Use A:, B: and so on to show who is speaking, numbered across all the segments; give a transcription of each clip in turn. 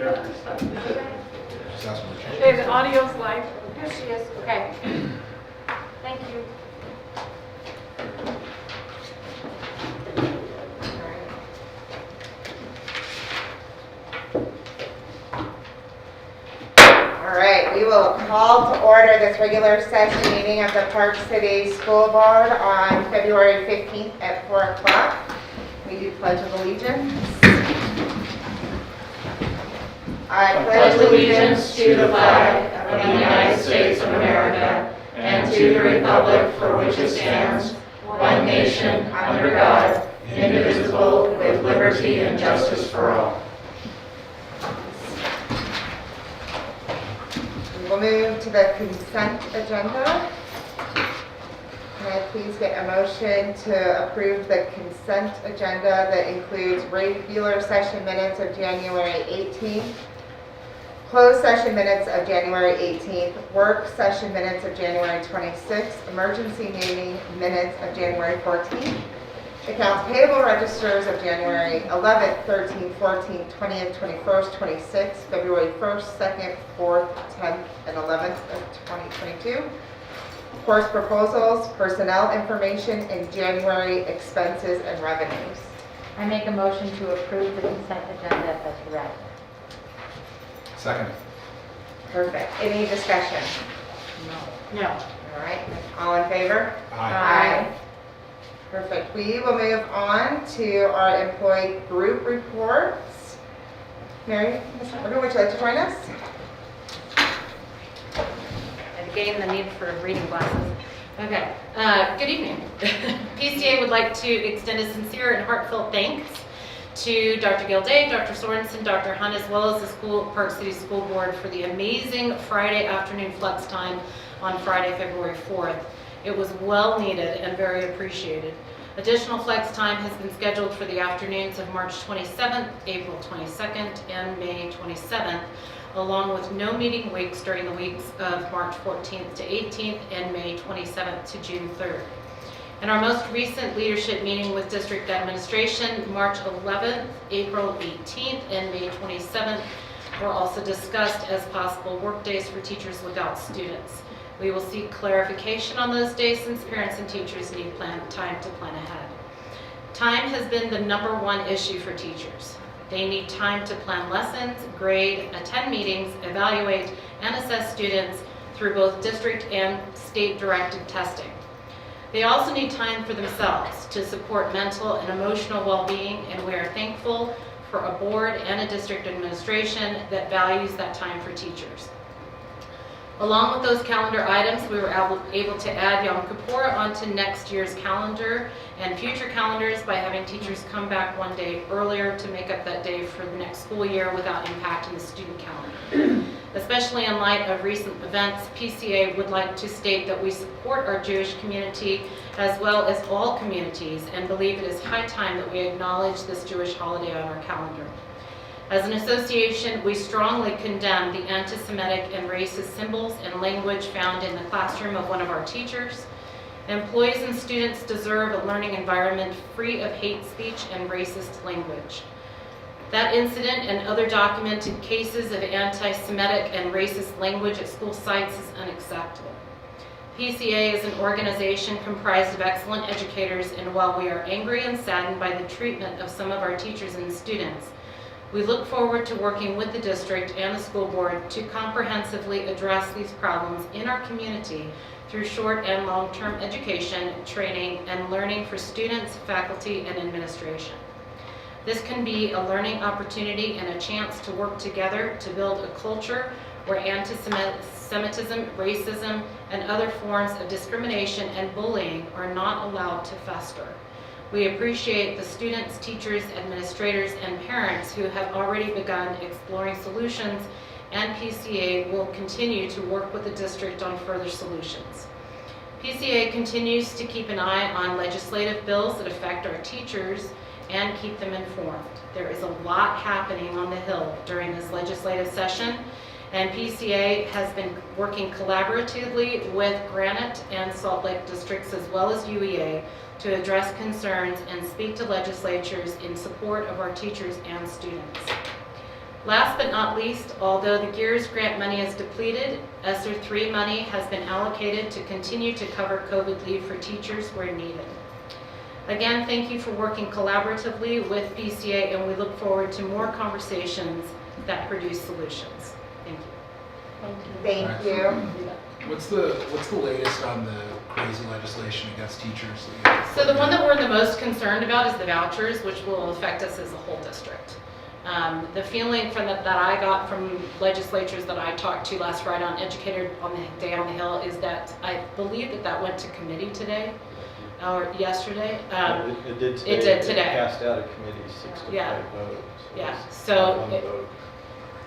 A: Just ask them to change.
B: Okay, the audio's live.
C: Here she is. Okay. Thank you. All right, we will call to order this regular session meeting of the Park City School Board on February 15th at 4 o'clock. We do Pledge of Allegiance. I
D: pledge allegiance to the flag of the United States of America and to the republic for which it stands, one nation, under God, indivisible, with liberty and justice for all.
C: We will move to the consent agenda. Can I please get a motion to approve the consent agenda that includes regular session minutes of January 18th, closed session minutes of January 18th, work session minutes of January 26th, emergency meeting minutes of January 14th, accounts payable registers of January 11th, 13th, 14th, 20th, 21st, 26th, February 1st, 2nd, 4th, 10th, and 11th of 2022. Course proposals, personnel information, and January expenses and revenues.
E: I make a motion to approve the consent agenda as read.
A: Second.
C: Perfect. Any discussion?
E: No.
C: All right. All in favor?
A: Aye.
C: Perfect. We will move on to our employee group reports. Mary, Ms. Morgan, would you like to join us?
F: Again, the need for reading glasses. Okay, good evening. PCA would like to extend a sincere and heartfelt thanks to Dr. Gilday, Dr. Sorensen, Dr. Hunt, as well as the Park City School Board for the amazing Friday afternoon flex time on Friday, February 4th. It was well needed and very appreciated. Additional flex time has been scheduled for the afternoons of March 27th, April 22nd, and May 27th, along with no meeting weeks during the weeks of March 14th to 18th and May 27th to June 3rd. In our most recent leadership meeting with district administration, March 11th, April 18th, and May 27th were also discussed as possible work days for teachers without students. We will seek clarification on those days since parents and teachers need time to plan ahead. Time has been the #1 issue for teachers. They need time to plan lessons, grade, attend meetings, evaluate, and assess students through both district and state-directed testing. They also need time for themselves to support mental and emotional well-being, and we are thankful for a board and a district administration that values that time for teachers. Along with those calendar items, we were able to add Yom Kippur onto next year's calendar and future calendars by having teachers come back one day earlier to make up that day for the next school year without impacting the student calendar. Especially in light of recent events, PCA would like to state that we support our Jewish community as well as all communities and believe it is high time that we acknowledge this Jewish holiday on our calendar. As an association, we strongly condemn the anti-Semitic and racist symbols and language found in the classroom of one of our teachers. Employees and students deserve a learning environment free of hate speech and racist language. That incident and other documented cases of anti-Semitic and racist language at school sites is unacceptable. PCA is an organization comprised of excellent educators, and while we are angry and saddened by the treatment of some of our teachers and students, we look forward to working with the district and the school board to comprehensively address these problems in our community through short and long-term education, training, and learning for students, faculty, and administration. This can be a learning opportunity and a chance to work together to build a culture where anti-Semitism, racism, and other forms of discrimination and bullying are not allowed to fester. We appreciate the students, teachers, administrators, and parents who have already begun exploring solutions, and PCA will continue to work with the district on further solutions. PCA continues to keep an eye on legislative bills that affect our teachers and keep them informed. There is a lot happening on the Hill during this legislative session, and PCA has been working collaboratively with Granite and Salt Lake districts as well as UEA to address concerns and speak to legislatures in support of our teachers and students. Last but not least, although the GEARS grant money is depleted, ESSER 3 money has been allocated to continue to cover COVID leave for teachers where needed. Again, thank you for working collaboratively with PCA, and we look forward to more conversations that produce solutions. Thank you.
C: Thank you.
A: What's the latest on the crazy legislation against teachers?
F: So the one that we're the most concerned about is the vouchers, which will affect us as a whole district. The feeling from that I got from legislatures that I talked to last Friday on Educator on the Day on the Hill is that I believe that went to committee today or yesterday.
B: It did today.
F: It did today.
B: It passed out of committee 6 to
F: Yeah.
B: 5 votes.
F: Yeah,
B: it's
F: so
B: one vote.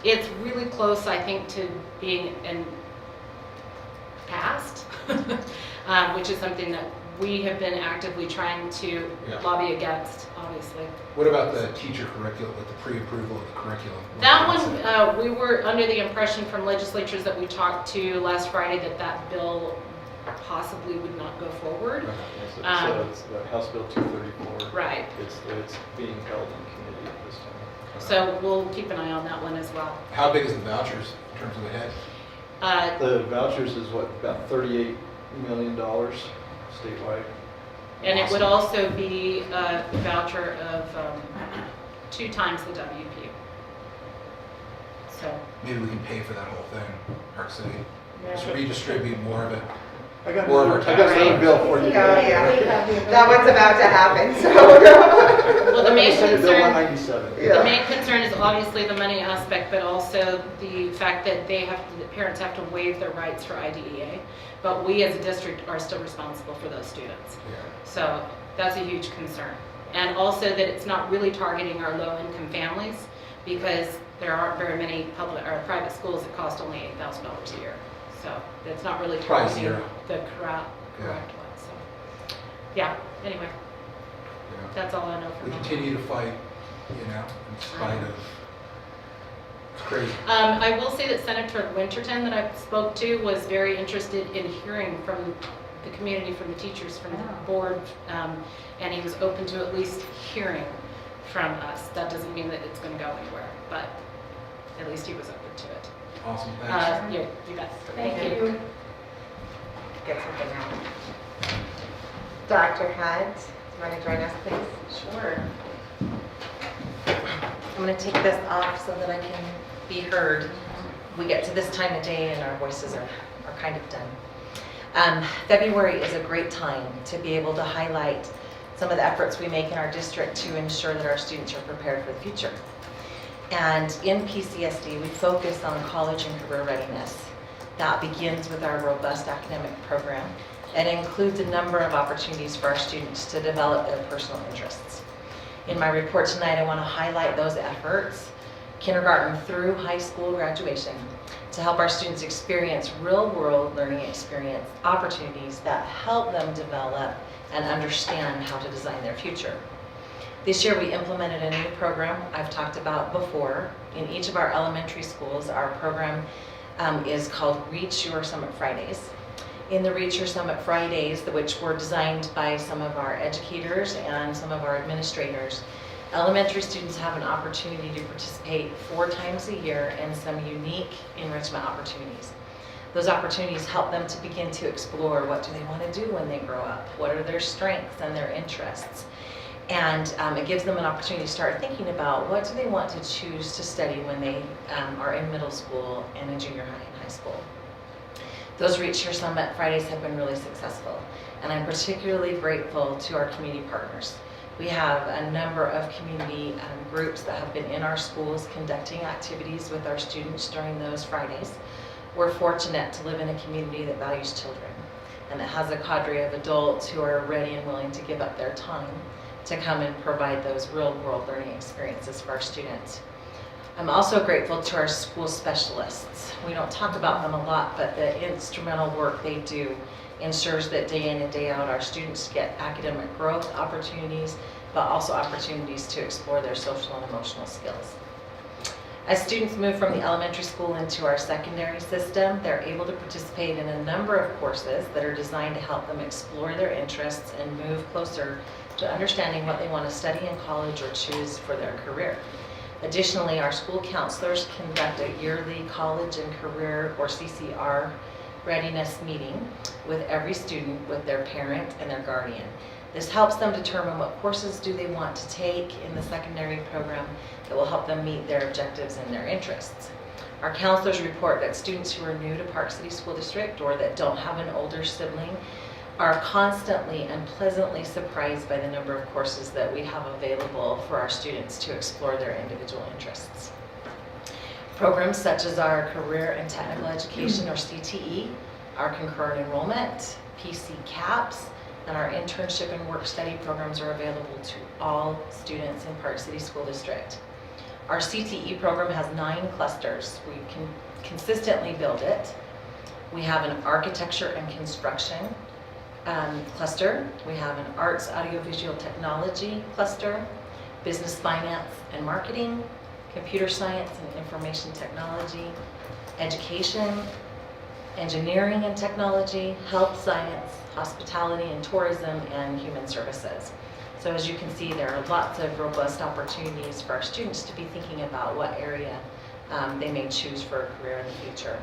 F: it's really close, I think, to being passed, which is something that we have been actively trying to
A: Yeah.
F: lobby against, obviously.
A: What about the teacher curriculum, with the pre-approval of the curriculum?
F: That one, we were under the impression from legislatures that we talked to last Friday that that bill possibly would not go forward.
B: Yes, so it's the House Bill 234.
F: Right.
B: It's being held in committee at this time.
F: So we'll keep an eye on that one as well.
A: How big is the vouchers in terms of the head?
B: The vouchers is what, about $38 million statewide.
F: And it would also be a voucher of 2 times the WPU. So,
A: Maybe we can pay for that whole thing, Park City. Just
E: Yeah.
A: redistribute more of it.
B: I got
A: More of our
B: another
A: tax.
B: bill for you.
C: Yeah, yeah. That one's about to happen, so.
F: well, the main
B: Senate Bill
F: concern,
B: 197.
C: Yeah.
F: the main concern is obviously the money aspect, but also the fact that the parents have to waive their rights for IDEA. But we as a district are still responsible for those students.
A: Yeah.
F: So that's a huge concern. And also that it's not really targeting our low-income families because there aren't very many public or private schools that cost only $8,000 a year. So it's not really
A: Probably
F: targeting
A: zero.
F: the correct one. So, yeah, anyway,
A: Yeah.
F: that's all I know for
A: We
F: now.
A: continue to fight, in spite of, it's crazy.
F: I will say that Senator Winterton that I spoke to was very interested in hearing from the community, from the teachers, from the board, and he was open to at least hearing from us. That doesn't mean that it's going to go anywhere, but at least he was open to it.
A: Awesome, thanks.
F: You bet.
E: Thank you.
C: Get something out. Dr. Hunt, do you want to join us, please?
G: Sure. I'm going to take this off so that I can be heard. We get to this time of day and our voices are kind of done. February is a great time to be able to highlight some of the efforts we make in our district to ensure that our students are prepared for the future. And in PCSD, we focus on college and career readiness. That begins with our robust academic program and includes a number of opportunities for our students to develop their personal interests. In my report tonight, I want to highlight those efforts, kindergarten through high school graduation, to help our students experience real-world learning experience opportunities that help them develop and understand how to design their future. This year we implemented a new program I've talked about before. In each of our elementary schools, our program is called Reach Your Summit Fridays. In the Reach Your Summit Fridays, which were designed by some of our educators and some of our administrators, elementary students have an opportunity to participate 4 times a year in some unique enrichment opportunities. Those opportunities help them to begin to explore what do they want to do when they grow up, what are their strengths and their interests. And it gives them an opportunity to start thinking about what do they want to choose to study when they are in middle school and in junior high and high school. Those Reach Your Summit Fridays have been really successful, and I'm particularly grateful to our community partners. We have a number of community groups that have been in our schools conducting activities with our students during those Fridays. We're fortunate to live in a community that values children and that has a cadre of adults who are ready and willing to give up their time to come and provide those real-world learning experiences for our students. I'm also grateful to our school specialists. We don't talk about them a lot, but the instrumental work they do ensures that day in and day out our students get academic growth opportunities, but also opportunities to explore their social and emotional skills. As students move from the elementary school into our secondary system, they're able to participate in a number of courses that are designed to help them explore their interests and move closer to understanding what they want to study in college or choose for their career. Additionally, our school counselors conduct a yearly college and career, or CCR, readiness meeting with every student, with their parent and their guardian. This helps them determine what courses do they want to take in the secondary program that will help them meet their objectives and their interests. Our counselors report that students who are new to Park City School District or that don't have an older sibling are constantly and pleasantly surprised by the number of courses that we have available for our students to explore their individual interests. Programs such as our Career and Technical Education, or CTE, our Concurrent Enrollment, PCCAPS, and our Internship and Work Study programs are available to all students in Park City School District. Our CTE program has 9 clusters. We can consistently build it. We have an Architecture and Construction cluster. We have an Arts, Audiovisual Technology cluster, Business, Finance, and Marketing, Computer Science and Information Technology, Education, Engineering and Technology, Health Science, Hospitality and Tourism, and Human Services. So as you can see, there are lots of robust opportunities for our students to be thinking about what area they may choose for a career in the future.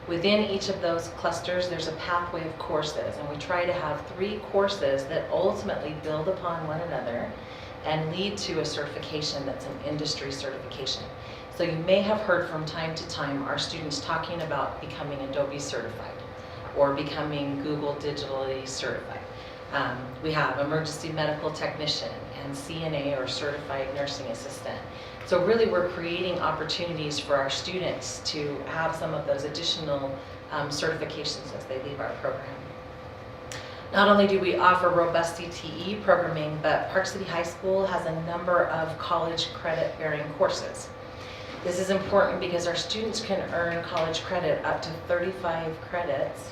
G: Within each of those clusters, there's a pathway of courses, and we try to have 3 courses that ultimately build upon one another and lead to a certification that's an industry certification. So you may have heard from time to time our students talking about becoming Adobe certified or becoming Google Digitally certified. We have emergency medical technician and CNA, or certified nursing assistant. So really we're creating opportunities for our students to have some of those additional certifications as they leave our program. Not only do we offer robust CTE programming, but Park City High School has a number of college credit-bearing courses. This is important because our students can earn college credit up to 35 credits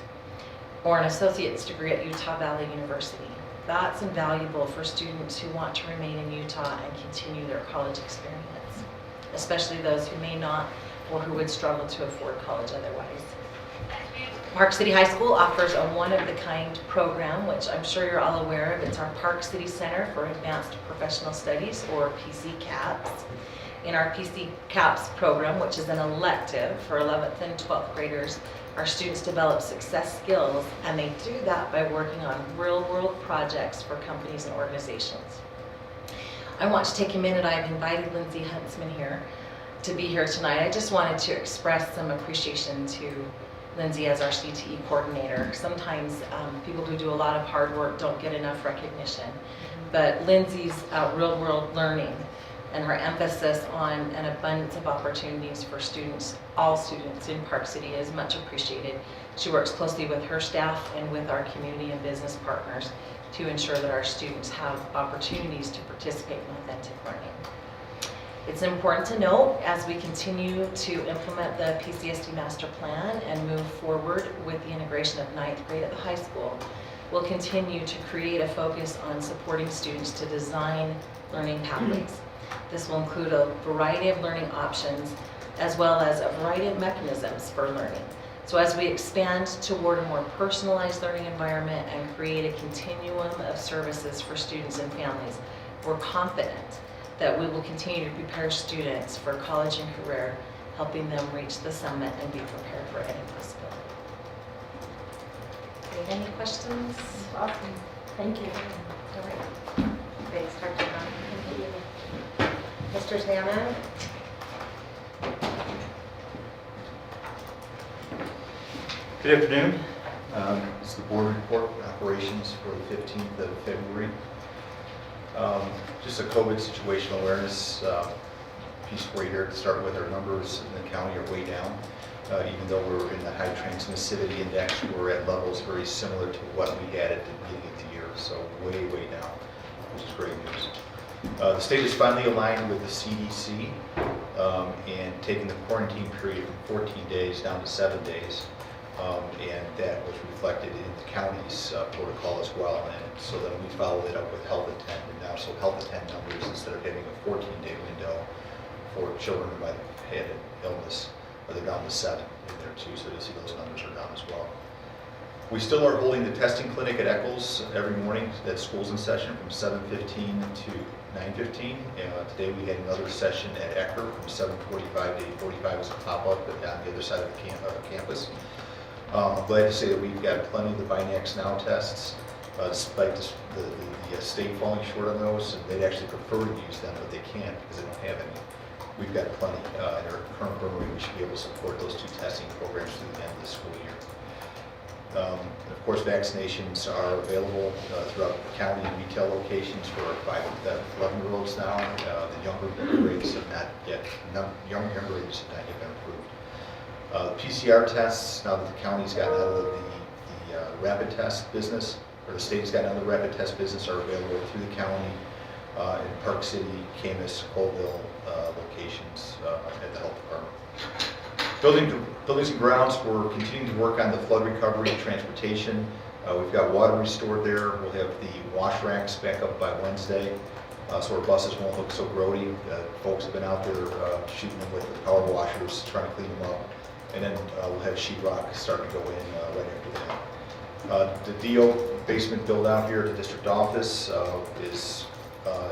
G: or an associate's degree at Utah Valley University. That's invaluable for students who want to remain in Utah and continue their college experience, especially those who may not or who would struggle to afford college otherwise. Park City High School offers a one-of-the-kind program, which I'm sure you're all aware of. It's our Park City Center for Advanced Professional Studies, or PCCAPS. In our PCCAPS program, which is an elective for 11th and 12th graders, our students develop success skills, and they do that by working on real-world projects for companies and organizations. I want to take a minute. I've invited Lindsay Huntsman here to be here tonight. I just wanted to express some appreciation to Lindsay as our CTE coordinator. Sometimes people who do a lot of hard work don't get enough recognition, but Lindsay's real-world learning and her emphasis on an abundance of opportunities for students, all students in Park City, is much appreciated. She works closely with her staff and with our community and business partners to ensure that our students have opportunities to participate in authentic learning. It's important to note, as we continue to implement the PCSD master plan and move forward with the integration of 9th grade at the high school, we'll continue to create a focus on supporting students to design learning pathways. This will include a variety of learning options, as well as a variety of mechanisms for learning. So as we expand toward a more personalized learning environment and create a continuum of services for students and families, we're confident that we will continue to prepare students for college and career, helping them reach the summit and be prepared for any possibility. Any questions?
E: Awesome. Thank you.
G: All right.
C: Thanks, Dr. Brown. Mr. Salmon?
H: Good afternoon. This is the board report operations for the 15th of February. Just a COVID situational awareness piece for you here to start with. Our numbers in the county are way down. Even though we're in the high transmissivity index, we're at levels very similar to what we had at the beginning of the year. So way, way down, which is great news. The state is finally aligned with the CDC and taking the quarantine period from 14 days down to 7 days. And that was reflected in the county's protocol as well. And so then we followed it up with health attend, and now so health attend numbers, instead of having a 14-day window for children who might have had an illness, they're down to 7 in there too. So you see those numbers are down as well. We still are holding the testing clinic at Eccles every morning that school's in session from 7:15 to 9:15. Today we had another session at Ecker from 7:45 to 8:45 as a pop-up on the other side of the campus. I'm glad to say that we've got plenty of the Binax Now tests, despite the state falling short on those. And they'd actually prefer to use them, but they can't because they don't have any. We've got plenty. In our current burn rate, we should be able to support those 2 testing programs through the end of the school year. Of course, vaccinations are available throughout the county and retail locations for 5 to 11-year-olds now. The younger rates have not yet, younger rates have not yet been approved. PCR tests, now that the county's gotten out of the rapid test business, or the state's gotten out of the rapid test business, are available through the county in Park City, Camas, Colville locations at the health department. Buildings and grounds, we're continuing to work on the flood recovery and transportation. We've got water restored there. We'll have the wash racks back up by Wednesday, so our buses won't look so grody. Folks have been out there shooting them with the power washers, trying to clean them up. And then we'll have sheetrock starting to go in right after that. The DO basement build out here at the district office is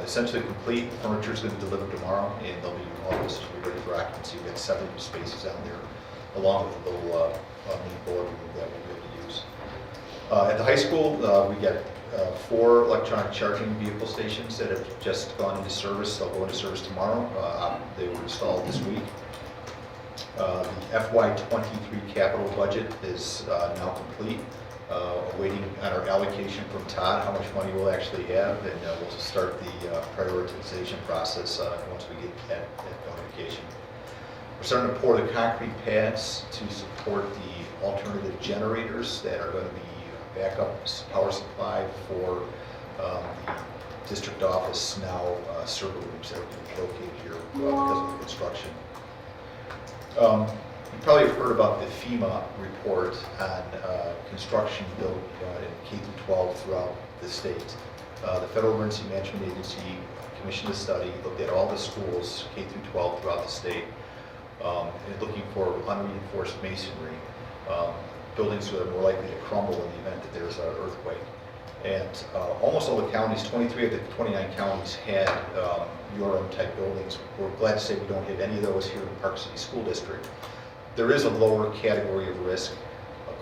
H: essentially complete. Furniture is going to be delivered tomorrow, and they'll be August to be ready for occupancy. We've got 7 spaces out there, along with a little mini boardroom that we'll be able to use. At the high school, we got 4 electronic charging vehicle stations that have just gone into service. They'll go into service tomorrow. They were installed this week. The FY23 capital budget is now complete. Waiting on our allocation from Todd, how much money we'll actually have, and we'll start the prioritization process once we get that notification. We're starting to pour the concrete pads to support the alternative generators that are going to be backup power supply for the district office now server rooms that are going to be located here because of the construction. You probably have heard about the FEMA report on construction built in K through 12 throughout the state. The Federal Emergency Management Agency commissioned a study, looked at all the schools K through 12 throughout the state, and looking for unreinforced masonry, buildings that are more likely to crumble in the event that there's an earthquake. And almost all the counties, 23 of the 29 counties had URM type buildings. We're glad to say we don't have any of those here in Park City School District. There is a lower category of risk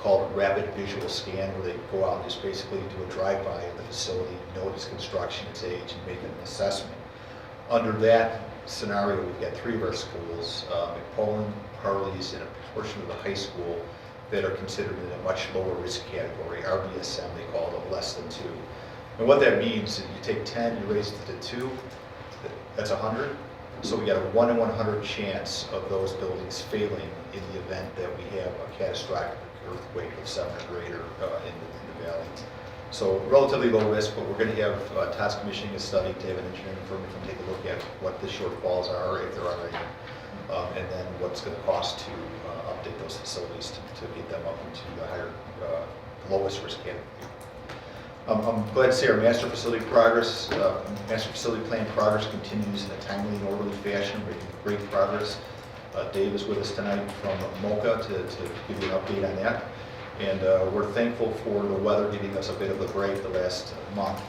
H: called rapid visual scan, where they go out and just basically do a drive-by of the facility, notice construction, its age, and make an assessment. Under that scenario, we've got 3 of our schools, McPolin, Harley's, and a portion of the high school that are considered in a much lower risk category, RBSM, they call it, less than 2. And what that means is you take 10, you raise it to 2, that's 100. So we got a 1 in 100 chance of those buildings failing in the event that we have a catastrophic earthquake of 7 or greater in the valley. So relatively low risk, but we're going to have Todd's commissioning a study to have an engineering firm to come take a look at what the shortfalls are, if there are any, and then what's going to cost to update those facilities to get them up into the higher, lowest risk category. I'm glad to say our master facility plan progress continues in a timely and orderly fashion. We're making great progress. Dave is with us tonight from MOCA to give you an update on that. And we're thankful for the weather giving us a bit of a break the last month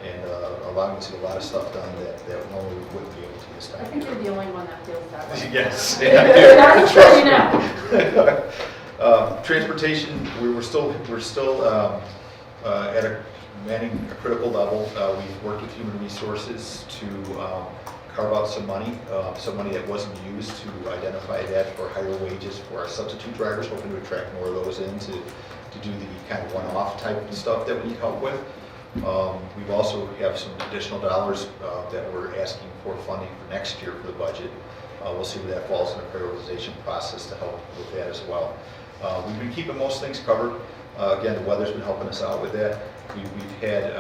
H: and allowing us to get a lot of stuff done that normally we wouldn't be able to this time.
E: I think you're the only one that feels that way.
H: Yes, and I do.
E: That's
H: Trust me. Transportation, we're still at a manning a critical level. We've worked with human resources to carve out some money that wasn't used to identify that for higher wages for our substitute drivers, hoping to attract more of those in to do the kind of one-off type of stuff that we need help with. We've also have some additional dollars that we're asking for funding for next year for the budget. We'll see where that falls in the prioritization process to help with that as well. We've been keeping most things covered. Again, the weather's been helping us out with that. We've had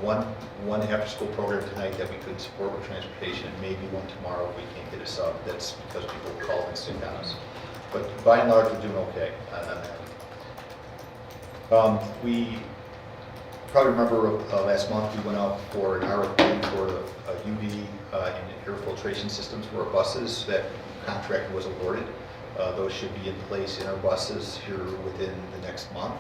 H: one after-school program tonight that we couldn't support with transportation, and maybe one tomorrow if we can't get a sub. That's because people call and sick on us. But by and large, we're doing okay on that. We probably remember last month we went out for an RFP for a UV and air filtration systems for our buses. That contract was awarded. Those should be in place in our buses here within the next month.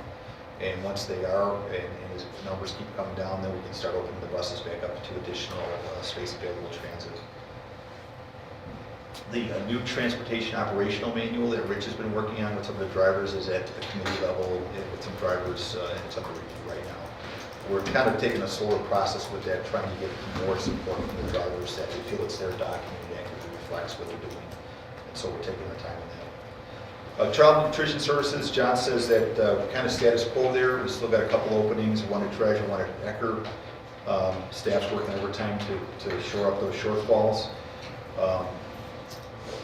H: And once they are, and as the numbers keep coming down, then we can start opening the buses back up to additional space available transit. The new transportation operational manual that Rich has been working on with some of the drivers is at the committee level with some drivers, and it's under review right now. We're kind of taking a slower process with that, trying to get more support from the drivers that they feel it's their document and accurately reflects what they're doing. And so we're taking our time on that. Child nutrition services, John says that we're kind of status quo there. We still got a couple openings, one at Treasure, one at Ecker. Staff's working overtime to shore up those shortfalls.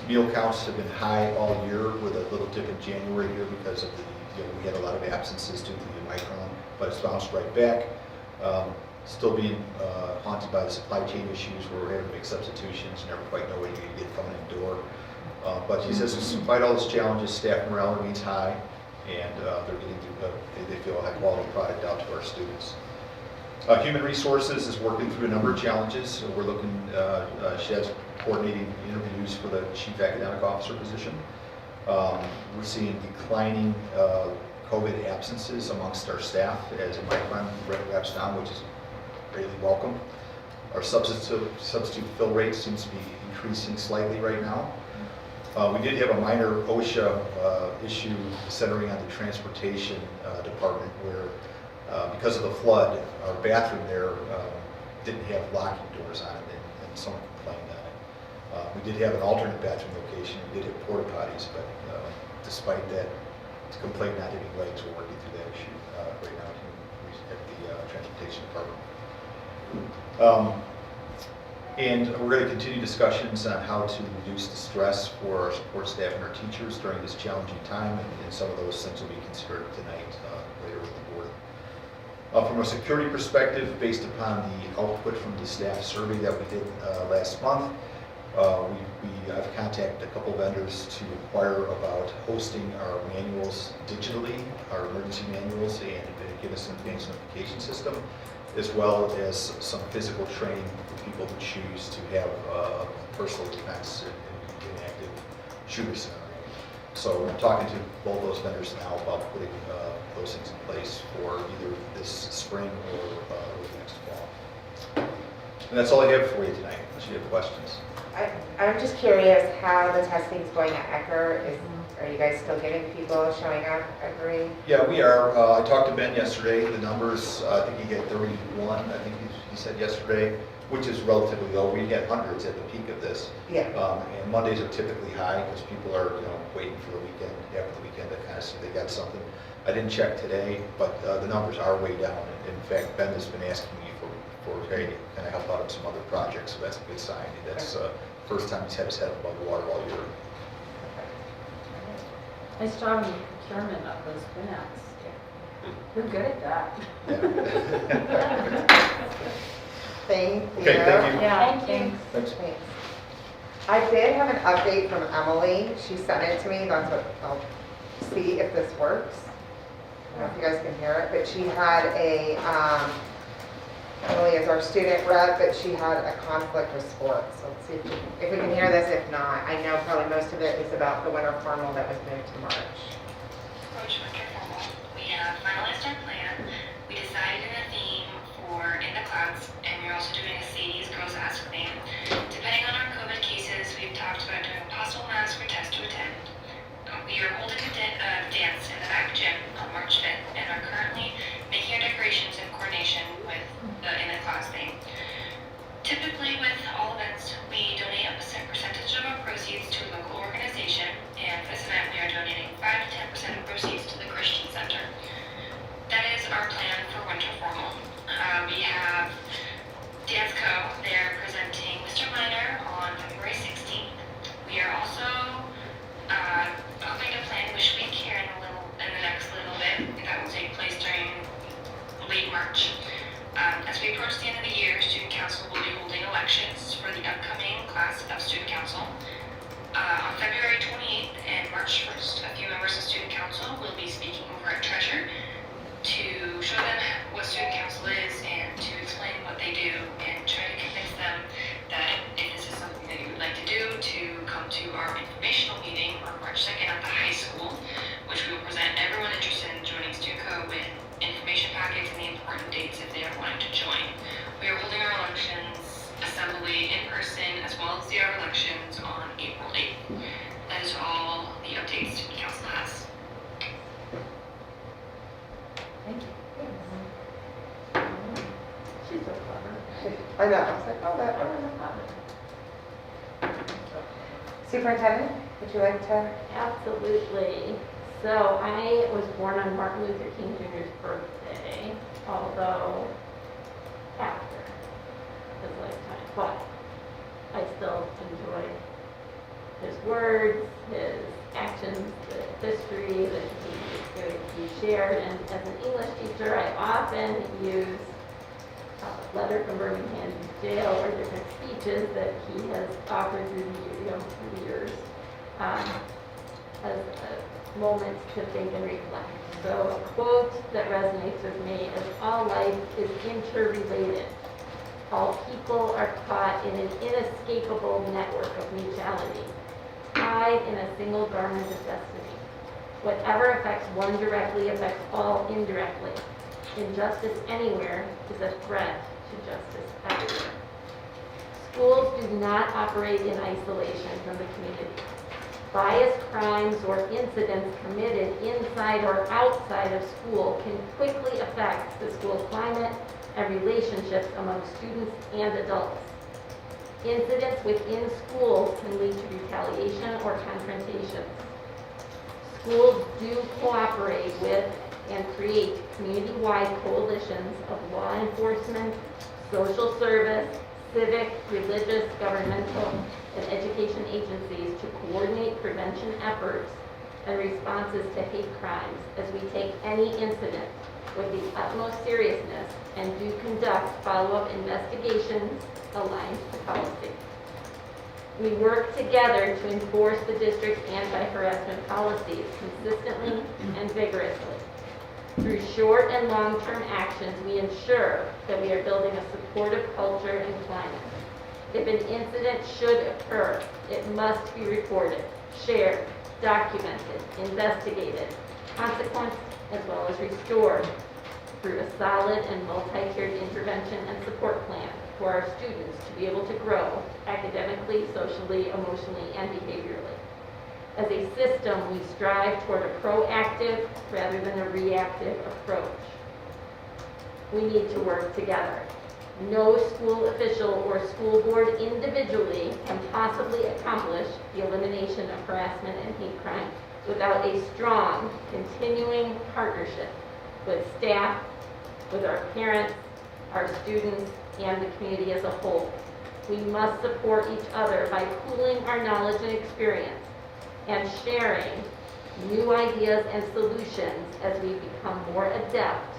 H: Meal counts have been high all year with a little dip in January here because of the, we had a lot of absences due to the Omicron, but it's bounced right back. Still being haunted by the supply chain issues where we're having to make substitutions, never quite know what you're going to get coming in the door. But he says despite all those challenges, staff morale remains high, and they're getting they feel a high quality product out to our students. Human Resources is working through a number of challenges. So we're looking, Shed's coordinating interviews for the Chief Academic Officer position. We're seeing declining COVID absences amongst our staff as Omicron wraps down, which is greatly welcome. Our substitute fill rate seems to be increasing slightly right now. We did have a minor OSHA issue centering on the transportation department where because of the flood, our bathroom there didn't have locking doors on it, and someone complained on it. We did have an alternate bathroom location. We did have porta potties, but despite that complaint not having legs, we're working through that issue right now at the transportation department. And we're going to continue discussions on how to reduce the stress for our support staff and our teachers during this challenging time, and some of those things will be considered tonight later with the board. From a security perspective, based upon the output from the staff survey that we did last month, I've contacted a couple vendors to inquire about hosting our manuals digitally, our emergency manuals, and give us an advanced notification system, as well as some physical training for people who choose to have a personal defense in an active shooter scenario. So I'm talking to both those vendors now about putting those things in place for either this spring or next fall. And that's all I have for you tonight, unless you have questions.
C: I'm just curious how the testing's going at Ecker. Are you guys still getting people showing up every?
H: Yeah, we are. I talked to Ben yesterday. The numbers, I think he had 31, I think he said yesterday, which is relatively low. We had hundreds at the peak of this.
C: Yeah.
H: And Mondays are typically high because people are, waiting for the weekend, after the weekend to kind of see they got something. I didn't check today, but the numbers are way down. In fact, Ben has been asking me for hey, can I help out on some other projects? So that's a good sign. That's first time he's had his head above water all year.
E: Nice job in the procurement of those printouts. You're good at that.
H: Yeah.
C: Thank you.
H: Okay, thank you.
E: Yeah, thanks.
H: Thanks.
C: Thanks. I did have an update from Emily. She sent it to me. That's what I'll see if this works. I don't know if you guys can hear it, but she had Emily is our student rep, but she had a conflict with sports. So let's see if we can hear this. If not, I know probably most of it is about the winter formal that was moved to March.
I: Approach winter formal. We have finalized our plan. We decided in a theme for in the class, and we're also doing a Sadie's Girls Ask theme. Depending on our COVID cases, we've talked about doing a possible mask or test to attend. We are holding a dance in the back gym on March 5th and are currently making our decorations in coordination with the in the class theme. Typically with all events, we donate a percentage of our proceeds to a local organization, and for this event we are donating 5 to 10% of proceeds to the Christian Center. That is our plan for winter formal. We have Dance Co. They're presenting Mr. Minor on February 16th. We are also hoping to plan Wish Week here in the next little bit. That will take place during late March. As we approach the end of the year, Student Council will be holding elections for the upcoming class of Student Council. On February 28th and March 1st, a few members of Student Council will be speaking over at Treasure to show them what Student Council is and to explain what they do and try to convince them that if this is something that you would like to do, to come to our informational meeting on March 2nd at the high school, which we will present everyone interested in joining Student Co with
G: Thank you.
E: She's so clever.
C: I know, I was like, oh, that. Superintendent, would you like to?
E: Absolutely. So I was born on Martin Luther King Jr.'s birthday, although after his lifetime. But I still enjoy his words, his actions, the history that he shared. And as an English teacher, I often use a letter from Birmingham jail or different speeches that he has offered through the years as moments to think and reflect. So a quote that resonates with me is, all life is interrelated. All people are caught in an inescapable network of mutuality, tied in a single garment of destiny. Whatever affects one directly affects all indirectly. Injustice anywhere is a threat to justice everywhere. Schools do not operate in isolation from the community. Bias crimes or incidents committed inside or outside of school can quickly affect the school climate and relationships among students and adults. Incidents within schools can lead to retaliation or confrontations. Schools do cooperate with and create community-wide coalitions of law enforcement, social service, civic, religious, governmental, and education agencies to coordinate prevention efforts and responses to hate crimes as we take any incident with the utmost seriousness and do conduct follow-up investigations aligned to policy. We work together to enforce the district's anti-harassment policies consistently and vigorously. Through short and long-term actions, we ensure that we are building a supportive culture and climate. If an incident should occur, it must be reported, shared, documented, investigated, consequenced, as well as restored through a solid and multi-tiered intervention and support plan for our students to be able to grow academically, socially, emotionally, and behaviorally. As a system, we strive toward a proactive rather than a reactive approach. We need to work together. No school official or school board individually can possibly accomplish the elimination of harassment and hate crime without a strong, continuing partnership with staff, with our parents, our students, and the community as a whole. We must support each other by pooling our knowledge and experience and sharing new ideas and solutions as we become more adept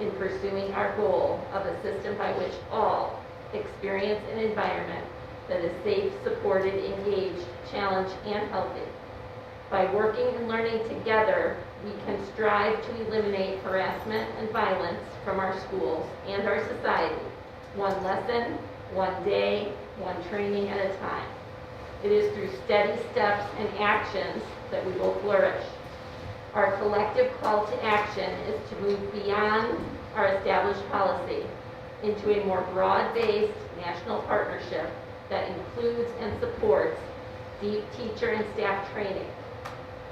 E: in pursuing our goal of a system by which all experience an environment that is safe, supported, engaged, challenged, and healthy. By working and learning together, we can strive to eliminate harassment and violence from our schools and our society, one lesson, one day, one training at a time. It is through steady steps and actions that we will flourish. Our collective call to action is to move beyond our established policy into a more broad-based national partnership that includes and supports deep teacher and staff training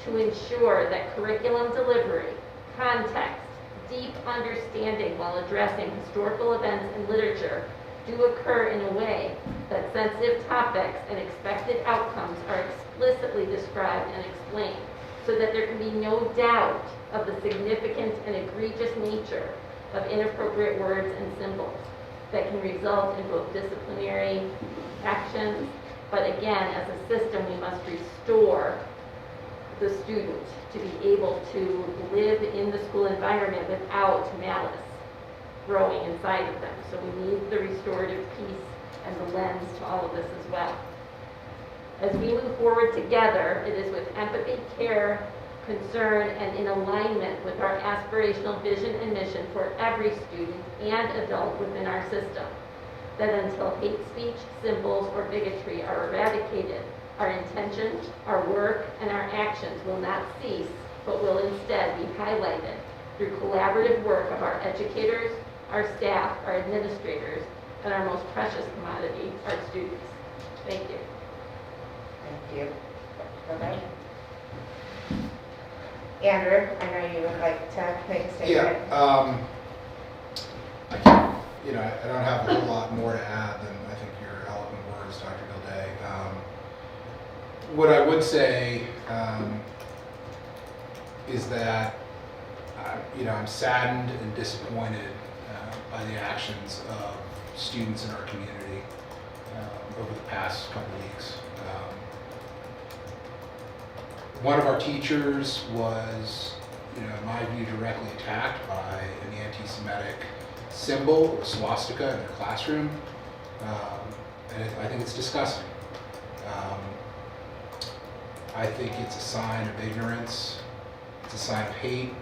E: to ensure that curriculum delivery, context, deep understanding while addressing historical events and literature do occur in a way that sensitive topics and expected outcomes are explicitly described and explained, so that there can be no doubt of the significant and egregious nature of inappropriate words and symbols that can result in both disciplinary actions, but again, as a system, we must restore the student to be able to live in the school environment without malice growing inside of them. So we need the restorative piece and the lens to all of this as well. As we move forward together, it is with empathy, care, concern, and in alignment with our aspirational vision and mission for every student and adult within our system, that until hate speech, symbols, or bigotry are eradicated, our intentions, our work, and our actions will not cease, but will instead be highlighted through collaborative work of our educators, our staff, our administrators, and our most precious commodity, our students. Thank you.
C: Thank you. Dr. Gilday? Andrew, I know you would like to make a statement.
A: Yeah, I don't have a whole lot more to add than I think your eloquent words, Dr. Gilday. What I would say is that I'm saddened and disappointed by the actions of students in our community over the past couple weeks. One of our teachers was, in my view, directly attacked by an anti-Semitic symbol, a swastika, in their classroom, and I think it's disgusting. I think it's a sign of ignorance. It's a sign of hate.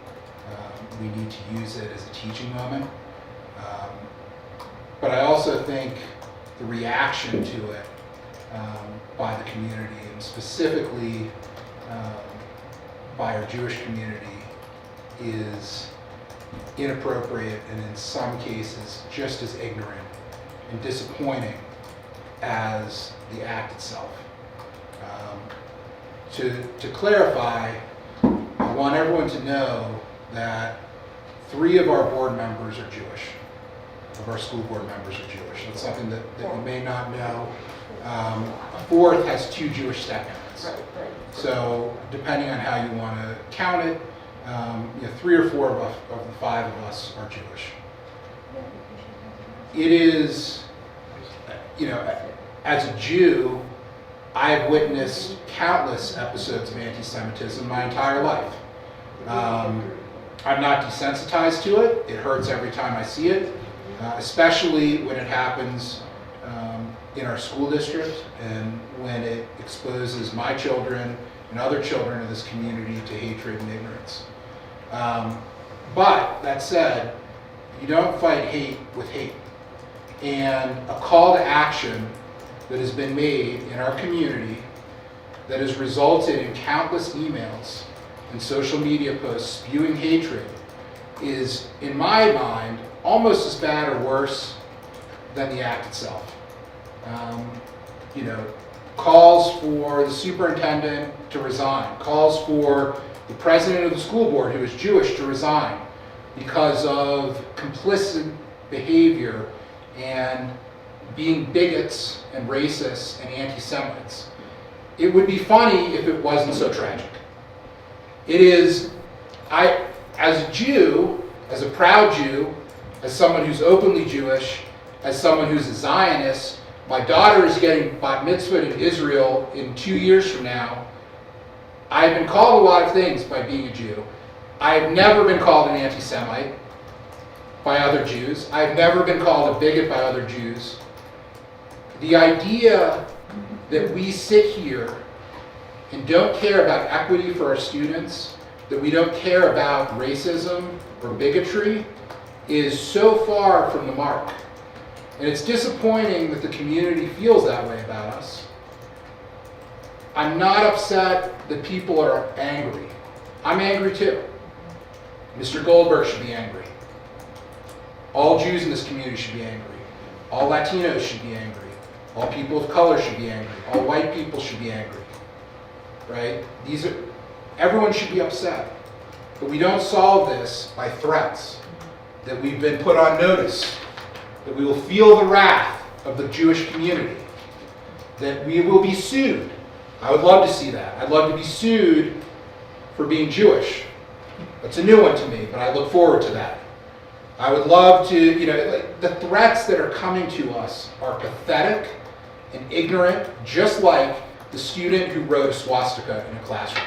A: We need to use it as a teaching moment. But I also think the reaction to it by the community, and specifically by our Jewish community, is inappropriate and in some cases just as ignorant and disappointing as the act itself. To clarify, I want everyone to know that 3 of our board members are Jewish, of our school board members are Jewish. That's something that you may not know. A 4th has 2 Jewish step parents. So depending on how you want to count it, 3 or 4 of the 5 of us are Jewish. It is, as a Jew, I've witnessed countless episodes of anti-Semitism my entire life. I'm not desensitized to it. It hurts every time I see it, especially when it happens in our school district and when it exposes my children and other children of this community to hatred and ignorance. But that said, you don't fight hate with hate. And a call to action that has been made in our community that has resulted in countless emails and social media posts spewing hatred is, in my mind, almost as bad or worse than the act itself. Calls for the superintendent to resign, calls for the president of the school board, who is Jewish, to resign because of complicit behavior and being bigots and racists and anti-Semites. It would be funny if it wasn't so tragic. It is, as a Jew, as a proud Jew, as someone who's openly Jewish, as someone who's a Zionist, my daughter is getting bat mitzvah in Israel in 2 years from now. I've been called a lot of things by being a Jew. I've never been called an anti-Semite by other Jews. I've never been called a bigot by other Jews. The idea that we sit here and don't care about equity for our students, that we don't care about racism or bigotry, is so far from the mark. And it's disappointing that the community feels that way about us. I'm not upset that people are angry. I'm angry too. Mr. Goldberg should be angry. All Jews in this community should be angry. All Latinos should be angry. All people of color should be angry. All white people should be angry. Right? Everyone should be upset. But we don't solve this by threats, that we've been put on notice, that we will feel the wrath of the Jewish community, that we will be sued. I would love to see that. I'd love to be sued for being Jewish. That's a new one to me, but I look forward to that. I would love to, the threats that are coming to us are pathetic and ignorant, just like the student who wrote a swastika in a classroom.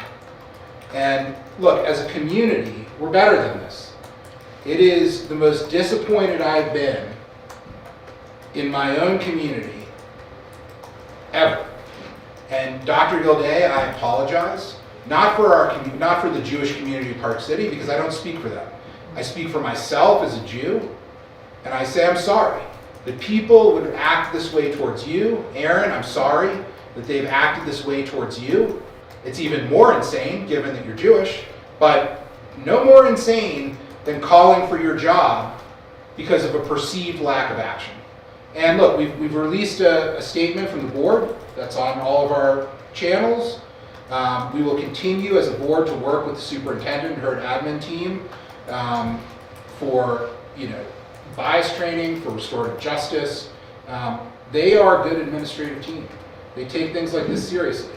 A: And look, as a community, we're better than this. It is the most disappointed I've been in my own community ever. And Dr. Gilday, I apologize, not for the Jewish community of Park City, because I don't speak for them. I speak for myself as a Jew, and I say I'm sorry that people would act this way towards you. Aaron, I'm sorry that they've acted this way towards you. It's even more insane, given that you're Jewish, but no more insane than calling for your job because of a perceived lack of action. And look, we've released a statement from the board that's on all of our channels We will continue as a board to work with the superintendent and her admin team for, bias training, for restorative justice. They are a good administrative team. They take things like this seriously.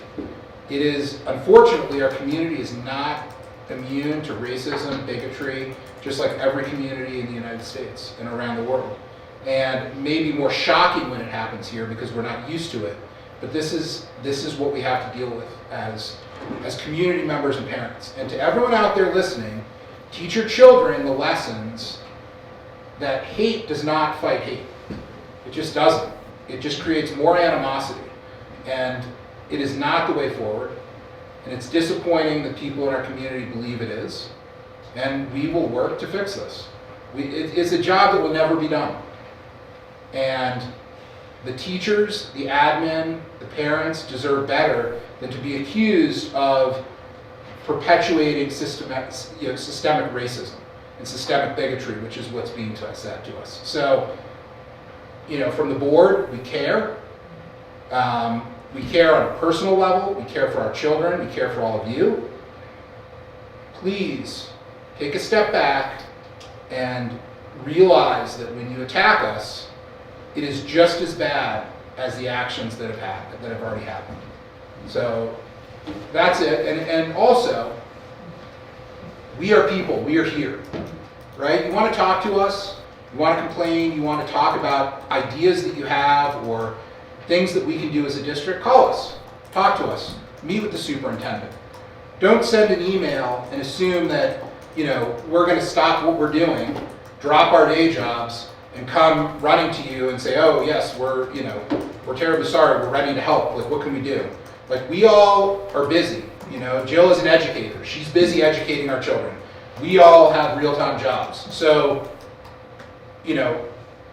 A: It is, unfortunately, our community is not immune to racism, bigotry, just like every community in the United States and around the world. And maybe more shocking when it happens here because we're not used to it. But this is what we have to deal with as community members and parents. And to everyone out there listening, teach your children the lessons that hate does not fight hate. It just doesn't. It just creates more animosity. And it is not the way forward. And it's disappointing that people in our community believe it is. And we will work to fix this. It's a job that will never be done. And the teachers, the admin, the parents deserve better than to be accused of perpetuating systemic racism and systemic bigotry, which is what's being said to us. So, from the board, we care. We care on a personal level. We care for our children. We care for all of you. Please take a step back and realize that when you attack us, it is just as bad as the actions that have already happened. So that's it. And also, we are people. We are here, right? You want to talk to us. You want to complain. You want to talk about ideas that you have or things that we can do as a district. Call us. Talk to us. Meet with the superintendent. Don't send an email and assume that we're going to stop what we're doing, drop our day jobs, and come running to you and say, oh yes, we're terribly sorry, we're ready to help, like what can we do? Like we all are busy, Jill is an educator, she's busy educating our children. We all have real-time jobs. So,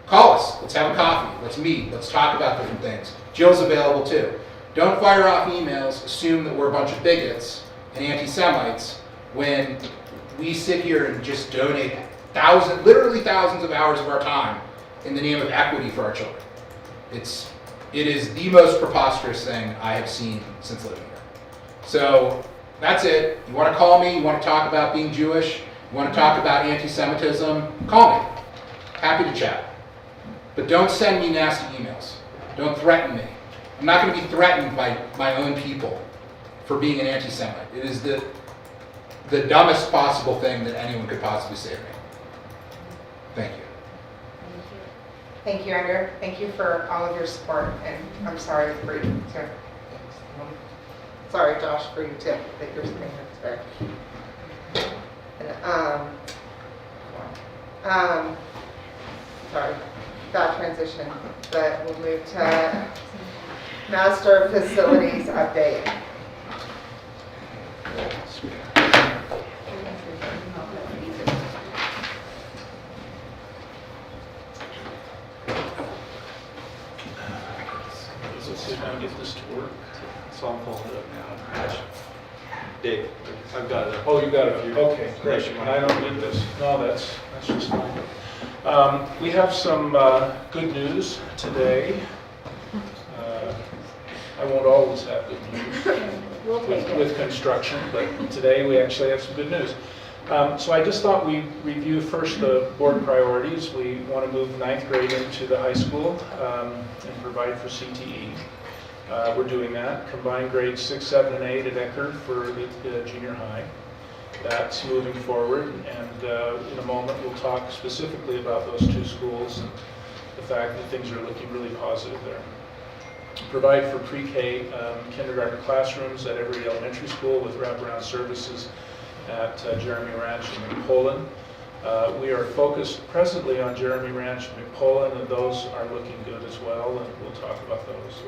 A: call us, let's have a coffee, let's meet, let's talk about different things. Jill's available too. Don't fire off emails, assume that we're a bunch of bigots and anti-Semites when we sit here and just donate literally thousands of hours of our time in the name of equity for our children. It is the most preposterous thing I have seen since living here. So that's it. You want to call me, you want to talk about being Jewish, you want to talk about anti-Semitism, call me. Happy to chat. But don't send me nasty emails. Don't threaten me. I'm not going to be threatened by my own people for being an anti-Semite. It is the dumbest possible thing that anyone could possibly say to me. Thank you.
C: Thank you, Andrew. Thank you for all of your support, and I'm sorry for you too. Sorry, Josh, for you too, that you're sitting here today. And, sorry, that transition, but we'll move to master facilities update.
B: Let's see if I can get this to work. So I'm pulling it up now. Dave, I've got it.
J: Oh, you got a few, okay, great.
B: Unless you want-
J: I don't need this. No, that's just fine. We have some good news today. I won't always have good news
C: We'll take it.
J: with construction, but today we actually have some good news. So I just thought we'd review first the board priorities. We want to move ninth grade into the high school and provide for CTE. We're doing that. Combined grades 6, 7, and 8 at Eckerd for the junior high. That's moving forward, and in a moment we'll talk specifically about those two schools and the fact that things are looking really positive there. Provide for pre-K kindergarten classrooms at every elementary school with wraparound services at Jeremy Ranch and McPolin. We are focused presently on Jeremy Ranch and McPolin, and those are looking good as well, and we'll talk about those.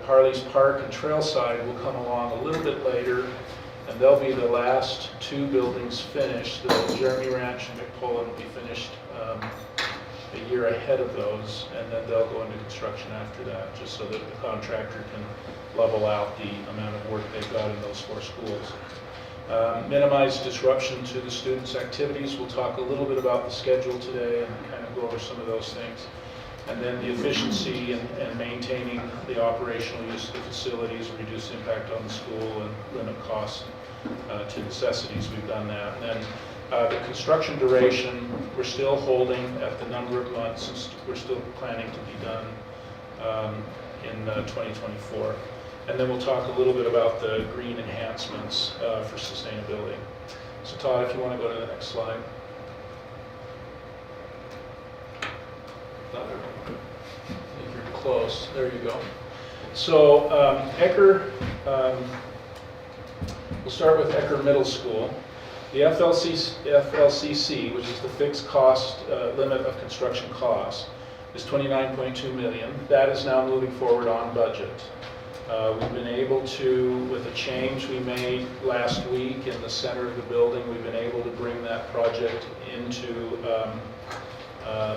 J: Harley's Park and Trailside will come along a little bit later, and they'll be the last two buildings finished. The Jeremy Ranch and McPolin will be finished a year ahead of those, and then they'll go into construction after that, just so that the contractor can level out the amount of work they've got in those 4 schools. Minimize disruption to the students' activities. We'll talk a little bit about the schedule today and kind of go over some of those things. And then the efficiency and maintaining the operational use of the facilities, reduce impact on the school, and limit costs to necessities. We've done that. And then the construction duration, we're still holding at the number of months. We're still planning to be done in 2024. And then we'll talk a little bit about the green enhancements for sustainability. So Todd, if you want to go to the next slide. No, if you're close, there you go. So Ecker, we'll start with Ecker Middle School. The FLCC, which is the fixed cost limit of construction costs, is $29.2 million. That is now moving forward on budget. We've been able to, with a change we made last week in the center of the building, we've been able to bring that project into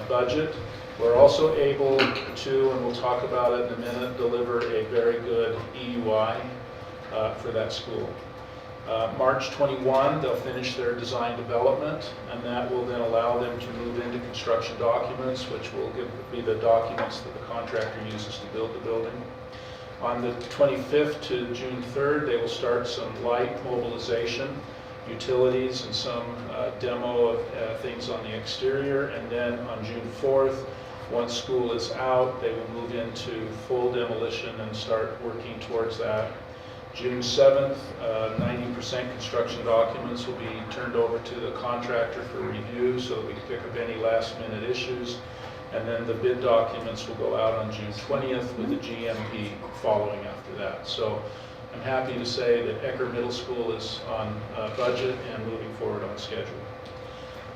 J: budget. We're also able to, and we'll talk about it in a minute, deliver a very good EUI for that school. March 21, they'll finish their design development, and that will then allow them to move into construction documents, which will be the documents that the contractor uses to build the building. On the 25th to June 3rd, they will start some light mobilization, utilities, and some demo of things on the exterior. And then on June 4th, once school is out, they will move into full demolition and start working towards that. June 7th, 90% construction documents will be turned over to the contractor for review so that we can pick up any last minute issues. And then the bid documents will go out on June 20th with the GMP following after that. So I'm happy to say that Ecker Middle School is on budget and moving forward on schedule.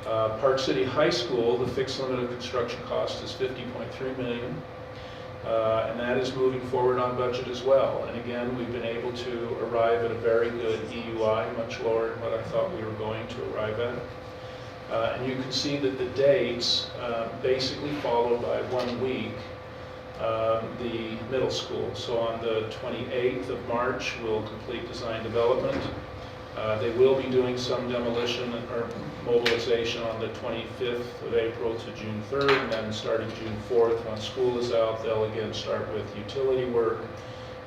J: Park City High School, the fixed limit of construction cost is $50.3 million. And that is moving forward on budget as well. And again, we've been able to arrive at a very good EUI, much lower than what I thought we were going to arrive at. And you can see that the dates basically follow by 1 week the middle school. So on the 28th of March, we'll complete design development. They will be doing some demolition or mobilization on the 25th of April to June 3rd, and then starting June 4th, when school is out, they'll again start with utility work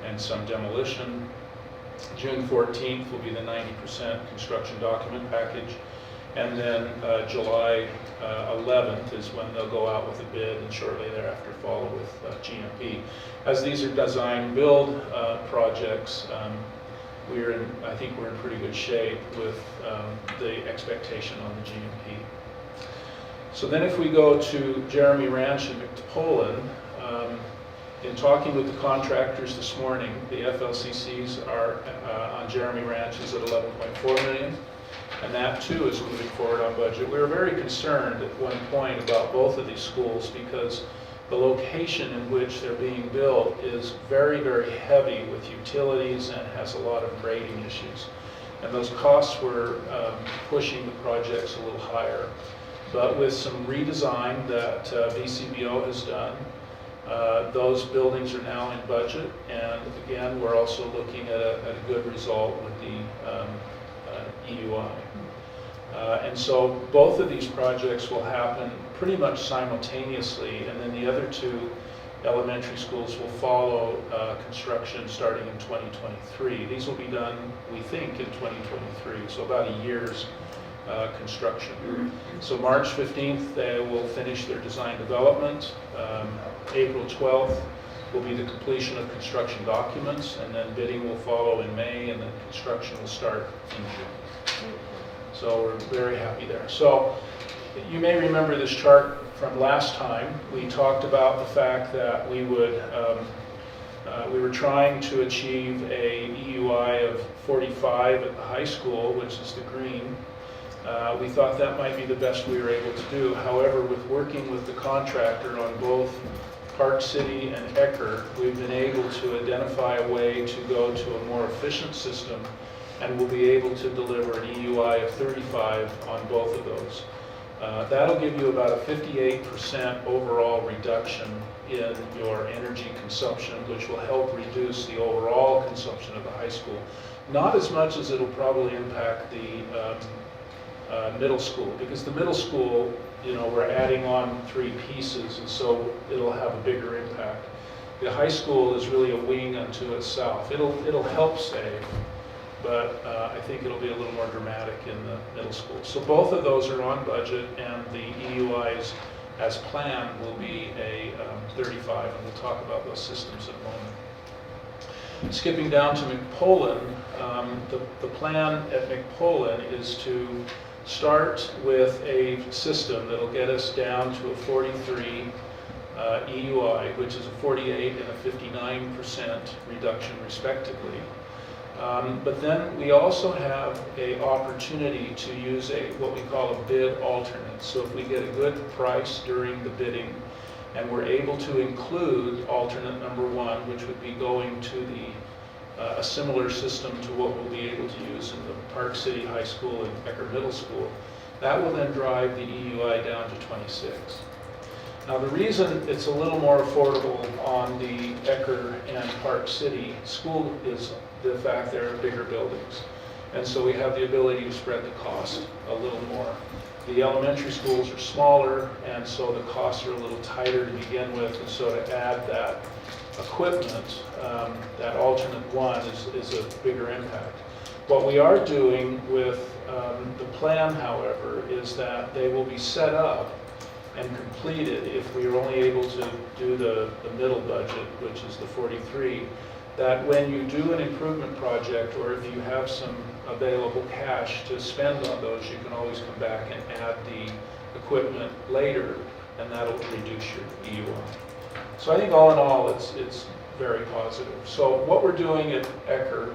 J: and some demolition. June 14th will be the 90% construction document package, and then July 11th is when they'll go out with a bid, and shortly thereafter follow with GMP. As these are design build projects, I think we're in pretty good shape with the expectation on the GMP. So then if we go to Jeremy Ranch in McTopolis, in talking with the contractors this morning, the FLCCs are on Jeremy Ranch is at $11.4 million, and that too is moving forward on budget. We were very concerned at one point about both of these schools because the location in which they're being built is very, very heavy with utilities and has a lot of grading issues. And those costs were pushing the projects a little higher. But with some redesign that VCBO has done, those buildings are now in budget. And again, we're also looking at a good result with the EUI. And so both of these projects will happen pretty much simultaneously, and then the other two elementary schools will follow construction starting in 2023. These will be done, we think, in 2023, so about a year's construction. So March 15th, they will finish their design development. April 12th will be the completion of construction documents, and then bidding will follow in May, and then construction will start in June. So we're very happy there. So you may remember this chart from last time. We talked about the fact that we were trying to achieve a EUI of 45 at the high school, which is the green. We thought that might be the best we were able to do. However, with working with the contractor on both Park City and Ecker, we've been able to identify a way to go to a more efficient system, and we'll be able to deliver an EUI of 35 on both of those. That'll give you about a 58% overall reduction in your energy consumption, which will help reduce the overall consumption of the high school. Not as much as it'll probably impact the middle school, because the middle school we're adding on 3 pieces, and so it'll have a bigger impact. The high school is really a wing unto itself. It'll help save, but I think it'll be a little more dramatic in the middle school. So both of those are on budget, and the EUIs as planned will be a 35, and we'll talk about those systems in a moment. Skipping down to McPolin, the plan at McPolin is to start with a system that'll get us down to a 43 EUI, which is a 48 and a 59% reduction respectively. But then we also have an opportunity to use what we call a bid alternate. So if we get a good price during the bidding, and we're able to include alternate number 1, which would be going to a similar system to what we'll be able to use in the Park City High School and Ecker Middle School, that will then drive the EUI down to 26. Now the reason it's a little more affordable on the Ecker and Park City school is the fact there are bigger buildings. And so we have the ability to spread the cost a little more. The elementary schools are smaller, and so the costs are a little tighter to begin with, and so to add that equipment, that alternate 1 is a bigger impact. What we are doing with the plan, however, is that they will be set up and completed if we are only able to do the middle budget, which is the 43, that when you do an improvement project, or if you have some available cash to spend on those, you can always come back and add the equipment later, and that'll reduce your EUI. So I think all in all, it's very positive. So what we're doing at Ecker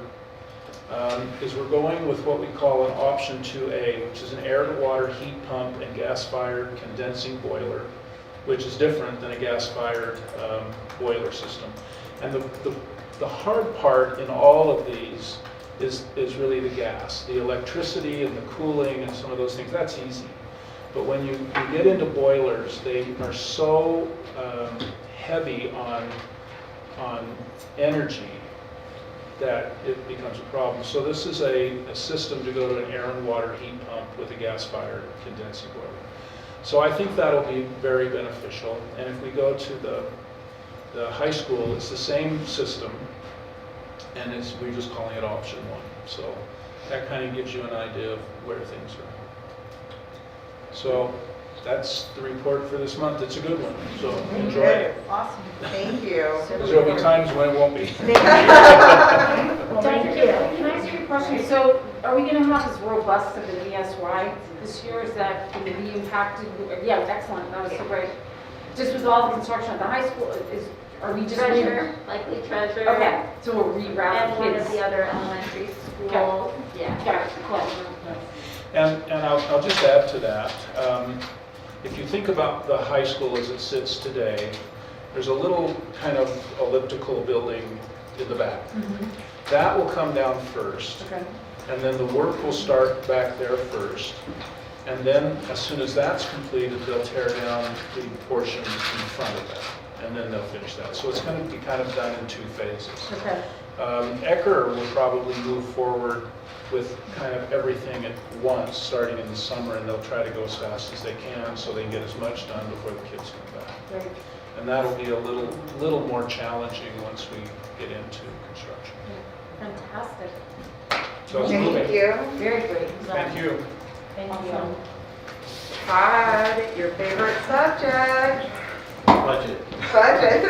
J: is we're going with what we call an option 2A, which is an air-to-water heat pump and gas-fired condensing boiler, which is different than a gas-fired boiler system. And the hard part in all of these is really the gas. The electricity and the cooling and some of those things, that's easy. But when you get into boilers, they are so heavy on energy that it becomes a problem. So this is a system to go to an air and water heat pump with a gas-fired condensing boiler. So I think that'll be very beneficial. And if we go to the high school, it's the same system, and we're just calling it option 1. So that kind of gives you an idea of where things are. So that's the report for this month. It's a good one, so enjoy it.
C: Awesome. Thank you.
J: There'll be times when it won't be.
D: Dr. Gill, can I ask you a question? So are we going to have as robust of an ESY this year? Is that going to be impacted? Yeah, excellent. That was so great. Just with all the construction at the high school, are we just...
E: Treasure, likely treasure.
D: Okay, so we'll reroute
E: And one
D: kids.
E: of the other elementary schools. Yeah.
D: Got it. Cool.
J: And I'll just add to that. If you think about the high school as it sits today, there's a little kind of elliptical building in the back. That will come down first.
D: Okay.
J: And then the work will start back there first. And then as soon as that's completed, they'll tear down the portion in front of that. And then they'll finish that. So it's going to be kind of done in 2 phases.
D: Okay.
J: Ecker will probably move forward with kind of everything at once, starting in the summer, and they'll try to go as fast as they can so they can get as much done before the kids come back.
D: Great.
J: And that'll be a little more challenging once we get into construction.
D: Fantastic.
J: So it's
C: Thank
J: moving.
C: you.
D: Very great.
J: Thank you.
D: Thank
E: Awesome.
D: you.
C: Todd, your favorite subject,
B: Budget.
C: budget.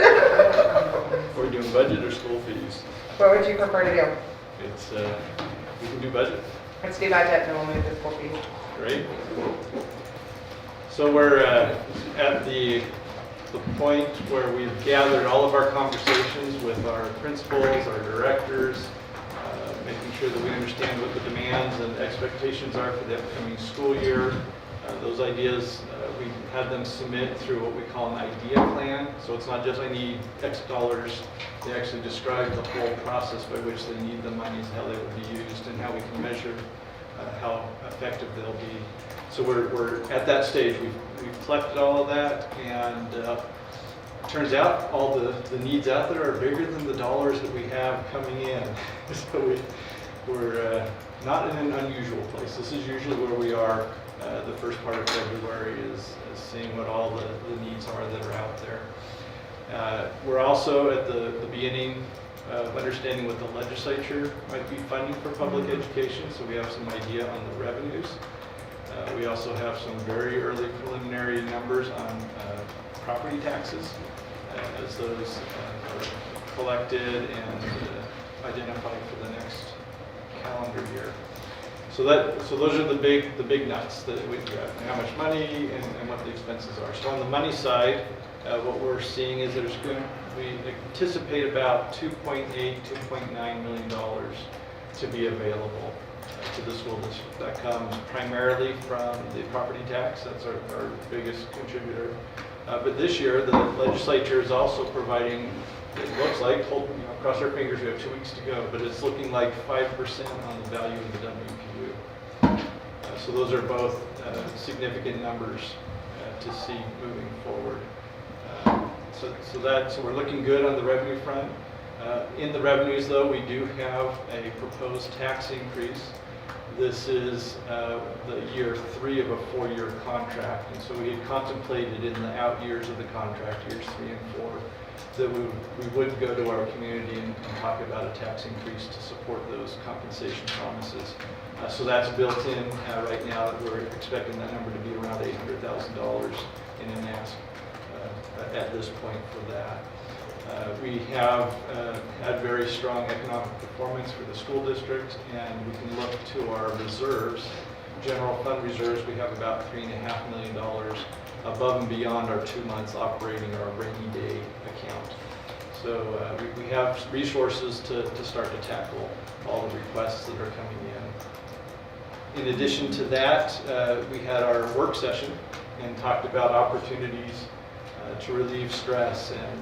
B: We're doing budget or school fees?
C: What would you prefer to do?
B: It's, we can do budget.
C: Let's do budget and then we'll move to school fees.
B: Great. So we're at the point where we've gathered all of our conversations with our principals, our directors, making sure that we understand what the demands and expectations are for the upcoming school year. Those ideas, we had them submit through what we call an idea plan. So it's not just I need X dollars. They actually describe the whole process by which they need the monies, how they will be used, and how we can measure how effective they'll be. So we're at that stage. We've collected all of that, and turns out all the needs out there are bigger than the dollars that we have coming in. So we're not in an unusual place. This is usually where we are the first part of February is the needs are that are out there. We're also at the beginning of understanding what the legislature might be funding for public education, so we have some idea on the revenues. We also have some very early preliminary numbers on property taxes as those are collected and identified for the next calendar year. So those are the big nuts that we've got, how much money and what the expenses are. So on the money side, what we're seeing is we anticipate about $2.8, $2.9 million to be available to the school district. That comes primarily from the property tax. That's our biggest contributor. But this year, the legislature is also providing, it looks like, cross our fingers, we have 2 weeks to go, but it's looking like 5% on the value of the WPU. So those are both significant numbers to see moving forward. So we're looking good on the revenue front. In the revenues, though, we do have a proposed tax increase. This is the year 3 of a 4-year contract, and so we had contemplated in the out years of the contract, years 3 and 4, that we would go to our community and talk about a tax increase to support those compensation promises. So that's built in right now. We're expecting that number to be around $800,000 in an ask at this point for that. We have had very strong economic performance for the school district, and we can look to our reserves. General fund reserves, we have about $3.5 million above and beyond our 2 months operating our rainy day account. So we have resources to start to tackle all the requests that are coming in. In addition to that, we had our work session and talked about opportunities to relieve stress and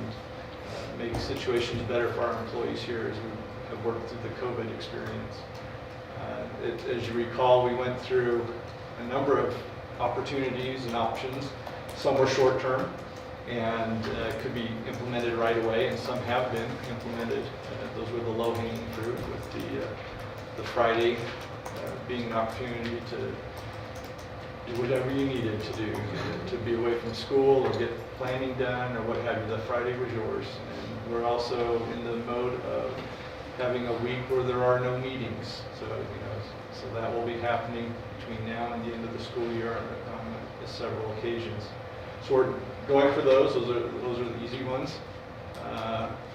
B: make situations better for our employees here as we have worked through the COVID experience. As you recall, we went through a number of opportunities and options. Some were short-term and could be implemented right away, and some have been implemented. Those were the low-hanging fruit, with the Friday being an opportunity to do whatever you needed to do, to be away from school or get planning done or what have you. The Friday was yours. And we're also in the mode of having a week where there are no meetings. So that will be happening between now and the end of the school year on several occasions. So we're going for those. Those are the easy ones.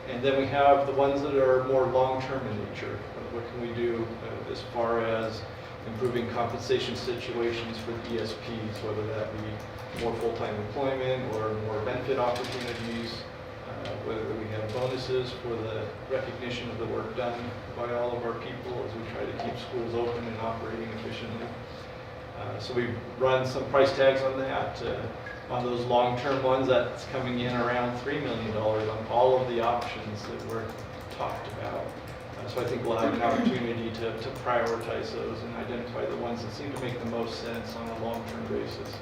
B: And then we have the ones that are more long-term in nature. What can we do as far as improving compensation situations for the ESPs, whether that be more full-time employment or more benefit opportunities, whether we have bonuses for the recognition of the work done by all of our people as we try to keep schools open and operating efficiently. So we've run some price tags on that. On those long-term ones, that's coming in around $3 million on all of the options that were talked about. So I think we'll have an opportunity to prioritize those and identify the ones that seem to make the most sense on a long-term basis,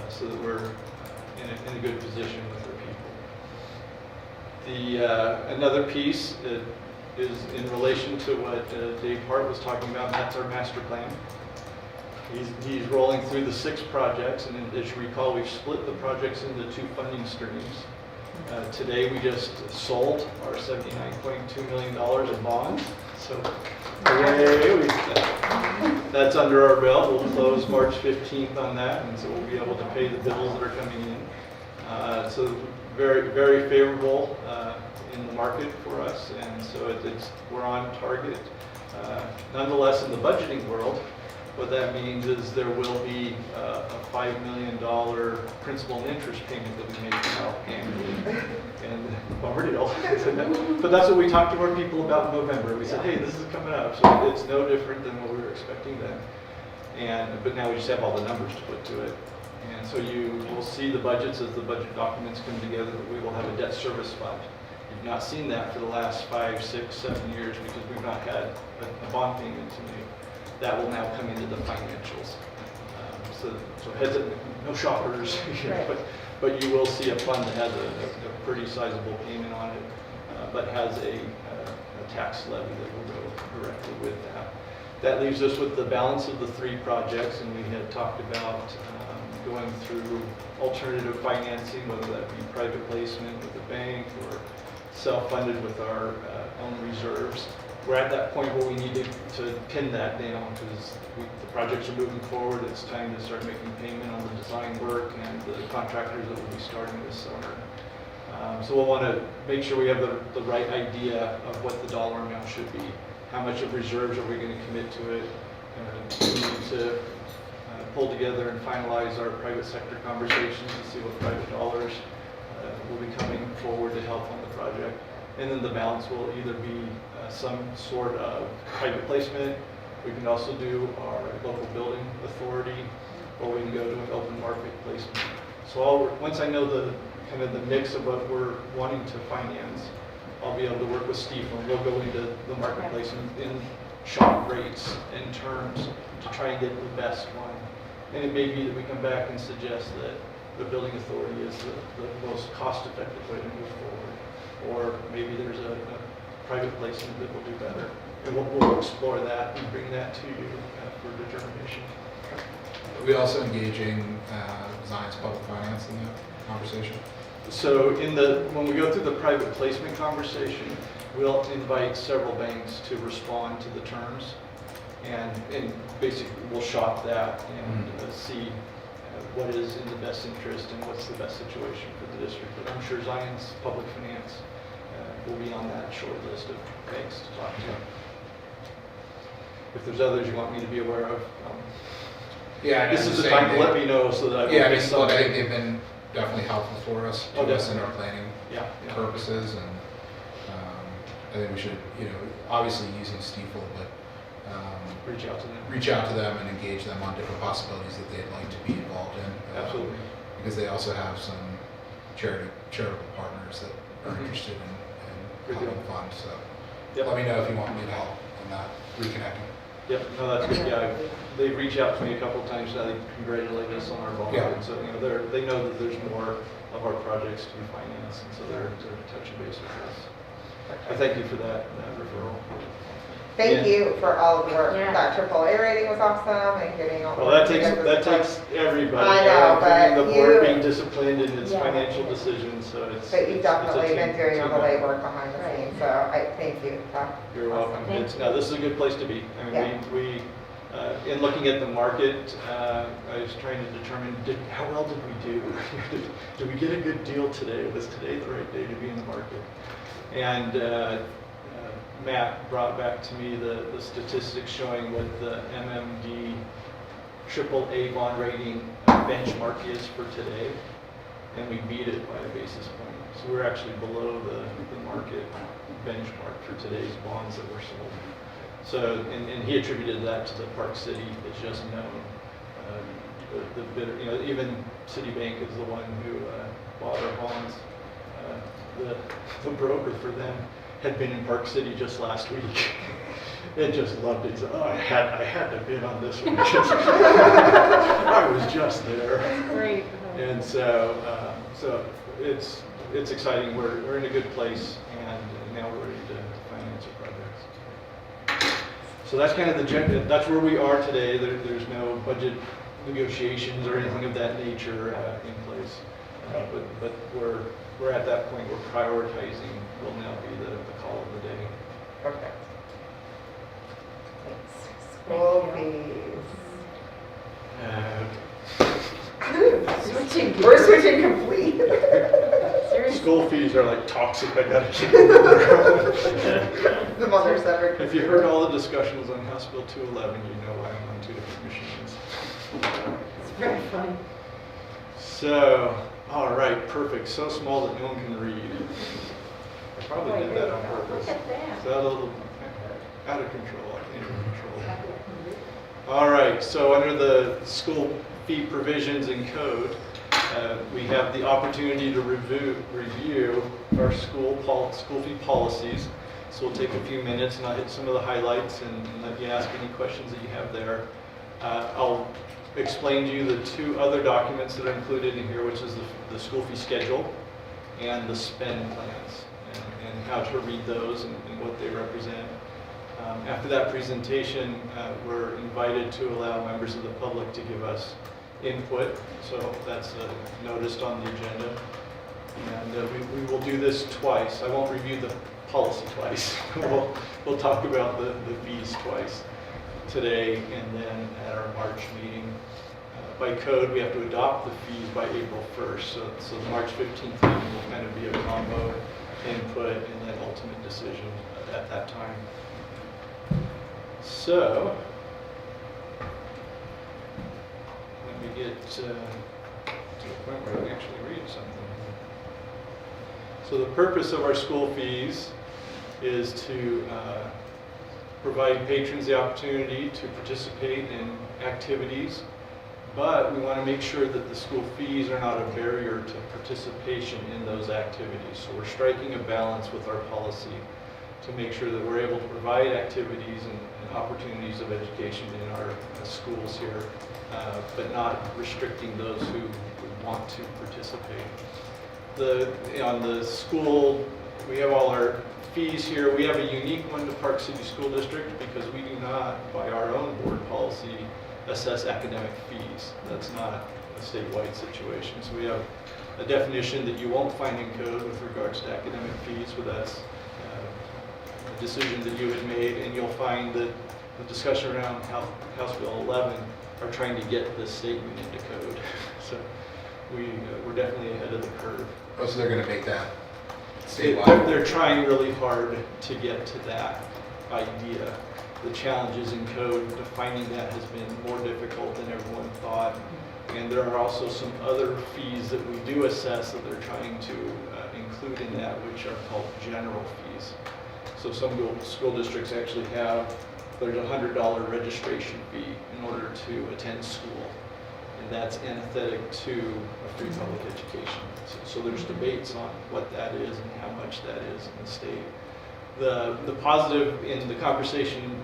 B: so that we're in a good position with our people. Another piece is in relation to what Dave Hart was talking about, and that's our master plan. He's rolling through the 6 projects, and as you recall, we've split the projects into 2 funding streams. Today we just sold our $79.2 million in bonds, so hooray, that's under our belt. We'll close March 15th on that, and so we'll be able to pay the bills that are coming in. So very, very favorable in the market for us, and so we're on target. Nonetheless, in the budgeting world, what that means is there will be a $5 million principal and interest payment that we make out annually. And bummer deal. But that's what we talked to our people about in November. We said, hey, this is coming up. So it's no different than what we were expecting then. But now we just have all the numbers to put to it. And so you will see the budgets as the budget documents come together. We will have a debt service fund. You've not seen that for the last 5, 6, 7 years because we've not had a bond payment to make. That will now come into the financials. So heads up, no shoppers here, but you will see a fund that has a pretty sizable payment on it, but has a tax levy that will go directly with that. That leaves us with the balance of the 3 projects, and we had talked about going through alternative financing, whether that be private placement with the bank or self-funded with our own reserves. We're at that point where we need to pin that down because the projects are moving forward. It's time to start making payment on the design work and the contractors that will be starting this summer. So we'll want to make sure we have the right idea of what the dollar amount should be. How much of reserves are we going to commit to it? We need to pull together and finalize our private sector conversations to see what private dollars will be coming forward to help on the project. And then the balance will either be some sort of private placement. We can also do our local building authority, or we can go to an open market placement. So once I know the kind of the mix of what we're wanting to finance, I'll be able to work with Steve and we'll go into the marketplace and shop rates and terms to try and get the best one. And it may be that we come back and suggest that the building authority is the most cost-effective way to move forward. Or maybe there's a private placement that will do better. And we'll explore that and bring that to you for determination.
A: Are we also engaging Zion's public finance in that conversation?
B: So when we go through the private placement conversation, we'll invite several banks to respond to the terms. And basically we'll shop that and see what is in the best interest and what's the best situation for the district. But I'm sure Zion's public finance will be on that short list of banks to talk to. If there's others you want me to be aware of,
A: Yeah,
B: this is the time to let me know so that I
A: Yeah, I
B: can
A: mean, look, I think they've been definitely helpful for us,
B: Oh,
A: to us in
B: definitely.
A: our planning
B: yeah.
A: purposes, and I think we should, obviously using Stiefel, but
B: Reach out to them.
A: reach out to them and engage them on different possibilities that they'd like to be involved in.
B: Absolutely.
A: Because they also have some charitable partners that are
B: Mhm.
A: interested in
B: Good
A: helping
B: deal.
A: fund, so
B: Yep.
A: let me know if you want me to help in that reconnecting.
B: Yep, no, that's good. Yeah, they've reached out to me a couple of times now. They congratulate us on our bond.
A: Yeah.
B: And so, they know that there's more of our projects to be financed, and so they're touching base with us. I thank you for that referral.
C: Thank
B: Yeah.
C: you for all of the work.
E: Yeah.
C: That AAA rating was awesome and getting all the
B: Well,
C: work
B: that
C: together.
B: takes everybody,
C: I know, but
B: including the board
C: you-
B: being disciplined in its
E: Yeah.
B: financial decisions, so it's.
C: But you've
B: it's a
C: definitely been
B: team-
C: doing all the
B: team effort.
C: legwork behind the
E: Right.
C: scenes, so I thank you.
B: You're welcome.
E: Thank
B: It's, now, this is a good place to be. I mean,
C: Yeah.
B: we in looking at the market, I was trying to determine, how well did we do? Did we get a good deal today? Was today the right day to be in the market? And Matt brought back to me the statistics showing what the MMD AAA bond rating benchmark is for today, and we beat it by a basis point. So we're actually below the market benchmark for today's bonds that were sold. So, and he attributed that to the Park City. It's just known. The bidder, even Citibank is the one who bought our bonds. The broker for them had been in Park City just last week. And just loved it. He said, I had to bid on this one because I was just there.
E: Great.
B: And so it's exciting. We're in a good place, and now we're ready to finance our projects. So that's kind of that's where we are today. There's no budget negotiations or anything of that nature in place. But we're at that point where prioritizing will now be the call of the day.
C: Perfect. School fees.
E: Switching.
C: We're switching complete.
E: Seriously.
B: School fees are like toxic. I gotta keep
C: The mother separate.
B: If you heard all the discussions on House Bill 211, you know why I'm on two different machines.
E: It's very fun.
B: So, all right, perfect. So small that no one can read. I probably did that on purpose.
E: Look at that.
B: So a little out of control, like in control. All right, so under the school fee provisions and code, we have the opportunity to review our school fee policies. So we'll take a few minutes and I'll hit some of the highlights and let you ask any questions that you have there. I'll explain to you the two other documents that are included in here, which is the school fee schedule and the spend plans, and how to read those and what they represent. After that presentation, we're invited to allow members of the public to give us input, so that's noticed on the agenda. And we will do this twice. I won't review the policy twice. We'll talk about the fees twice, today and then at our March meeting. By code, we have to adopt the fees by April 1st, so the March 15th meeting will kind of be a combo input and then ultimate decision at that time. So, let me get to the point where I can actually read something. So the purpose of our school fees is to provide patrons the opportunity to participate in activities, but we want to make sure that the school fees are not a barrier to participation in those activities. So we're striking a balance with our policy to make sure that we're able to provide activities and opportunities of education in our schools here, but not restricting those who want to participate. On the school, we have all our fees here. We have a unique one to Park City School District because we do not, by our own board policy, assess academic fees. That's not a statewide situation. So we have a definition that you won't find in code with regards to academic fees, but that's a decision that you had made, and you'll find that the discussion around House Bill 11 are trying to get this statement into code. So we're definitely ahead of the curve.
A: Oh, so they're going to make that statewide?
B: They're trying really hard to get to that idea. The challenges in code, defining that has been more difficult than everyone thought. And there are also some other fees that we do assess that they're trying to include in that, which are called general fees. So some school districts actually have, there's a $100 registration fee in order to attend school. And that's antithetic to a free public education. So there's debates on what that is and how much that is in the state. The positive in the conversation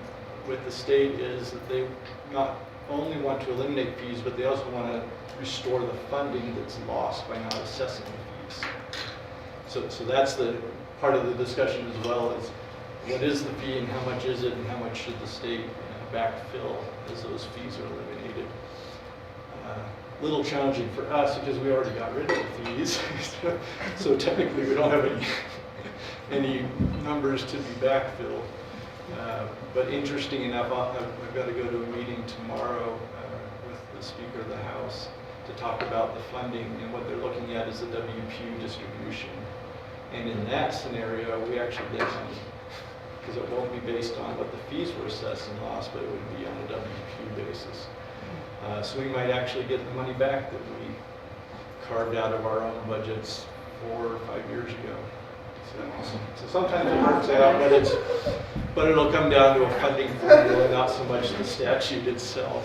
B: with the state is that they not only want to eliminate fees, but they also want to restore the funding that's lost by not assessing the fees. So that's the part of the discussion as well, is what is the fee and how much is it and how much should the state backfill as those fees are eliminated. Little challenging for us because we already got rid of the fees. So technically we don't have any numbers to be backfilled. But interesting enough, I've got to go to a meeting tomorrow with the Speaker of the House to talk about the funding, and what they're looking at is the WPU distribution. And in that scenario, we actually get money, because it won't be based on what the fees were assessed and lost, but it would be on a WPU basis. So we might actually get the money back that we carved out of our own budgets 4 or 5 years ago. So sometimes it works out, but it'll come down to a funding formula, not so much the statute itself.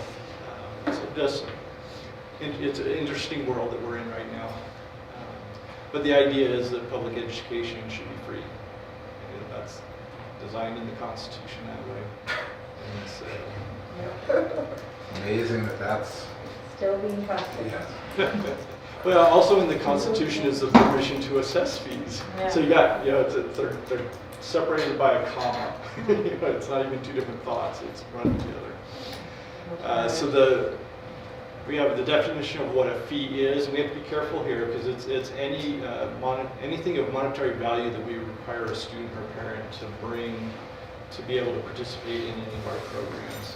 B: It's an interesting world that we're in right now. But the idea is that public education should be free. And that's designed in the Constitution that way. And
A: Amazing that's...
C: Still being trusted.
A: Yeah.
B: well, also in the Constitution is the permission to assess fees.
E: Yeah.
B: So you got, they're separated by a comma. It's not even two different thoughts, it's run together. So we have the definition of what a fee is, and we have to be careful here because it's anything of monetary value that we require a student or parent to bring to be able to participate in any of our programs.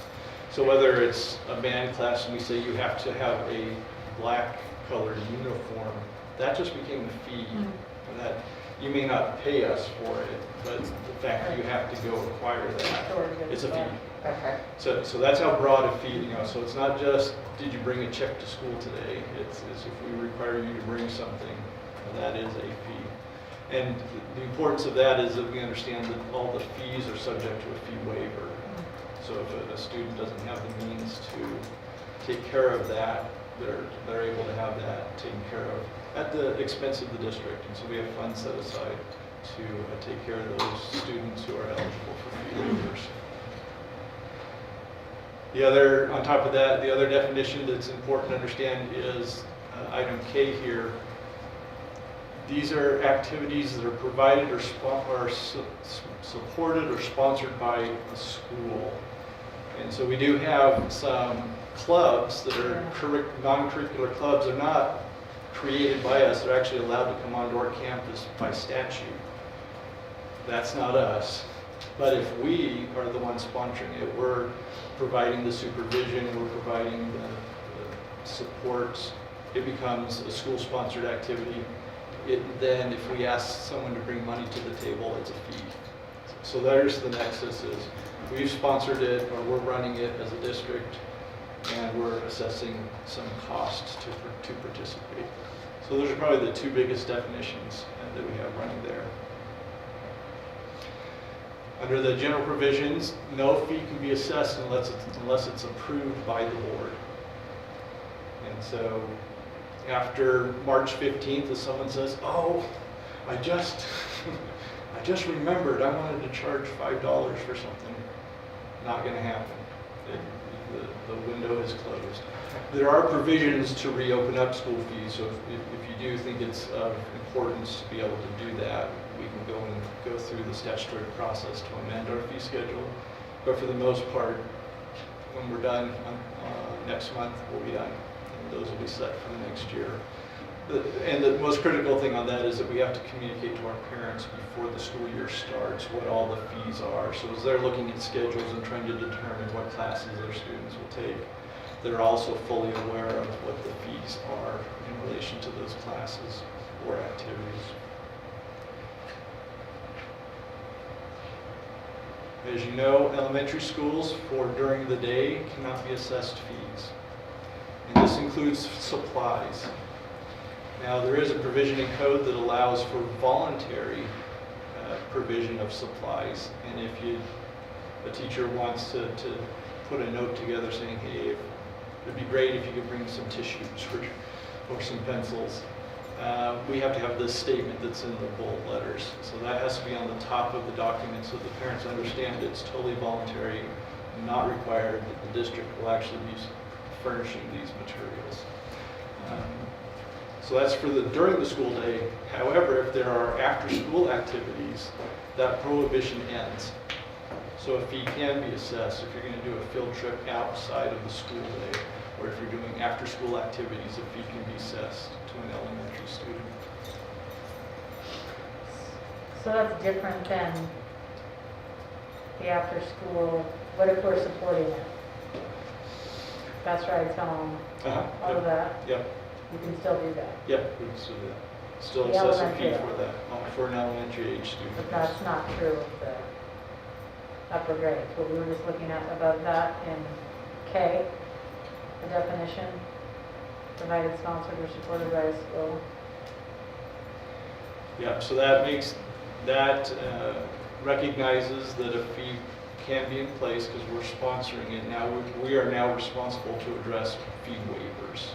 B: So whether it's a band class and we say you have to have a black colored uniform, that just became a fee. And that you may not pay us for it, but the fact that you have to go acquire that, it's a fee.
C: Okay.
B: So that's how broad a fee, so it's not just, did you bring a check to school today? It's if we require you to bring something, that is a fee. And the importance of that is that we understand that all the fees are subject to a fee waiver. So if a student doesn't have the means to take care of that, they're able to have that taken care of at the expense of the district. And so we have funds set aside to take care of those students who are eligible for fee waivers. On top of that, the other definition that's important to understand is item K here. These are activities that are provided or supported or sponsored by the school. And so we do have some clubs that are non-curricular clubs. They're not created by us. They're actually allowed to come onto our campus by statute. That's not us. But if we are the ones sponsoring it, we're providing the supervision, we're providing the supports, it becomes a school-sponsored activity. Then if we ask someone to bring money to the table, it's a fee. So there's the nexus is, we've sponsored it, or we're running it as a district, and we're assessing some cost to participate. So those are probably the two biggest definitions that we have running there. Under the general provisions, no fee can be assessed unless it's approved by the board. And so after March 15th, if someone says, oh, I just remembered I wanted to charge $5 for something, not going to happen. The window is closed. There are provisions to reopen up school fees, so if you do think it's of importance to be able to do that, we can go through the statutory process to amend our fee schedule. But for the most part, when we're done next month, we'll be done. And those will be set for the next year. And the most critical thing on that is that we have to communicate to our parents before the school year starts what all the fees are. So as they're looking at schedules and trying to determine what classes their students will take, they're also fully aware of what the fees are in relation to those classes or activities. As you know, elementary schools for during the day cannot be assessed fees. And this includes supplies. Now, there is a provision in code that allows for voluntary provision of supplies. And if a teacher wants to put a note together saying, hey, it'd be great if you could bring some tissues or some pencils, we have to have this statement that's in the bold letters. So that has to be on the top of the document so the parents understand it's totally voluntary, not required, that the district will actually be furnishing these materials. So that's for during the school day. However, if there are after-school activities, that prohibition ends. So a fee can be assessed if you're going to do a field trip outside of the school day, or if you're doing after-school activities, a fee can be assessed to an elementary student.
D: So that's different than the after-school, what if we're supporting it? Bus rides home, all of that,
B: Yep.
D: you can still do that.
B: Yep, we can still do that. Still
D: The
B: assess a fee
D: elementary.
B: for that, for an elementary age student.
D: But that's not true of the upper grades. What we were just looking at above that in K, the definition, provided, sponsored, or supported by a school.
B: Yeah, so that recognizes that a fee can be in place because we're sponsoring it. Now, we are now responsible to address fee waivers.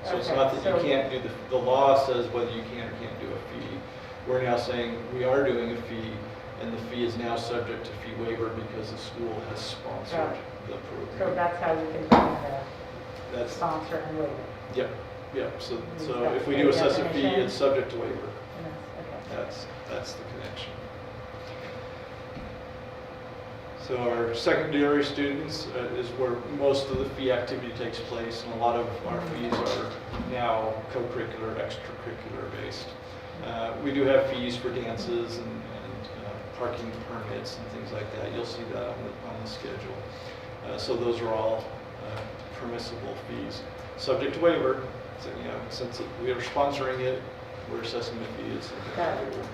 B: So it's
D: Okay,
B: not that
D: so-
B: you can't do the law says whether you can or can't do a fee. We're now saying we are doing a fee, and the fee is now subject to fee waiver because the school has sponsored
D: Right.
B: the
D: So
B: program.
D: that's how you can bring it a
B: That's,
D: sponsor and waiver.
B: yep, so
D: Is
B: so
D: that
B: if we
D: the
B: do assess a fee,
D: definition?
B: it's subject to waiver.
D: Okay.
B: That's the connection. So our secondary students is where most of the fee activity takes place, and a lot of our fees are now co-curricular, extracurricular based. We do have fees for dances and parking permits and things like that. You'll see that on the schedule. So those are all permissible fees, subject to waiver. So, since we are sponsoring it, we're assessing the fee as subject to
D: Got it.
B: waiver.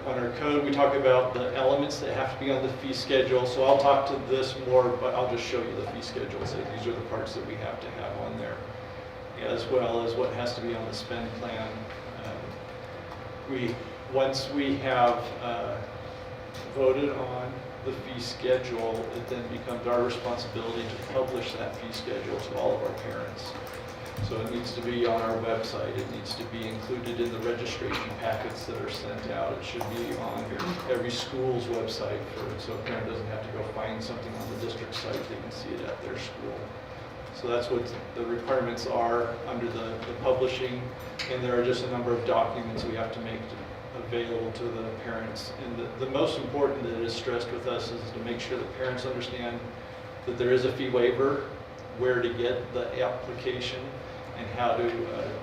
B: On our code, we talk about the elements that have to be on the fee schedule. So I'll talk to this more, but I'll just show you the fee schedule. So these are the parts that we have to have on there, as well as what has to be on the spend plan. Once we have voted on the fee schedule, it then becomes our responsibility to publish that fee schedule to all of our parents. So it needs to be on our website. It needs to be included in the registration packets that are sent out. It should be on every school's website so a parent doesn't have to go find something on the district site. They can see it at their school. So that's what the requirements are under the publishing, and there are just a number of documents we have to make available to the parents. And the most important that is stressed with us is to make sure that parents understand that there is a fee waiver, where to get the application, and how to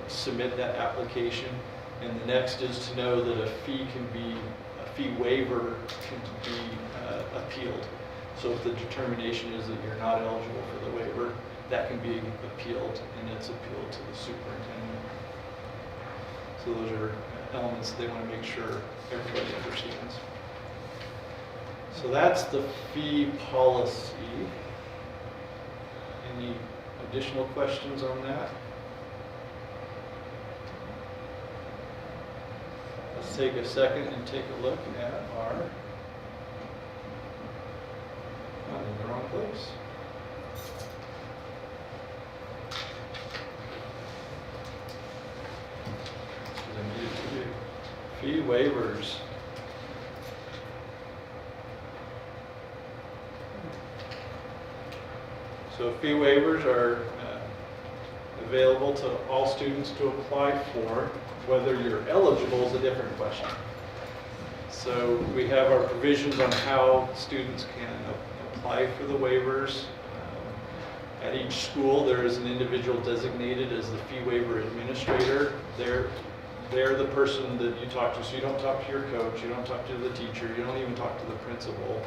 B: submit that application. And the next is to know that a fee waiver can be appealed. So if the determination is that you're not eligible for the waiver, that can be appealed, and it's appealed to the superintendent. So those are elements they want to make sure everybody understands. So that's the fee policy. Any additional questions on that? Let's take a second and take a look at our, I'm in the wrong place. I needed to do fee waivers. So fee waivers are available to all students to apply for. Whether you're eligible is a different question. So we have our provisions on how students can apply for the waivers. At each school, there is an individual designated as the fee waiver administrator. They're the person that you talk to. So you don't talk to your coach, you don't talk to the teacher, you don't even talk to the principal.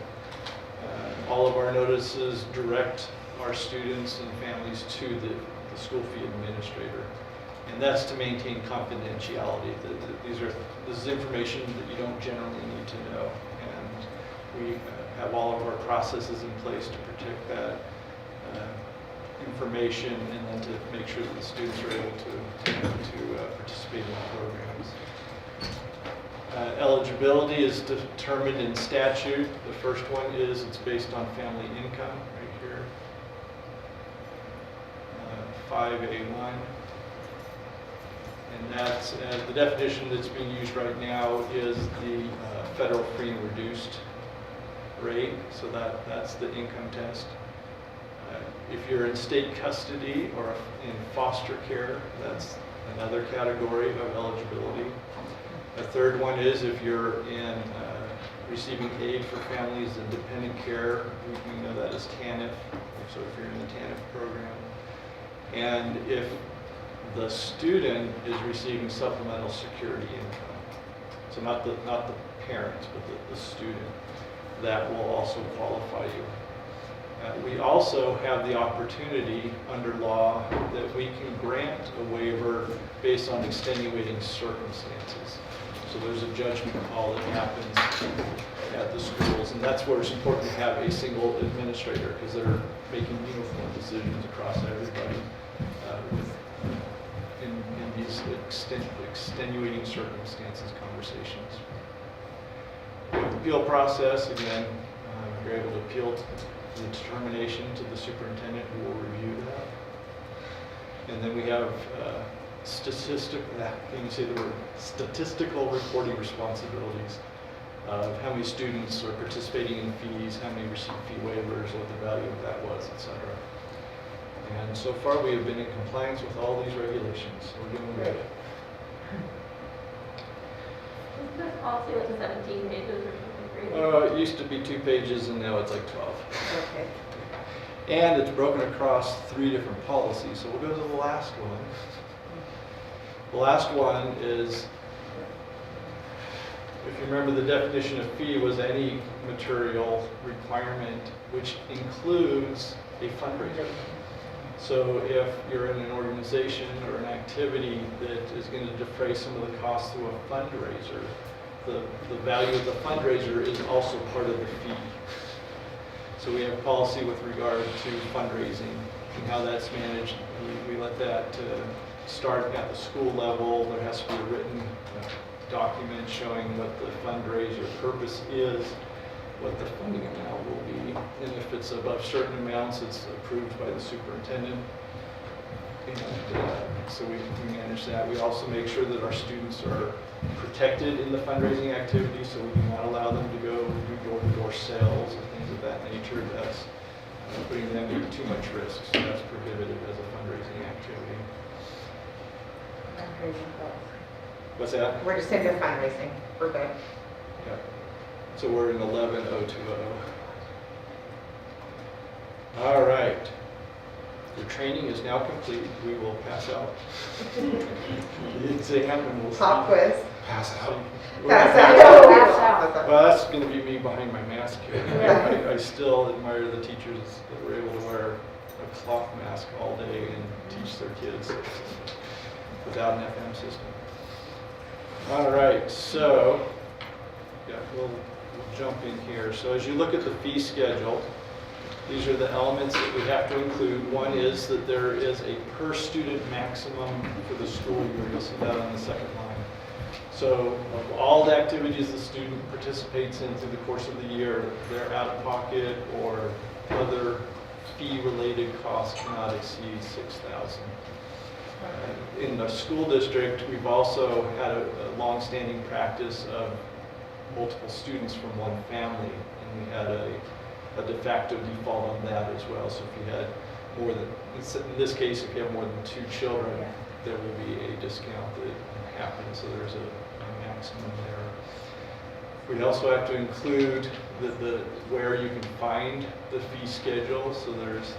B: All of our notices direct our students and families to the school fee administrator. And that's to maintain confidentiality. This is information that you don't generally need to know. And we have all of our processes in place to protect that information, and then to make sure that the students are able to participate in the programs. Eligibility is determined in statute. The first one is it's based on family income, right here. 5A1. And that's the definition that's being used right now is the federal free and reduced rate. So that's the income test. If you're in state custody or in foster care, that's another category of eligibility. A third one is if you're in receiving aid for families and dependent care, we know that as TANF, so if you're in the TANF program. And if the student is receiving supplemental security income, so not the parents, but the student, that will also qualify you. We also have the opportunity under law that we can grant a waiver based on extenuating circumstances. So there's a judgment call that happens at the schools, and that's where it's important to have a single administrator, because they're making uniform decisions across everybody in these extenuating circumstances conversations. The appeal process, again, you're able to appeal the determination to the superintendent, who will review that. And then we have statistical reporting responsibilities of how many students are participating in fees, how many receive fee waivers, what the value of that was, etc. And so far we have been in compliance with all these regulations. So we're doing good.
E: Is this policy like 17 pages or something crazy?
B: It used to be 2 pages and now it's like 12.
C: Okay.
B: And it's broken across 3 different policies. So we'll go to the last one. The last one is, if you remember, the definition of fee was any material requirement which includes a fundraiser. So if you're in an organization or an activity that is going to defray some of the costs through a fundraiser, the value of the fundraiser is also part of the fee. So we have policy with regard to fundraising and how that's managed. We let that start at the school level. There has to be a written document showing what the fundraiser purpose is, what the funding amount will be, and if it's above certain amounts, it's approved by the superintendent. And so we manage that. We also make sure that our students are protected in the fundraising activity, so we do not allow them to go do door-to-door sales and things of that nature. That's putting them at too much risk, so that's prohibited as a fundraising activity.
C: Fundraising costs.
B: What's that?
C: We're just into fundraising. We're good.
B: Yeah. So we're in 11,020. All right. The training is now complete. We will pass out the exam and we'll see.
C: Pop quiz.
A: Pass out.
C: Pass out.
B: Well, that's going to be me behind my mask here. I still admire the teachers that were able to wear a cloth mask all day and teach their kids without an FM system. All right, so yeah, we'll jump in here. So as you look at the fee schedule, these are the elements that we have to include. One is that there is a per student maximum for the school year. You'll see that on the second line. So of all the activities the student participates in through the course of the year, their out-of-pocket or other fee-related costs cannot exceed $6,000. In the school district, we've also had a long-standing practice of multiple students from one family, and we had a de facto default on that as well. So if you had more than, in this case, if you have more than 2 children, there will be a discount that happens. So there's a maximum there. We also have to include where you can find the fee schedule. So there's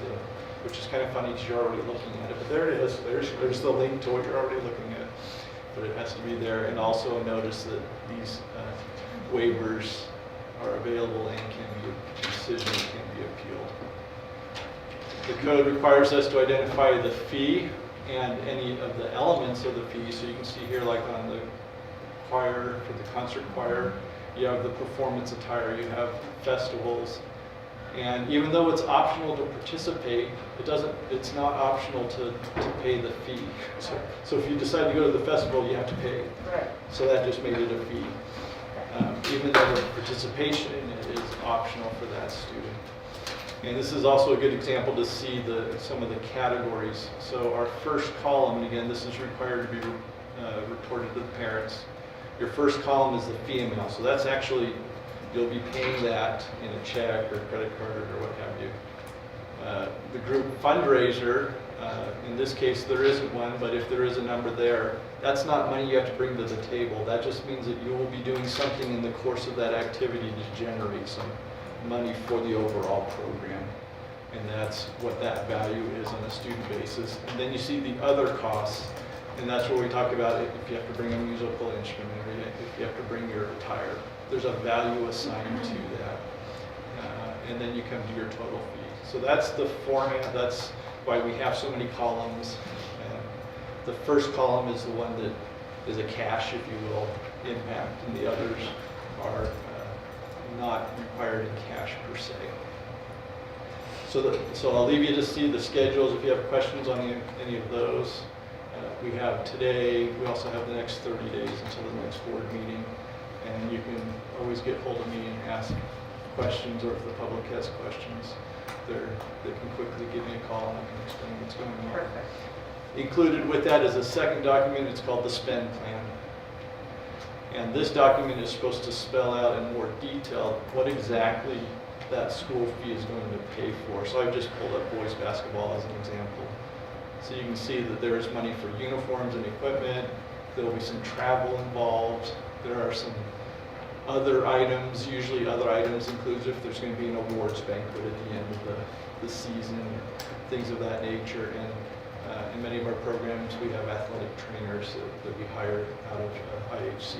B: which is kind of funny because you're already looking at it, but there it is. There's the link to what you're already looking at, but it has to be there. And also notice that these waivers are available and decisions can be appealed. The code requires us to identify the fee and any of the elements of the fee. So you can see here, like on the choir, for the concert choir, you have the performance attire, you have festivals. And even though it's optional to participate, it's not optional to pay the fee. So if you decide to go to the festival, you have to pay.
C: Right.
B: So that just made it a fee. Even though the participation is optional for that student. And this is also a good example to see some of the categories. So our first column, and again, this is required to be reported to the parents. Your first column is the fee amount. So that's actually, you'll be paying that in a check or credit card or what have you. The group fundraiser, in this case there isn't one, but if there is a number there, that's not money you have to bring to the table. That just means that you will be doing something in the course of that activity to generate some money for the overall program. And that's what that value is on a student basis. And then you see the other costs, and that's where we talk about if you have to bring a musical instrument, or if you have to bring your attire. There's a value assigned to that. And then you come to your total fee. So that's the format. That's why we have so many columns. The first column is the one that is a cash, if you will, impact, and the others are not required in cash per se. So I'll leave you to see the schedules if you have questions on any of those. We have today, we also have the next 30 days until the next board meeting, and you can always get hold of me and ask questions, or if the public has questions, they can quickly give me a call and I can explain what's going on.
C: Perfect.
B: Included with that is a second document. It's called the spend plan. And this document is supposed to spell out in more detail what exactly that school fee is going to pay for. So I've just pulled up boys basketball as an example. So you can see that there is money for uniforms and equipment. There will be some travel involved. There are some other items. Usually other items includes if there's going to be an awards banquet at the end of the season, things of that nature. And in many of our programs, we have athletic trainers that we hire out of IHC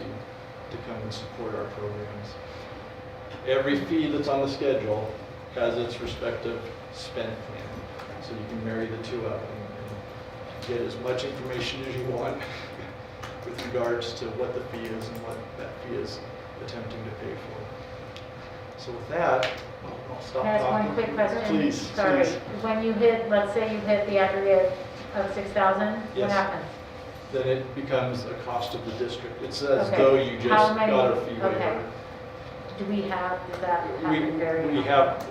B: to come and support our programs. Every fee that's on the schedule has its respective spend plan. So you can marry the two up and get as much information as you want with regards to what the fee is and what that fee is attempting to pay for. So with that, I'll stop
D: Can I ask
B: talking.
D: one quick question?
B: Please.
D: Sorry.
B: Please.
D: When you hit, let's say you hit the aggregate of 6,000, what
B: Yes.
D: happens?
B: Then it becomes a cost of the district. It's as
D: Okay.
B: though you just
D: How many-
B: got a fee
D: okay.
B: waiver.
D: Do we have, does that happen very
B: We
D: often?
B: have,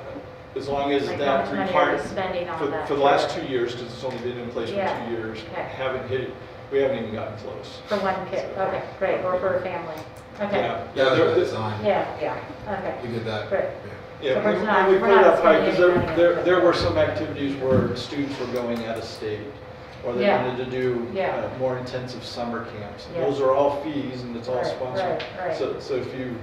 B: as long as
D: Like how
B: that
D: much money are
B: required,
D: we spending on that?
B: for the last 2 years, because it's only been in place for
D: Yeah.
B: 2 years,
D: Okay.
B: haven't hit it, we haven't even gotten close.
D: For one kid, okay, great, or for a family? Okay,
B: Yeah,
A: Yeah,
B: there-
A: the design.
D: yeah, okay,
A: We did that.
D: great.
B: Yeah,
D: So
B: we
D: we're not-
B: we
D: we're
B: put it
D: not
B: up high,
D: spending
B: because
D: any money on
B: there
D: it.
B: were some activities where students were going out of state. or they
E: Yeah.
B: wanted to do
E: Yeah.
B: more intensive summer camps.
E: Yeah.
B: Those are all fees and it's all
E: Right,
B: sponsored.
E: right.
B: So if you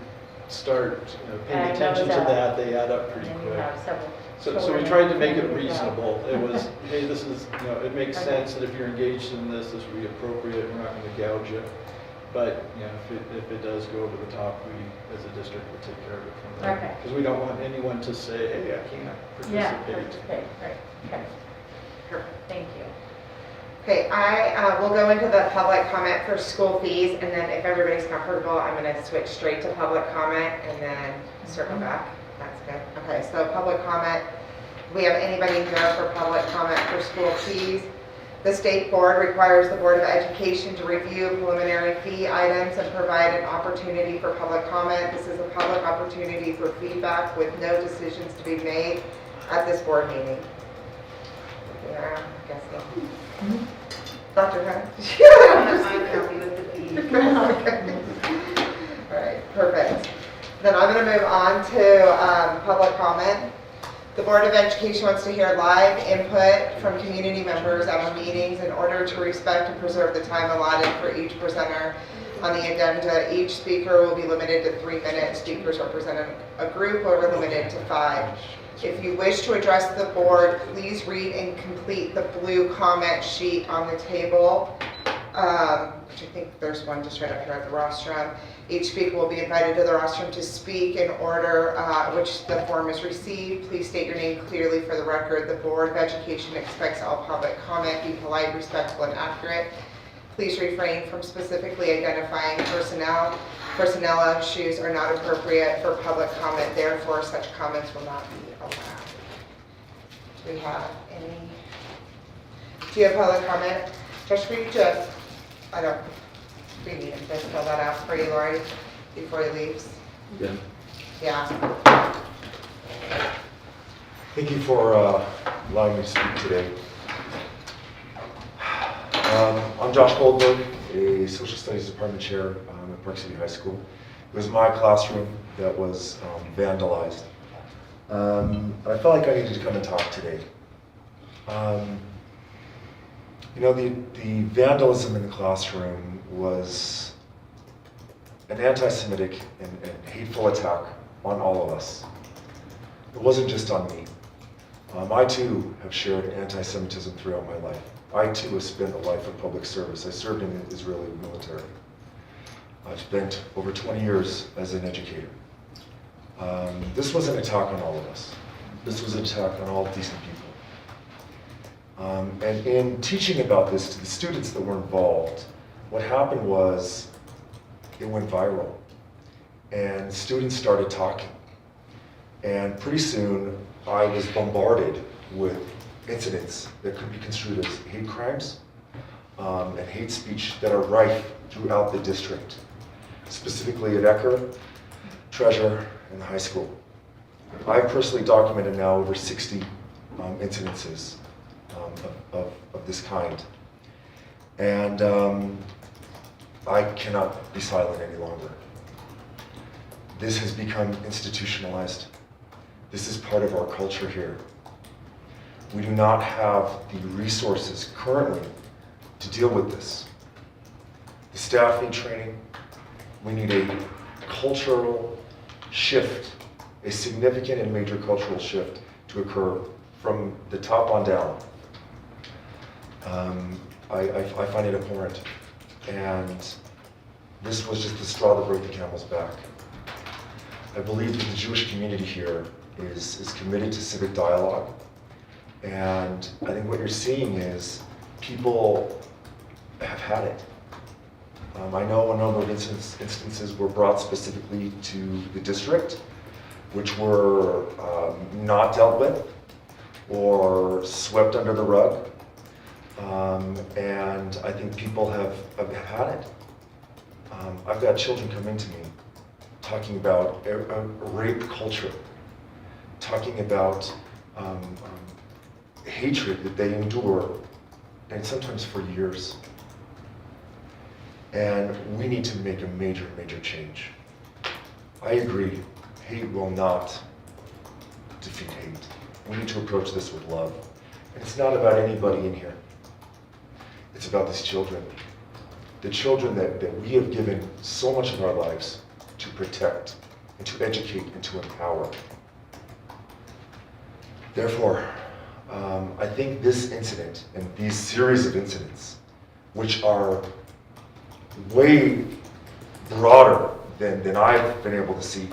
B: start paying
E: Add
B: attention to
E: those up.
B: that, they add up
E: And
B: pretty
E: then you
B: quick.
E: have several.
B: So we
E: children
B: tried to make it
E: attending as well.
B: reasonable. It was, hey, this is, it makes
E: Okay.
B: sense that if you're engaged in this would be appropriate. We're not going to gouge you. But, if it does go over the top, we, as a district, will take care of it from there.
E: Okay.
B: Because we don't want anyone to say, hey, I can't
E: Yeah,
B: participate.
E: right, okay. Perfect, thank you.
C: Okay, I will go into the public comment for school fees, and then if everybody's comfortable, I'm gonna switch straight to public comment and then circle back. That's good. Okay, so public comment, we have anybody here for public comment for school fees? The state board requires the Board of Education to review preliminary fee items and provide an opportunity for public comment. This is a public opportunity for feedback with no decisions to be made at this board meeting. Yeah, I guess so. Dr. Hunt?
D: I'm happy with the fee.
C: All right, perfect. Then I'm going to move on to public comment. The Board of Education wants to hear live input from community members at our meetings in order to respect and preserve the time allotted for each presenter on the agenda. Each speaker will be limited to 3 minutes. Speakers representing a group are limited to 5. If you wish to address the board, please read and complete the blue comment sheet on the table, which I think there's one just right up here at the rostrum. Each speaker will be invited to the rostrum to speak in order which the form is received. Please state your name clearly for the record. The Board of Education expects all public comment be polite, respectful, and accurate. Please refrain from specifically identifying personnel. Personnel issues are not appropriate for public comment, therefore such comments will not be allowed. Do we have any? Do you have public comment? Just for you to, I don't, we need to just fill that out for you, Lori, before he leaves.
K: Yeah.
C: Yeah.
K: Thank you for allowing me to speak today. I'm Josh Goldberg, a social studies department chair at Park City High School. It was my classroom that was vandalized. I felt like I needed to come and talk today. The vandalism in the classroom was an anti-Semitic and hateful attack on all of us. It wasn't just on me. I too have shared anti-Semitism throughout my life. I too have spent a life of public service. I served in the Israeli military. I've spent over 20 years as an educator. This was an attack on all of us. This was an attack on all decent people. And in teaching about this to the students that were involved, what happened was it went viral. And students started talking. And pretty soon, I was bombarded with incidents that could be construed as hate crimes and hate speech that are rife throughout the district, specifically at Ecker, Treasure, and the high school. I've personally documented now over 60 incidences of this kind. And I cannot be silent any longer. This has become institutionalized. This is part of our culture here. We do not have the resources currently to deal with this. The staff need training. We need a cultural shift, a significant and major cultural shift to occur from the top on down. I find it abhorrent. And this was just the straw that broke the camel's back. I believe that the Jewish community here is committed to civic dialogue. And I think what you're seeing is people have had it. I know a number of instances were brought specifically to the district, which were not dealt with or swept under the rug. And I think people have had it. I've got children come into me talking about a rape culture, talking about hatred that they endure, and sometimes for years. And we need to make a major, major change. I agree, hate will not defeat hate. We need to approach this with love. And it's not about anybody in here. about these children. The children that we have given so much of our lives to protect and to educate and to empower. Therefore, I think this incident and these series of incidents, which are way broader than I've been able to see,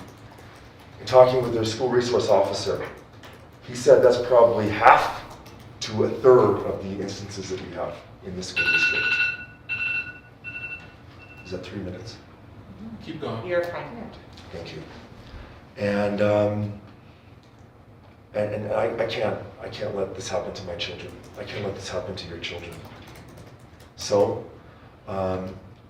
K: in talking with their school resource officer, he said that's probably half to a third of the instances that we have in this school district. Is that 3 minutes?
A: Keep going.
C: You're fine.
K: Thank you. And I can't let this happen to my children. I can't let this happen to your children. So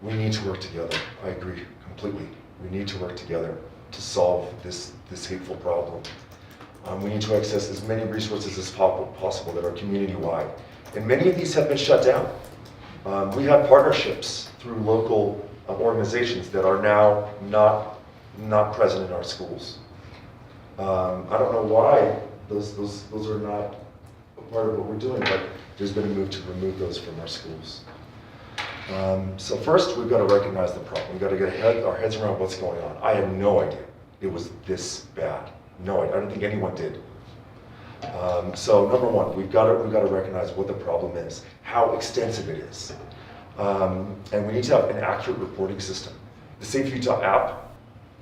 K: we need to work together. I agree completely. We need to work together to solve this hateful problem. We need to access as many resources as possible that are community-wide. And many of these have been shut down. We have partnerships through local organizations that are now not present in our schools. I don't know why those are not a part of what we're doing, but there's been a move to remove those from our schools. So first, we've got to recognize the problem. We've got to get our heads around what's going on. I had no idea it was this bad. No, I don't think anyone did. So number one, we've got to recognize what the problem is, how extensive it is, and we need to have an accurate reporting system. The Safe Utah app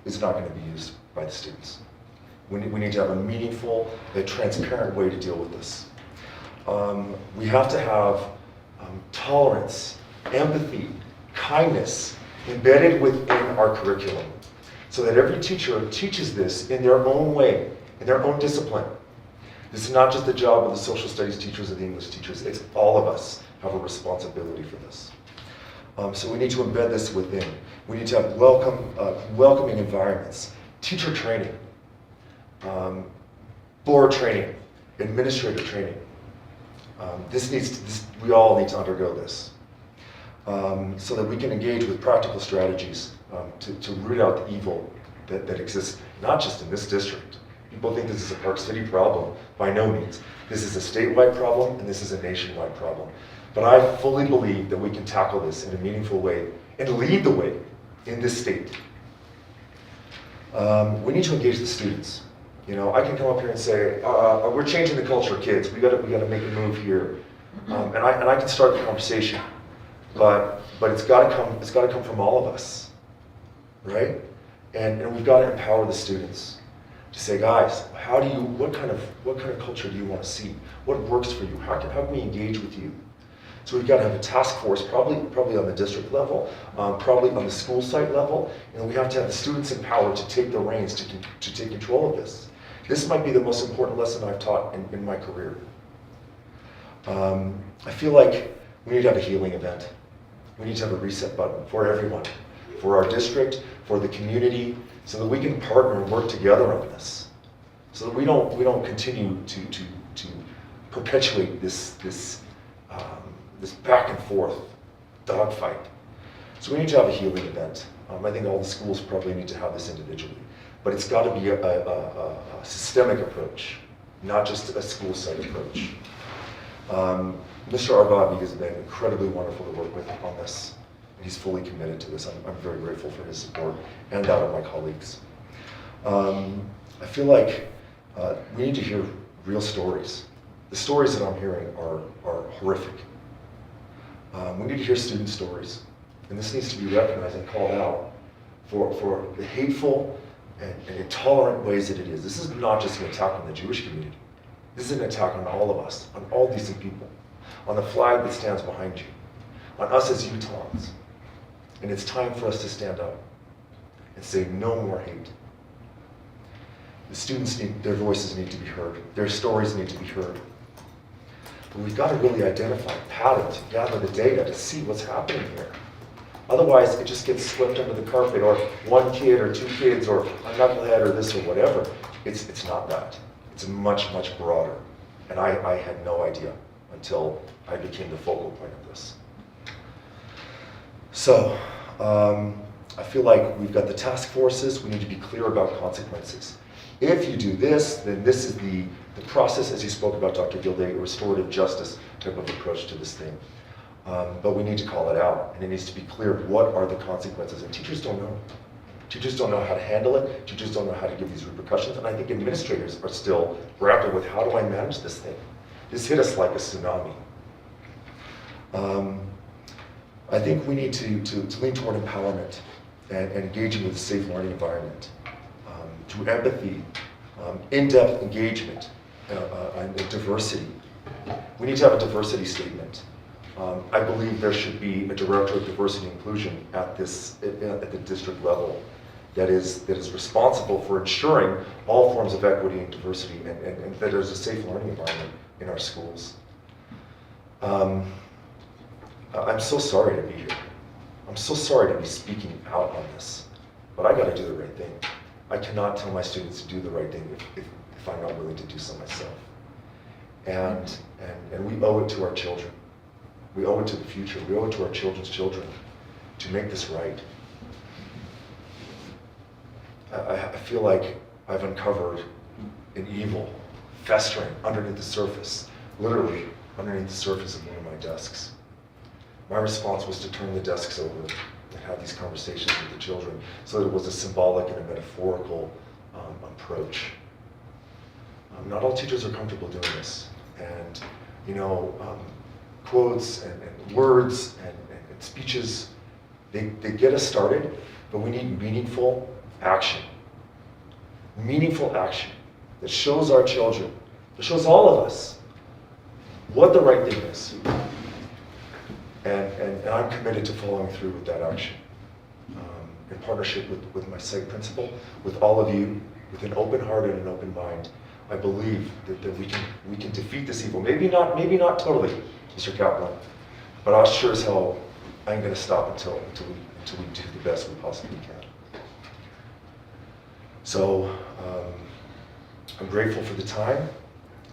K: is not going to be used by the students. We need to have a meaningful, transparent way to deal with this. We have to have tolerance, empathy, kindness embedded within our curriculum, so that every teacher teaches this in their own way, in their own discipline. This is not just the job of the social studies teachers or the English teachers. It's all of us have a responsibility for this. So we need to embed this within. We need to have welcoming environments, teacher training, board training, administrator training. We all need to undergo this, so that we can engage with practical strategies to root out the evil that exists, not just in this district. People think this is a Park City problem. By no means. This is a statewide problem, and this is a nationwide problem. But I fully believe that we can tackle this in a meaningful way and lead the way in this state. We need to engage the students. You know, I can come up here and say, we're changing the culture, kids. We got to make a move here, and I can start the conversation. But it's got to come from all of us, right? And we've got to empower the students to say, guys, what kind of culture do you want to see? What works for you? How can we engage with you? So we've got to have a task force, probably on the district level, probably on the school site level, and we have to have the students empowered to take the reins, to take control of this. This might be the most important lesson I've taught in my career. I feel like we need to have a healing event. We need to have a reset button for everyone, for our district, for the community, so that we can partner and work together on this, so that we don't continue to perpetuate this back and forth dogfight. So we need to have a healing event. I think all the schools probably need to have this individually, but it's got to be a systemic approach, not just a school site approach. Mr. Arbabi has been incredibly wonderful to work with on this. He's fully committed to this. I'm very grateful for his support and that of my colleagues. I feel like we need to hear real stories. The stories that I'm hearing are horrific. We need to hear student stories, and this needs to be recognized and called out for the hateful and intolerant ways that it is. This is not just an attack on the Jewish community. This is an attack on all of us, on all decent people, on the flag that stands behind you, on us as Utahns. And it's time for us to stand up and say no more hate. The students their voices need to be heard. Their stories need to be heard. But we've got to really identify patterns, gather the data to see what's happening here. Otherwise, it just gets swept under the carpet, or one kid or two kids or a knucklehead or this or whatever. It's not that. It's much, much broader. And I had no idea until I became the focal point of this. So, I feel like we've got the task forces. We need to be clear about consequences. If you do this, then this is the process, as you spoke about, Dr. Gilday, a restorative justice type of approach to this thing. But we need to call it out, and it needs to be clear what are the consequences, and teachers don't know. Teachers don't know how to handle it, teachers don't know how to give these repercussions, and I think administrators are still grappling with how do I manage this thing? This hit us like a tsunami. I think we need to lean toward empowerment and engaging with a safe learning environment through empathy, in-depth engagement, and diversity. We need to have a diversity statement. I believe there should be a director of diversity and inclusion at the district level that is responsible for ensuring all forms of equity and diversity, and that there's a safe learning environment in our schools. I'm so sorry to be here. I'm so sorry to be speaking out on this, but I got to do the right thing. I cannot tell my students to do the right thing if I'm not willing to do so myself. And we owe it to our children. We owe it to the future. We owe it to our children's children to make this right. I feel like I've uncovered an evil festering underneath the surface, literally underneath the surface of one of my desks. My response was to turn the desks over and have these conversations with the children so that it was a symbolic and a metaphorical approach. Not all teachers are comfortable doing this. And, quotes and words and speeches, they get us started, but we need meaningful action. Meaningful action that shows our children, that shows all of us what the right thing is. And I'm committed to following through with that action in partnership with my site principal, with all of you, with an open heart and an open mind. I believe that we can defeat this evil. Maybe not totally, Mr. Kaplan, but I sure as hell ain't going to stop until we do the best we possibly can. So I'm grateful for the time,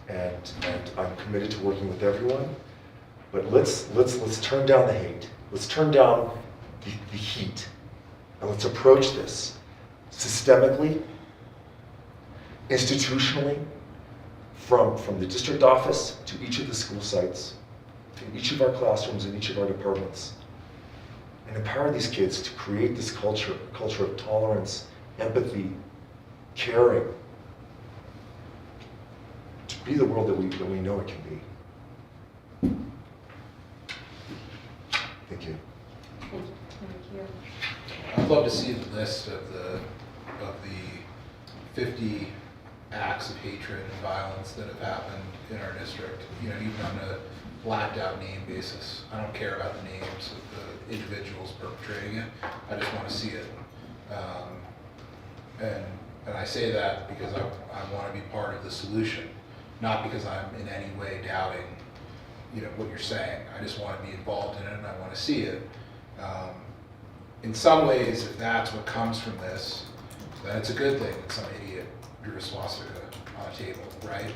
K: and I'm committed to working with everyone. But let's turn down the hate. Let's turn down the heat, and let's approach this systemically, institutionally, from the district office to each of the school sites, to each of our classrooms and each of our departments, and empower these kids to create this culture of tolerance, empathy, caring, to be the world that we know it can be. Thank you.
E: Thank you.
A: I'd love to see the list of the 50 acts of hatred and violence that have happened in our district, even on a blacked out name basis. I don't care about the names of the individuals perpetrating it. I just want to see it. And I say that because I want to be part of the solution, not because I'm in any way doubting what you're saying. I just want to be involved in it, and I want to see it. In some ways, if that's what comes from this, then it's a good thing that some idiot drew a swastika on a table, right?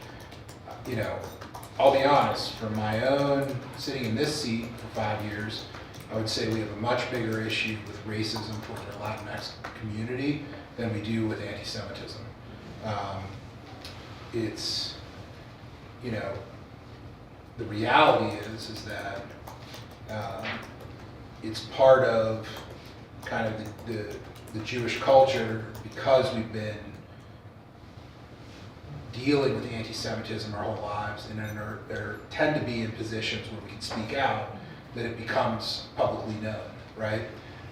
A: I'll be honest, from my own sitting in this seat for 5 years, I would say we have a much bigger issue with racism toward the Latinx community than we do with anti-Semitism. It's, the reality is that it's part of kind of the Jewish culture, because we've been dealing with anti-Semitism our whole lives, and then tend to be in positions where we can speak out, that it becomes publicly known, right?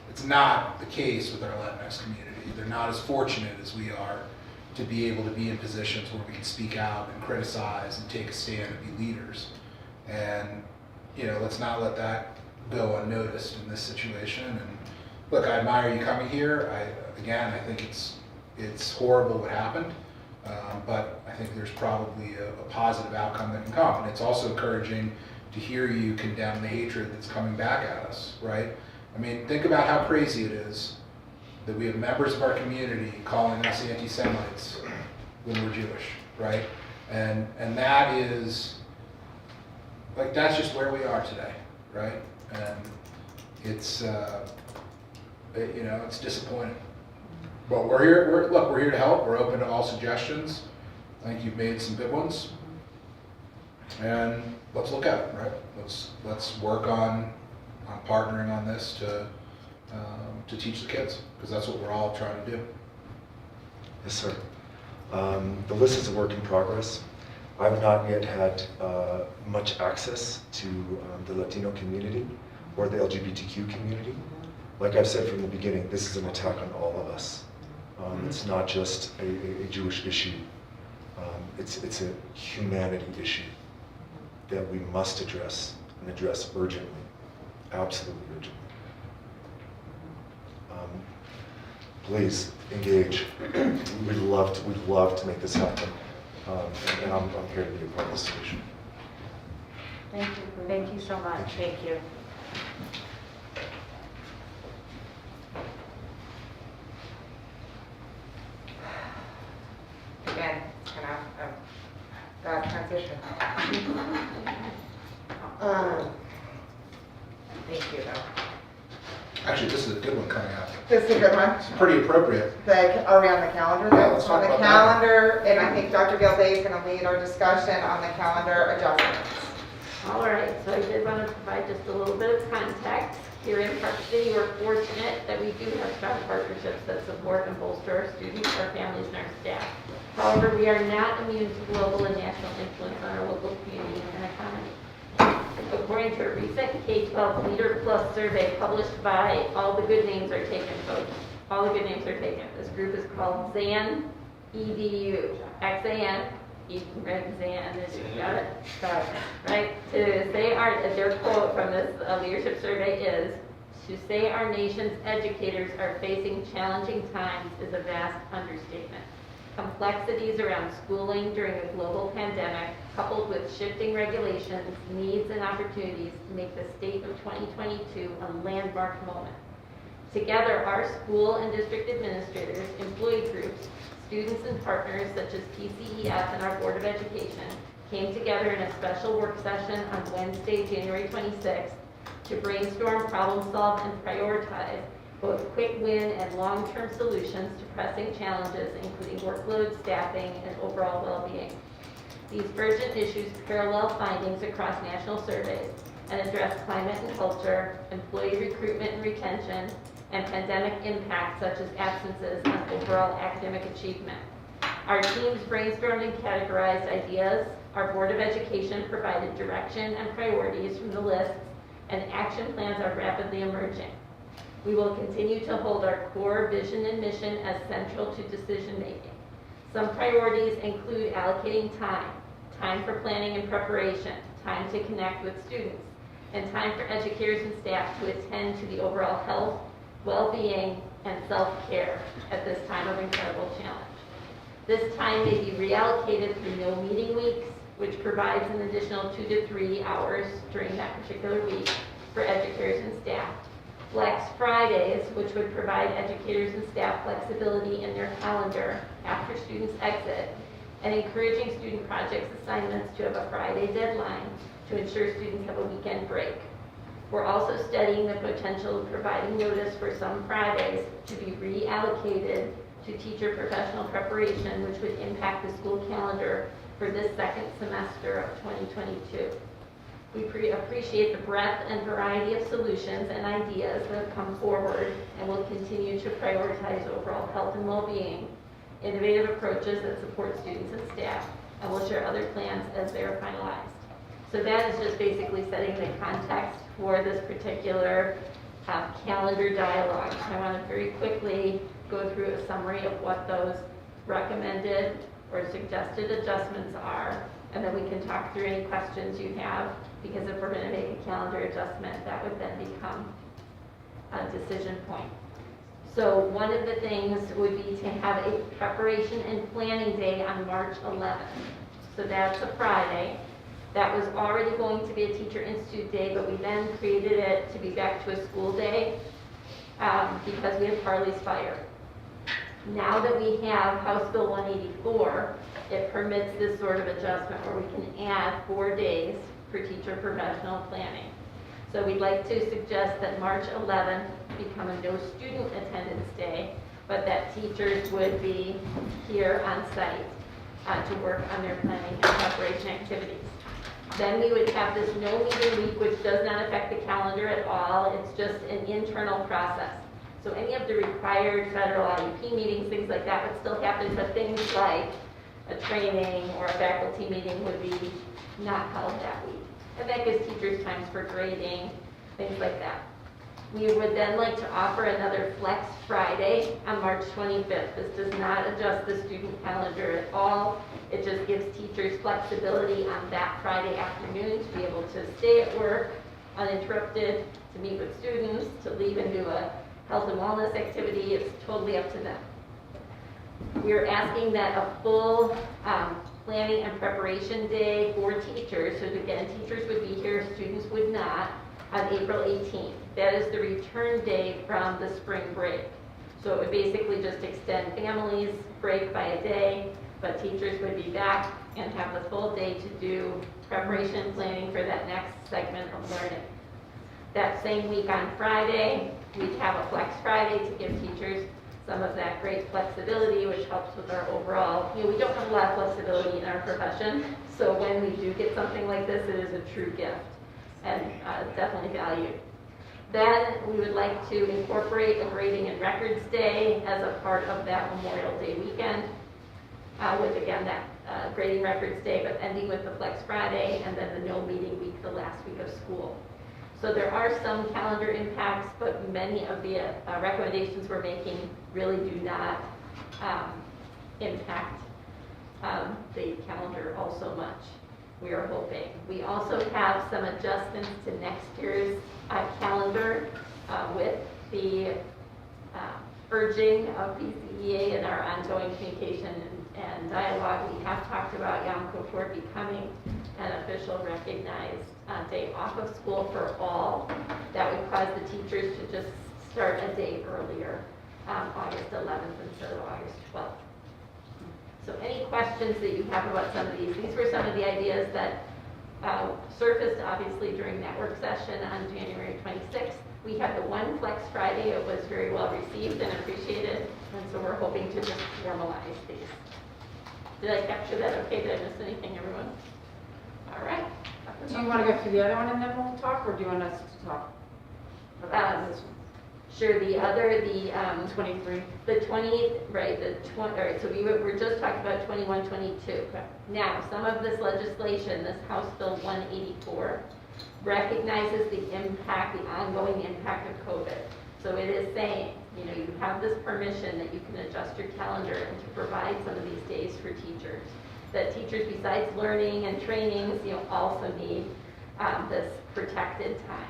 A: It's not the case with our Latinx community. They're not as fortunate as we are to be able to be in positions where we can speak out and criticize and take a stand and be leaders. And, let's not let that go unnoticed in this situation. And look, I admire you coming here. I think it's horrible what happened, but I think there's probably a positive outcome that can come. And it's also encouraging to hear you condemn the hatred that's coming back at us, right? I mean, think about how crazy it is that we have members of our community calling us anti-Semites when we're Jewish, right? And that is, that's just where we are today, right? And it's, it's disappointing. But we're here to help. We're open to all suggestions. I think you've made some good ones. And let's look at it, right? Let's work on partnering on this to teach the kids, because that's what we're all trying to do.
K: Yes, sir. The list is a work in progress. I've not yet had much access to the Latino community or the LGBTQ community. Like I've said from the beginning, this is an attack on all of us. It's not just a Jewish issue. It's a humanity issue that we must address, and address urgently, absolutely urgently. Please engage. We'd love to make this happen, and I'm here to be a part of the solution.
F: Thank you so much. Thank you.
C: Again, kind of bad transition. Thank you, though.
A: Actually, this is a good one coming up.
C: This is a good one.
A: It's pretty appropriate.
C: Are we on the calendar?
A: Yeah,
C: Though?
A: let's
C: On
A: talk
C: the
A: about that.
C: calendar, and I think Dr. Gilday is going to lead our discussion on the calendar adjustments.
E: All right, so I did want to provide just a little bit of context. Here in Park City, we're fortunate that we do have strong partnerships that support and bolster our students, our families, and our staff. However, we are not immune to global and national influence on our local community and economy. According to a recent K-12 Leader Plus survey published by All the Good Names Are Taken, folks. All the Good Names Are Taken. This group is called XAN, EDU, XAN. You can write XAN, you got it? Right? Their quote from this leadership survey is, "To say our nation's educators are facing challenging times is a vast understatement. Complexities around schooling during a global pandemic, coupled with shifting regulations, needs, and opportunities, make the state of 2022 a landmark moment. Together, our school and district administrators, employee groups, students and partners such as PCES and our Board of Education came together in a special work session on Wednesday, January 26th to brainstorm, problem solve, and prioritize both quick win and long-term solutions to pressing challenges, including workload, staffing, and overall well-being. These urgent issues parallel findings across national surveys and address climate and culture, employee recruitment and retention, and pandemic impacts such as absences on overall academic achievement. Our teams brainstormed and categorized ideas. Our Board of Education provided direction and priorities from the lists, and action plans are rapidly emerging. We will continue to hold our core vision and mission as central to decision making. Some priorities include allocating time for planning and preparation, time to connect with students, and time for educators and staff to attend to the overall health, well-being, and self-care at this time of incredible challenge. This time may be reallocated through no meeting weeks, which provides an additional 2 to 3 hours during that particular week for educators and staff. Flex Fridays, which would provide educators and staff flexibility in their calendar after students exit, and encouraging student projects assignments to have a Friday deadline to ensure students have a weekend break. We're also studying the potential of providing notice for some Fridays to be reallocated to teacher professional preparation, which would impact the school calendar for this second semester of 2022. We appreciate the breadth and variety of solutions and ideas that have come forward, and will continue to prioritize overall health and well-being, innovative approaches that support students and staff, and we'll share other plans as they are finalized. So that is just basically setting the context for this particular calendar dialogue. I want to very quickly go through a summary of what those recommended or suggested adjustments are, and then we can talk through any questions you have, because if we're going to make a calendar adjustment, that would then become a decision point. So one of the things would be to have a preparation and planning day on March 11th. So that's a Friday. That was already going to be a Teacher Institute day, but we then created it to be back to a school day because we have Harley's Fire. Now that we have House Bill 184, it permits this sort of adjustment where we can add 4 days for teacher professional planning. So we'd like to suggest that March 11th become a no student attendance day, but that teachers would be here on site to work on their planning and preparation activities. Then we would have this no meeting week, which does not affect the calendar at all. It's just an internal process. So any of the required federal IEP meetings, things like that would still happen, but things like a training or a faculty meeting would be not held that week. And that gives teachers times for grading, things like that. We would then like to offer another Flex Friday on March 25th. This does not adjust the student calendar at all. It just gives teachers flexibility on that Friday afternoon to be able to stay at work uninterrupted, to meet with students, to leave and do a health and wellness activity. It's totally up to them. We're asking that a full planning and preparation day for teachers, so again, teachers would be here, students would not, on April 18th. That is the return day from the spring break. So it would basically just extend families' break by a day, but teachers would be back and have the full day to do preparation planning for that next segment of learning. That same week on Friday, we'd have a Flex Friday to give teachers some of that great flexibility, which helps with our overall, we don't have a lot of flexibility in our profession, so when we do get something like this, it is a true gift and definitely valued. Then we would like to incorporate a Grading and Records Day as a part of that Memorial Day weekend, with again that Grading Records Day, but ending with the Flex Friday and then the no meeting week, the last week of school. So there are some calendar impacts, but many of the recommendations we're making really do not impact the calendar all so much. We are hoping. We also have some adjustments to next year's calendar with the urging of PCEA and our ongoing communication and dialogue. We have talked about Yom Kippur becoming an official recognized day off of school for all. That would cause the teachers to just start a day earlier, August 11th instead of August 12th. So any questions that you have about some of these? These were some of the ideas that surfaced obviously during that work session on January 26th. We had the one Flex Friday. It was very well received and appreciated, and so we're hoping to just formalize these. Did I capture that okay? Did I miss anything, everyone? All right.
D: Do you want to go through the other one and then we'll talk, or do you want us to talk about this one?
E: Sure, the other,
D: 23.
E: the 20th, right, all right, so we're just talking about 21, 22.
D: Okay.
E: Now, some of this legislation, this House Bill 184, recognizes the impact, the ongoing impact of COVID. So it is saying, you have this permission that you can adjust your calendar and to provide some of these days for teachers. That teachers, besides learning and trainings, also need this protected time.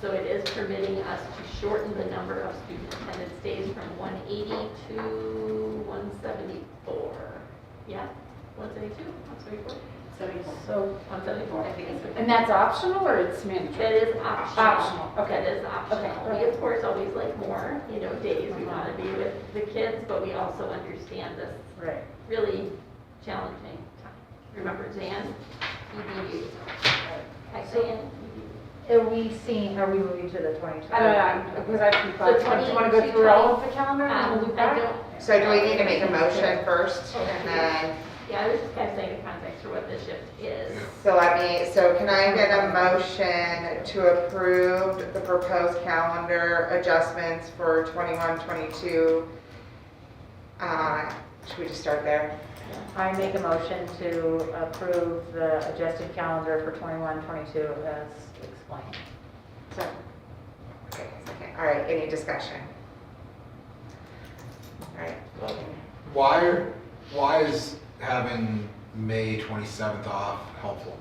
E: So it is permitting us to shorten the number of student attendance days from 180 to 174. Yeah, 172, 174?
D: 74. So,
E: 174, I think it's okay.
D: and that's optional or it's mandatory?
E: That is optional.
D: Optional, okay.
E: That is optional.
D: Okay.
E: We, of course, always like more, days. We want to be with the kids, but we also understand this
D: Right.
E: really challenging time. Remember, Zan, EDU. Hi, Zan.
L: Are we moving to the 2020?
D: I don't know, because I have some thoughts.
E: So
D: Do you want to go through all of the calendar and we'll do
E: I
D: that?
E: don't,
C: So do we need to make a motion first? And then,
E: yeah, I was just kind of saying the context for what the shift is.
C: so can I get a motion to approve the proposed calendar adjustments for 21, 22? Should we just start there?
L: I make a motion to approve the adjusted calendar for 21, 22 as explained.
D: So,
C: Okay, all right, any discussion? All right.
A: Why is having May 27th off helpful?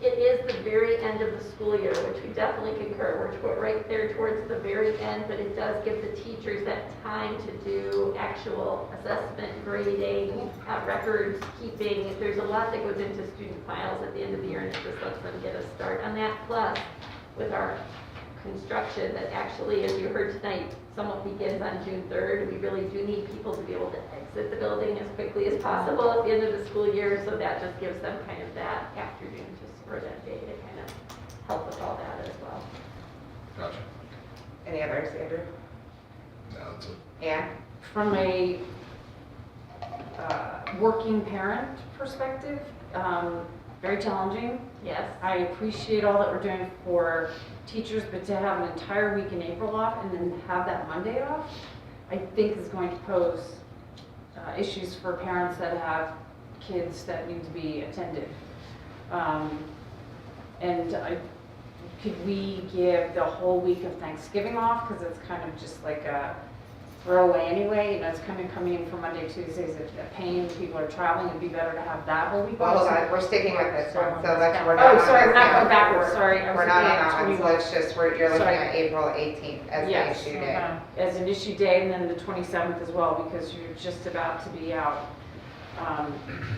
E: It is the very end of the school year, which we definitely concur. We're right there towards the very end, but it does give the teachers that time to do actual assessment, grading, records keeping. There's a lot that goes into student files at the end of the year, and it just lets them get a start on that. Plus, with our construction that actually, as you heard tonight, somewhat begins on June 3rd. We really do need people to be able to exit the building as quickly as possible at the end of the school year, so that just gives them kind of that afternoon or that day to kind of help with all that as well.
A: Gotcha.
C: Any others, Andrew?
A: No, that's it.
C: Ann?
D: from a working parent perspective,
L: very challenging.
E: Yes.
L: I appreciate all that we're doing for teachers, but to have an entire week in April off and then have that Monday off, I think is going to pose issues for parents that have kids that need to be attended. And could we give the whole week of Thanksgiving off? Because it's kind of just like a throwaway anyway. You know, it's coming in for Monday, Tuesdays, a pain. People are traveling. It'd be better to have that whole week
C: Well,
L: off.
C: hold on, we're sticking with this one, so let's, we're
L: Oh,
C: not on
L: sorry, we're
C: this
L: not
C: now.
L: going backwards, sorry. I was
C: We're not
L: looking
C: on
L: at
C: that one, so
L: 21.
C: it's just, you're looking
L: Sorry.
C: at April 18th as the
L: Yes,
C: issue day.
L: as an issue day, and then the 27th as well, because you're just about to be out.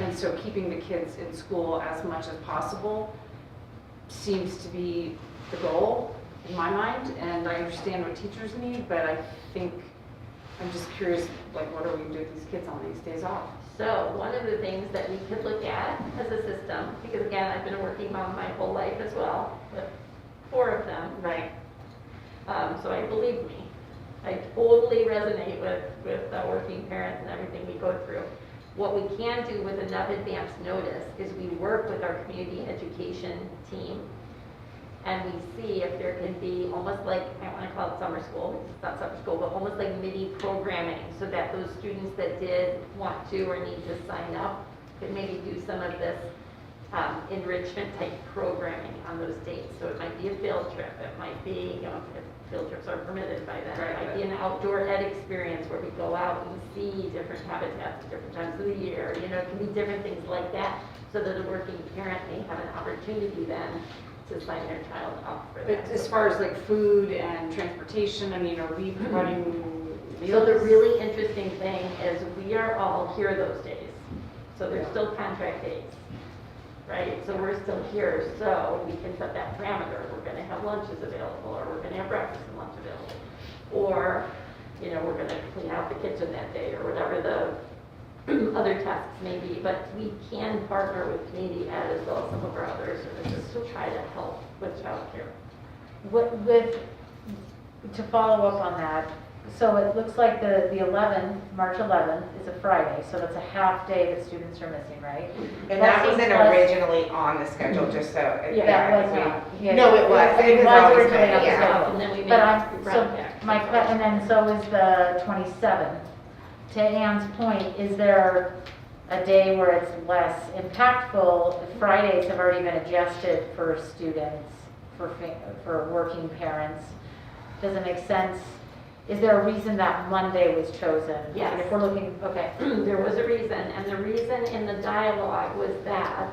L: And so keeping the kids in school as much as possible seems to be the goal in my mind, and I understand what teachers need, but I think, I'm just curious, like, what are we going to do with these kids on these days off?
E: So one of the things that we could look at as a system, because again, I've been a working mom my whole life as well, with 4 of them.
L: Right.
E: So I believe me, I totally resonate with working parents and everything we go through. What we can do with enough advance notice is we work with our community education team and we see if there can be almost like, I want to call it summer school, because it's not summer school, but almost like mini programming so that those students that did want to or need to sign up could maybe do some of this enrichment type programming on those dates. So it might be a field trip, it might be, you know, if field trips are permitted by then, it might be an outdoor ed experience where we go out and see different habitats at different times of the year. You know, it can be different things like that so that a working parent may have an opportunity then to sign their child up for
L: But
E: that.
L: as far as like food and transportation, I mean, are we providing meals?
E: So the really interesting thing is we are all here those days. So they're still contract days, right? So we're still here, so we can set that parameter. We're gonna have lunches available, or we're gonna have breakfast and lunch available. Or, you know, we're gonna clean out the kitchen that day, or whatever the other tasks may be. But we can partner with community ed as well as some of our other services to try to help with childcare.
L: To follow up on that, so it looks like the 11th, March 11th is a Friday, so that's a half day that students are missing, right?
C: And that
L: seems
C: wasn't
L: less-
C: originally on the schedule, just so.
L: Yeah, it was
C: we-
L: not. Yeah,
C: No, it was. It has always
L: originally
C: been,
L: on the
C: yeah.
L: schedule.
E: And then we
L: But
E: made
L: so
E: round back.
L: and then so is the 27th. To Ann's point, is there a day where it's less impactful? Fridays have already been adjusted for students, for working parents. Does it make sense? Is there a reason that Monday was chosen?
E: Yes.
L: If we're looking, okay.
E: There was a reason, and the reason in the dialogue was that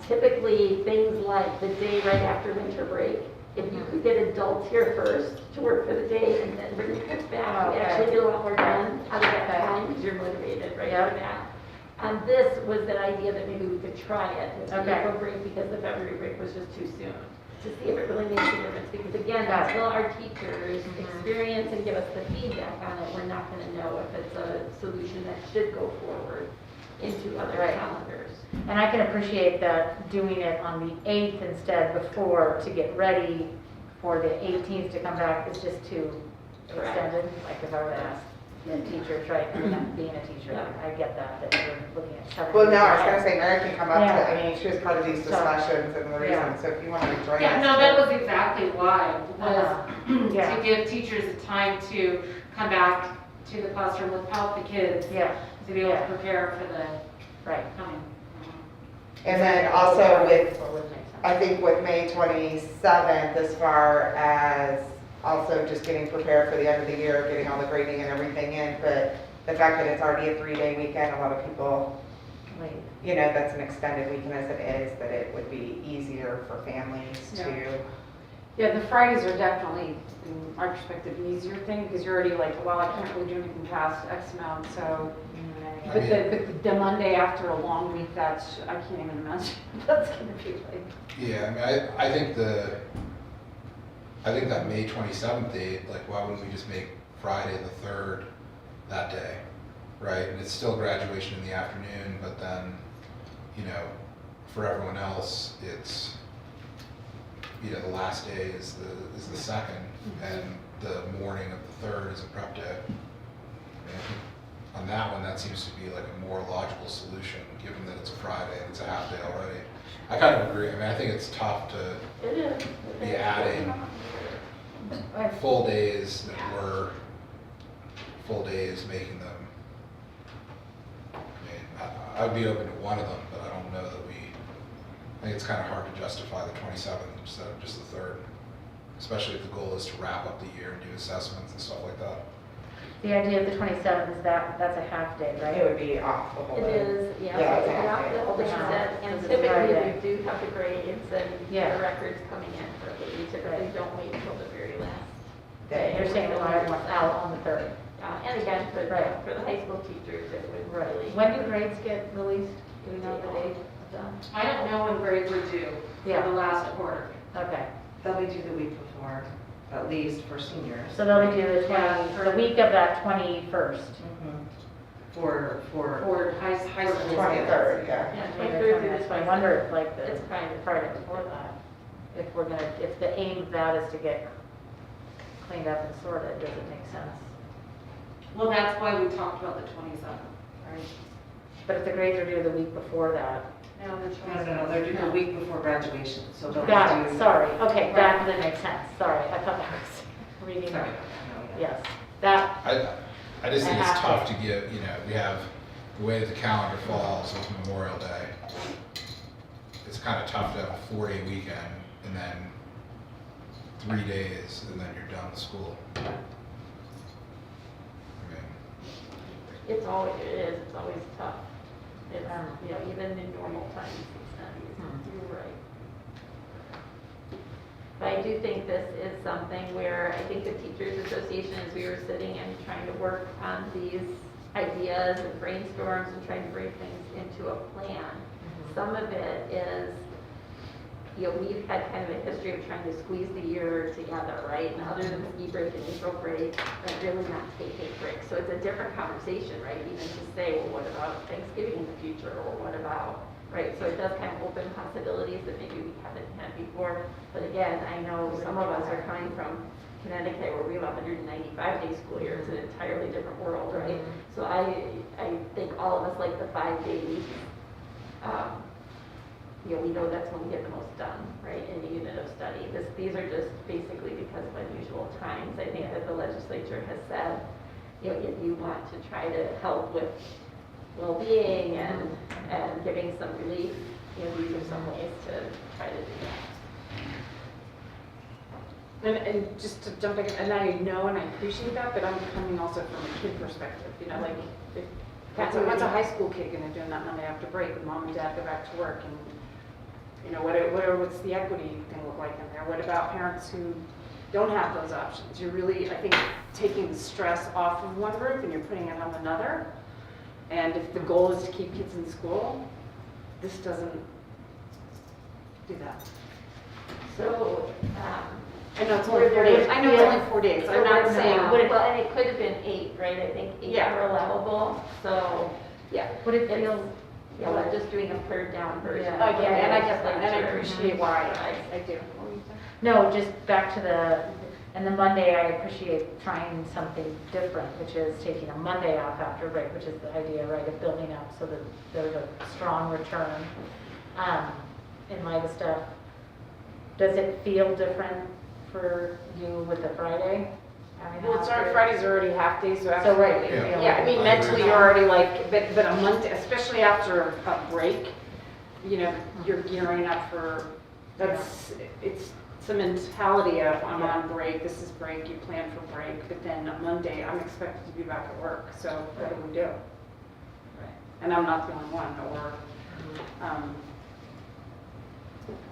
E: typically things like the day right after winter break, if you could get adults here first to work for the day and then bring the kids back, you
L: Okay.
E: actually get a lot more done out of that
L: Okay.
E: time because you're motivated, right,
L: Yep.
E: for that. And this was the idea that maybe we could try it with the
L: Okay.
E: April break because the February break was just too soon to see if it really makes a difference. Because again,
L: Got it.
E: until our teachers
L: Mhm.
E: experience and give us the feedback on it, we're not going to know if it's a solution that should go forward into other
L: Right.
E: calendars.
L: And I can appreciate that doing it on the 8th instead before to get ready for the 18th to come back is just too
E: Correct.
L: extended. Like if I were to ask the teachers, right, I mean, being a teacher,
E: Yeah.
L: I get that you're looking at 7.
C: Well, no, I was gonna say, Mary can come up to,
L: Yeah.
C: I mean, she was part of these
L: So-
C: discussions and the
L: Yeah.
C: reason, so if you want to join us.
F: Yeah, no, that was exactly why, was
L: Yeah.
F: to give teachers the time to come back to the classroom without the kids,
L: Yeah,
F: to be able
L: Yeah.
F: to prepare for the
L: right.
F: coming.
C: And then also with,
L: What would make sense.
C: I think with May 27th, as far as also just getting prepared for the end of the year, getting all the grading and everything in, but the fact that it's already a 3-day weekend, a lot of people,
L: Wait.
C: you know, that's an extended weekend as it is, that it would be easier for families to.
L: Yeah, the Fridays are definitely, in my perspective, an easier thing because you're already like, well, I can't really do anything past X amount, so.
A: I
L: But
A: mean-
L: the Monday after a long week, that's, I can't even imagine, that's gonna be like.
A: Yeah, I mean, I think that May 27th date, like, why wouldn't we just make Friday the 3rd that day, right? And it's still graduation in the afternoon, but then, you know, for everyone else, it's, you know, the last day is the 2nd, and the morning of the 3rd is a prep day. on that one, that seems to be like a more logical solution, given that it's a Friday and it's a half day already. I kind of agree. I mean, I think it's tough to
E: It is.
A: be adding full days that were full days, making them, I mean, I'd be open to one of them, but I don't know that I think it's kind of hard to justify the 27th instead of just the 3rd, especially if the goal is to wrap up the year and do assessments and stuff like that.
D: The idea of the 27th is that's a half day, right?
C: It would be off the whole
E: It
C: day.
E: is, yeah.
C: Yeah,
E: So
C: it's a half
E: not
C: day.
E: the whole thing
D: Yeah.
E: said, and
D: It's a
E: typically
D: Friday.
E: we do have the grades and
D: Yeah.
E: the records coming in for the, we typically
D: Right.
E: don't wait until the very last.
C: Day.
D: You're saying that everyone's out on the 3rd.
E: And again,
D: Right.
E: for the high school teachers, it would
D: Right.
E: really.
D: When do grades get released? Do we know the date?
L: I don't know when grades are due
D: Yeah.
L: for the last quarter.
D: Okay,
C: They'll be due the week before, at least for seniors.
D: so they'll be due the
L: Yeah,
D: 20, the week of that 21st.
C: For
L: For high school.
C: 23rd, yeah.
E: Yeah,
D: Maybe
E: 23rd through the
D: 20th. I
E: 27th.
D: wonder if like the
E: It's Friday.
D: Friday before that, if the aim of that is to get cleaned up and sorted, does it make sense?
L: Well, that's why we talked about the 27th, right?
D: But if the grades are due the week before that.
L: No, the
C: No, they're due the week before graduation, so they'll be
D: Got
C: due.
D: it, sorry, okay, that makes sense, sorry, I thought that was reading.
C: Sorry.
D: Yes, that,
A: I just think
D: A
A: it's
D: half
A: tough
D: day.
A: to give, we have the way that the calendar falls with Memorial Day. It's kind of tough to have a 4-day weekend and then 3 days and then you're done with school. I mean,
E: It's always, it's always tough. It's, even in normal times, it's not easy. You're right. But I do think this is something where I think the Teachers Association, as we were sitting and trying to work on these ideas and brainstorms and trying to bring things into a plan, some of it is, we've had kind of a history of trying to squeeze the year together, right? And other than ski break and April break, like really not taking breaks. So it's a different conversation, right? Even to say, well, what about Thanksgiving in the future, or what about, right? So it does kind of open possibilities that maybe we haven't had before. But again, I know some of us are coming from Connecticut where we have 195-day school year. It's an entirely different world, right? So I think all of us like the 5-day week. We know that's when we get the most done, right, in a unit of study. These are just basically because of unusual times. I think that the legislature has said, if you want to try to help with well-being and giving some relief, these are some ways to try to do that.
L: And just to jump back, and I know and I appreciate that, but I'm coming also from a kid perspective, like, what's a high school kid gonna do on that Monday after break when mom and dad go back to work? And, what's the equity gonna look like in there? What about parents who don't have those options? You're really, I think, taking the stress off of one group and you're putting it on another. And if the goal is to keep kids in school, this doesn't do that.
E: So,
L: I know it's only 4 days. I know it's only 4 days. I'm not saying.
E: Well, and it could have been 8, right? I think 8
L: Yeah.
E: were allowable, so, yeah.
D: would it feel,
E: Yeah, we're just doing a pared down version.
D: Yeah.
L: Again, and I get that, and I
E: Legislature.
L: appreciate why I do.
D: no, just back to and the Monday, I appreciate trying something different, which is taking a Monday off after break, which is the idea, right, of building up so that there's a strong return in light of stuff. Does it feel different for you with the Friday?
L: Well, it's our Fridays are already half days, so
D: So, right,
L: absolutely.
A: Yeah.
L: Yeah, I mean, mentally, you're already like, but a Monday, especially after a break, you're gearing up for, it's a mentality of, I'm on break, this is break, you plan for break, but then on Monday, I'm expected to be back at work, so what do we do? And I'm not the only one, or,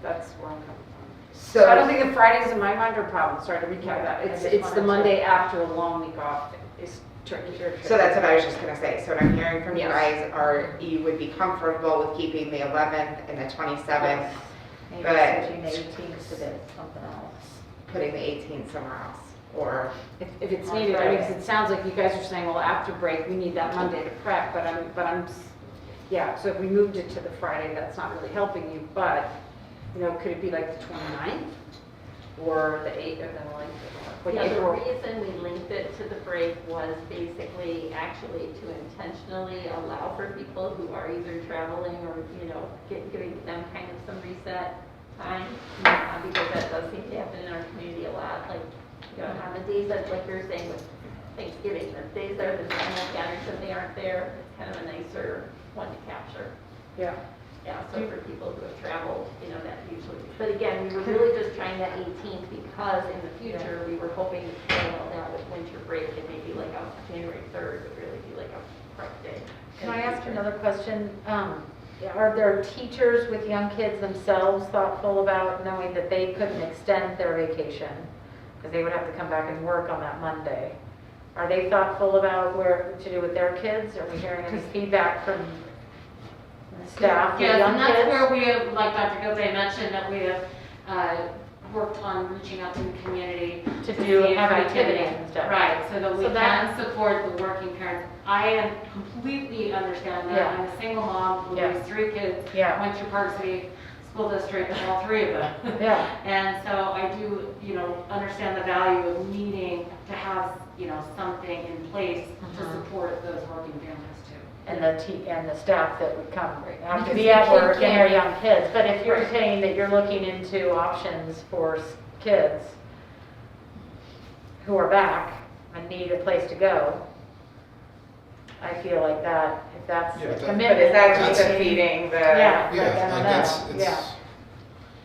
L: that's where I'm coming from. So I don't think the Fridays in my mind are a problem, sorry to recap that, it's the Monday after a long week off is tricky.
C: So that's what I was just gonna say. So what I'm hearing from you
L: Yes.
C: guys are you would be comfortable with keeping the 11th and the 27th,
D: Maybe
C: But-
D: switching the 18th to something else.
C: putting the 18th somewhere else? Or,
L: If it's
D: On
L: needed, I mean, 'cause
D: Friday.
L: it sounds like you guys are saying, well, after break, we need that Monday to prep, yeah, so if we moved it to the Friday, that's not really helping you, but, could it be like the 29th? or the 8th, or then like, what
E: Yeah, the
L: April?
E: reason we linked it to the break was basically actually to intentionally allow for people who are either traveling or, giving them kind of some reset time, because that does seem to happen in our community a lot, like, on the days that, like you're saying with Thanksgiving, the days that are the normal gatherings and they aren't there, it's kind of a nicer one to capture.
L: Yeah.
E: Yeah, so for people who have traveled, that usually, but again, we were really just trying that 18th because in the future, we were hoping, that with winter break, it may be like a January 3rd would really be like a prep day.
L: Can I ask another question? Are there teachers with young kids themselves thoughtful about knowing that they couldn't extend their vacation? Because they would have to come back and work on that Monday. Are they thoughtful about what to do with their kids? Are we hearing any feedback from staff with
F: Yes,
L: young
F: and that's
L: kids?
F: where we have, like Dr. Gilday mentioned, that we have worked on reaching out to the community.
L: To
F: see
L: do,
F: if
L: have
F: we can-
L: activities and stuff.
F: Right, so that we
L: So that-
F: can support the working parents. I completely understand that.
L: Yeah.
F: I'm a single mom who
L: Yeah.
F: raised 3 kids,
L: Yeah.
F: went through Park City School District, all 3 of them.
L: Yeah.
F: And so I do, understand the value of needing to have, something in place to
L: Mhm.
F: support those working families too.
L: And the staff that would come, have to
F: Because
L: be
F: the
L: at
F: kid
L: work and
F: can't-
L: their young kids. But if you're
F: Right.
L: saying that you're looking into options for kids who are back and need a place to go, I feel like that, if that's
A: Yeah,
L: a
A: but
L: commitment.
C: But is that just
A: That's-
C: defeating the?
L: Yeah.
A: Yeah,
L: Like, I don't
A: like
L: know.
A: that's,
L: Yeah.
A: it's,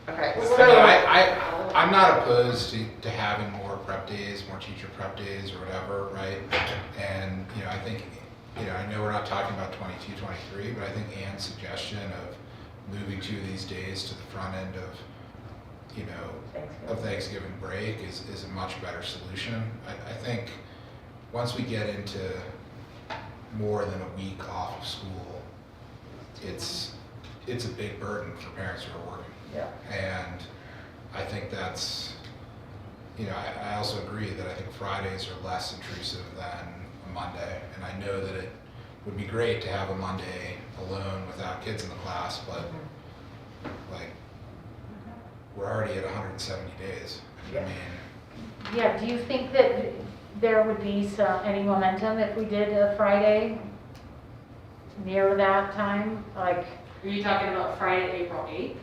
C: Okay,
A: I mean,
C: so,
A: I'm not opposed to having more prep days, more teacher prep days or whatever, right? And, I think, I know we're not talking about 22, 23, but I think Ann's suggestion of moving 2 of these days to the front end of, Thanksgiving break is a much better solution. I think once we get into more than a week off of school, it's a big burden for parents who are working.
L: Yeah.
A: And I think that's, I also agree that I think Fridays are less intrusive than a Monday. And I know that it would be great to have a Monday alone without kids in the class, but like, we're already at 170 days. I mean,
L: Yeah, do you think that there would be any momentum if we did a Friday near that time? Like,
F: Are you talking about Friday, April 8th?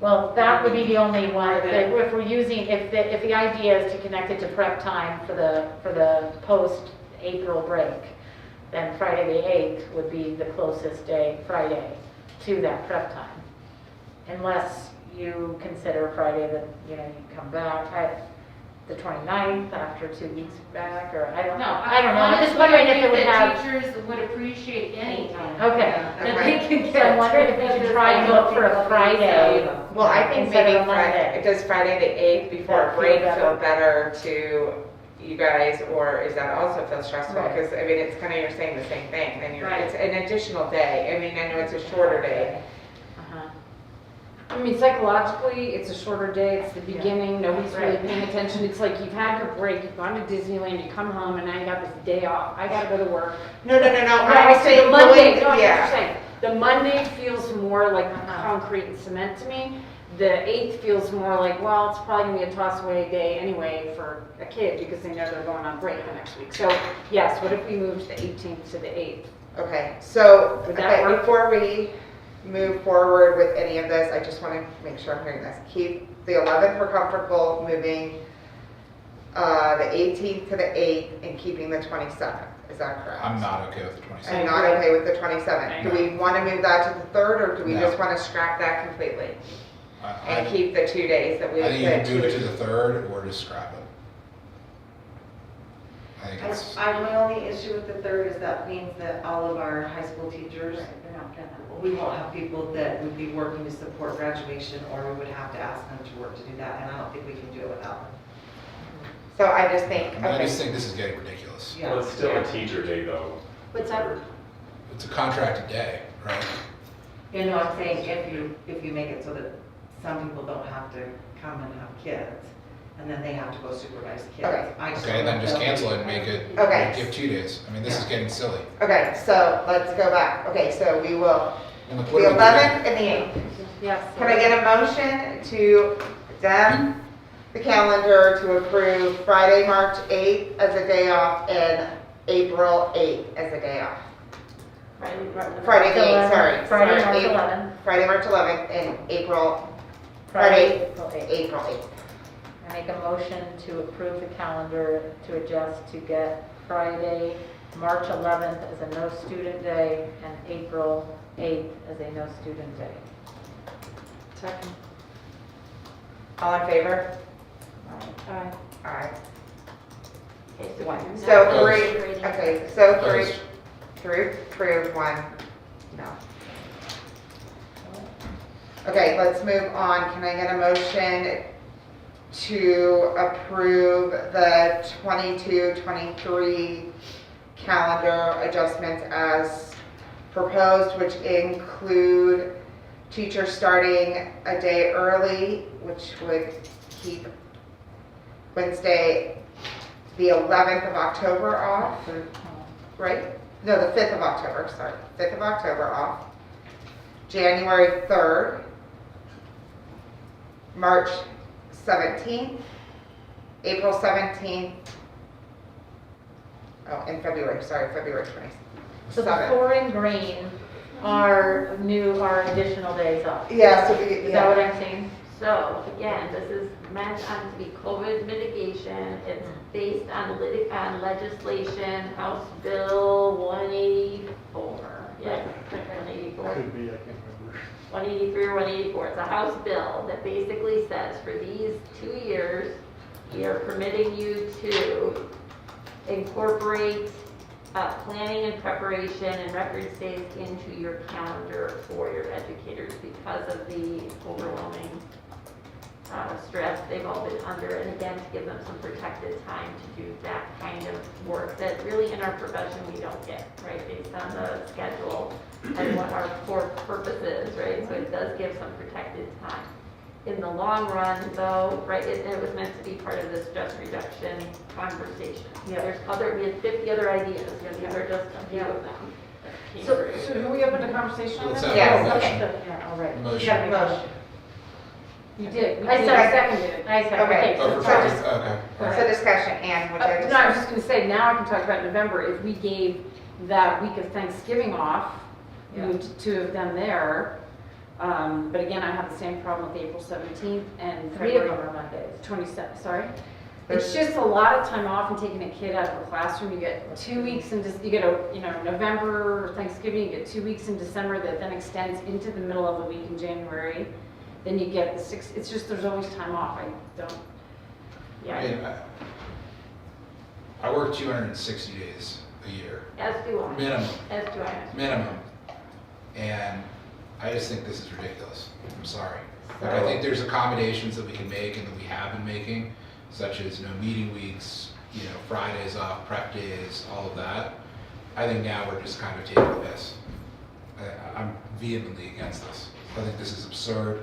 L: well, that would be the only one,
F: Okay.
L: if we're using, if the idea is to connect it to prep time for the post-April break, then Friday the 8th would be the closest day, Friday, to that prep time. Unless you consider Friday that, you come back at the 29th after 2 weeks back, or I don't know. I don't know, I'm just wondering if it would have,
F: Teachers would appreciate any time.
L: okay.
F: That they can
L: So I'm
F: get.
L: wondering if we should try and look for a Friday.
C: well, I think
L: Instead
C: maybe
L: of a Monday.
C: does Friday the 8th before
L: That
C: break
L: feel
C: feel better to you guys, or is that also feel stressful?
L: Right.
C: Because, I mean, it's kind of, you're saying the same thing, and
F: Right.
C: it's an additional day. I mean, I know it's a shorter day.
L: Uh-huh. I mean, psychologically, it's a shorter day, it's the beginning, nobody's really
E: Right.
L: paying attention. It's like you've had your break, you've gone to Disneyland, you come home, and now you got this day off. I gotta go to work.
C: No,
L: No,
C: I was
L: so
C: saying
L: the Monday,
C: going-
L: no, I know what you're
C: yeah.
L: saying. The Monday feels more like concrete and cement to me. The 8th feels more like, well, it's probably gonna be a toss away day anyway for a kid because they know they're going on break the next week. So, yes, what if we moved the 18th to the 8th?
C: Okay, so,
L: Would that
C: okay,
L: work?
C: before we move forward with any of this, I just want to make sure I'm hearing this. Keep the 11th, we're comfortable moving the 18th to the 8th and keeping the 27th. Is that correct?
A: I'm not okay with the 27th.
C: I'm not okay with the 27th. Do we want to move that to the 3rd, or do we
A: No.
C: just want to scrap that completely? And
A: I
C: keep the 2 days that we
A: think you
C: said
A: can move it to
C: to.
A: the 3rd or just scrap it. I think it's,
M: My only issue with the 3rd is that means that all of our high school teachers, we won't have people that would be working to support graduation, or we would have to ask them to work to do that, and I don't think we can do it without them.
C: So I just think,
A: I mean, I
C: okay,
A: just think this is getting ridiculous.
M: Yeah.
D: Well, it's still a teacher day though.
L: What's that?
A: It's a contracted day, right?
M: You know, I'm saying if you make it so that some people don't have to come and have kids, and then they have to go supervise kids.
C: Okay.
M: I just
A: Okay,
M: don't
A: then
M: know
A: just
M: if they'll
A: cancel
M: be-
A: it and make it,
C: Okay.
A: give 2 days. I mean, this is getting silly.
C: okay, so let's go back. Okay, so we will,
A: And look,
C: the
A: what do we do?
C: 11th and the 8th.
L: Yes.
C: Can I get a motion to them the calendar to approve Friday, March 8th as a day off and April 8th as a day off. Friday the 8th, sorry.
E: Friday, March
C: April-
E: 11th.
C: Friday, March 11th and April,
E: Friday, April 8th.
C: April 8th.
E: I make a motion to approve the calendar to adjust to get Friday, March 11th as a no-student day and April 8th as a no-student day.
L: Second.
C: All in favor?
L: Aye.
C: Alright.
E: Okay, so
C: One.
E: you're
C: So
E: not
C: three,
E: integrating-
C: okay, so three,
A: Opposed.
C: three approved, one, no. Okay, let's move on. Can I get a motion to approve the 22-23 calendar adjustments as proposed, which include teachers starting a day early, which would keep Wednesday, the 11th of October off, right? No, the 5th of October, sorry, 5th of October off. January 3rd, March 17th, April 17th, oh, and February, sorry, February 27th.
E: So the four in green are additional days off.
C: Yeah, so
E: Is that what I'm saying? So again, this is meant to be COVID mitigation. It's based on legislation, House Bill 184. Yes, 184.
B: Could be, I can't remember.
E: 183 or 184. It's a House bill that basically says for these 2 years, we are permitting you to incorporate planning and preparation and record stays into your calendar for your educators because of the overwhelming stress they've all been under, and again, to give them some protected time to do that kind of work that really in our profession we don't get, right, based on the schedule and what our core purpose is, right? So it does give some protected time. In the long run, though, right, it was meant to be part of the stress reduction conversation.
L: Yeah.
E: We had 50 other ideas, and these are just a few of them. that came
L: So,
E: through.
L: do we open a conversation on
A: Let's
L: this?
A: have
C: Yes.
A: a motion.
L: Yeah, all right.
A: Motion.
L: You gotta make a
C: Motion.
L: You did.
E: I
L: seconded it.
E: I said,
C: Okay.
E: okay,
A: Oh,
E: so
A: for
E: sorry.
A: Friday, okay.
C: So discussion, Ann, would you like to
L: No, I was
C: start?
L: just gonna say, now I can talk about November, if we gave that week of Thanksgiving off,
E: Yeah.
L: moved 2 of them there, but again, I have the same problem with April 17th and
E: 3 of
L: February
E: them are Mondays.
L: 27th, sorry. It's just a lot of time off and taking a kid out of the classroom, you get 2 weeks in, you get November, Thanksgiving, you get 2 weeks in December that then extends into the middle of the week in January. Then you get the 6, it's just, there's always time off, I don't,
A: I mean, I work 260 days a year,
E: As do I.
A: minimum,
E: As do I.
A: minimum. And I just think this is ridiculous. I'm sorry. Like, I think there's accommodations that we can make and that we have been making, such as, meeting weeks, Fridays off, prep days, all of that. I think now we're just kind of taking the piss. I'm vehemently against this. I think this is absurd,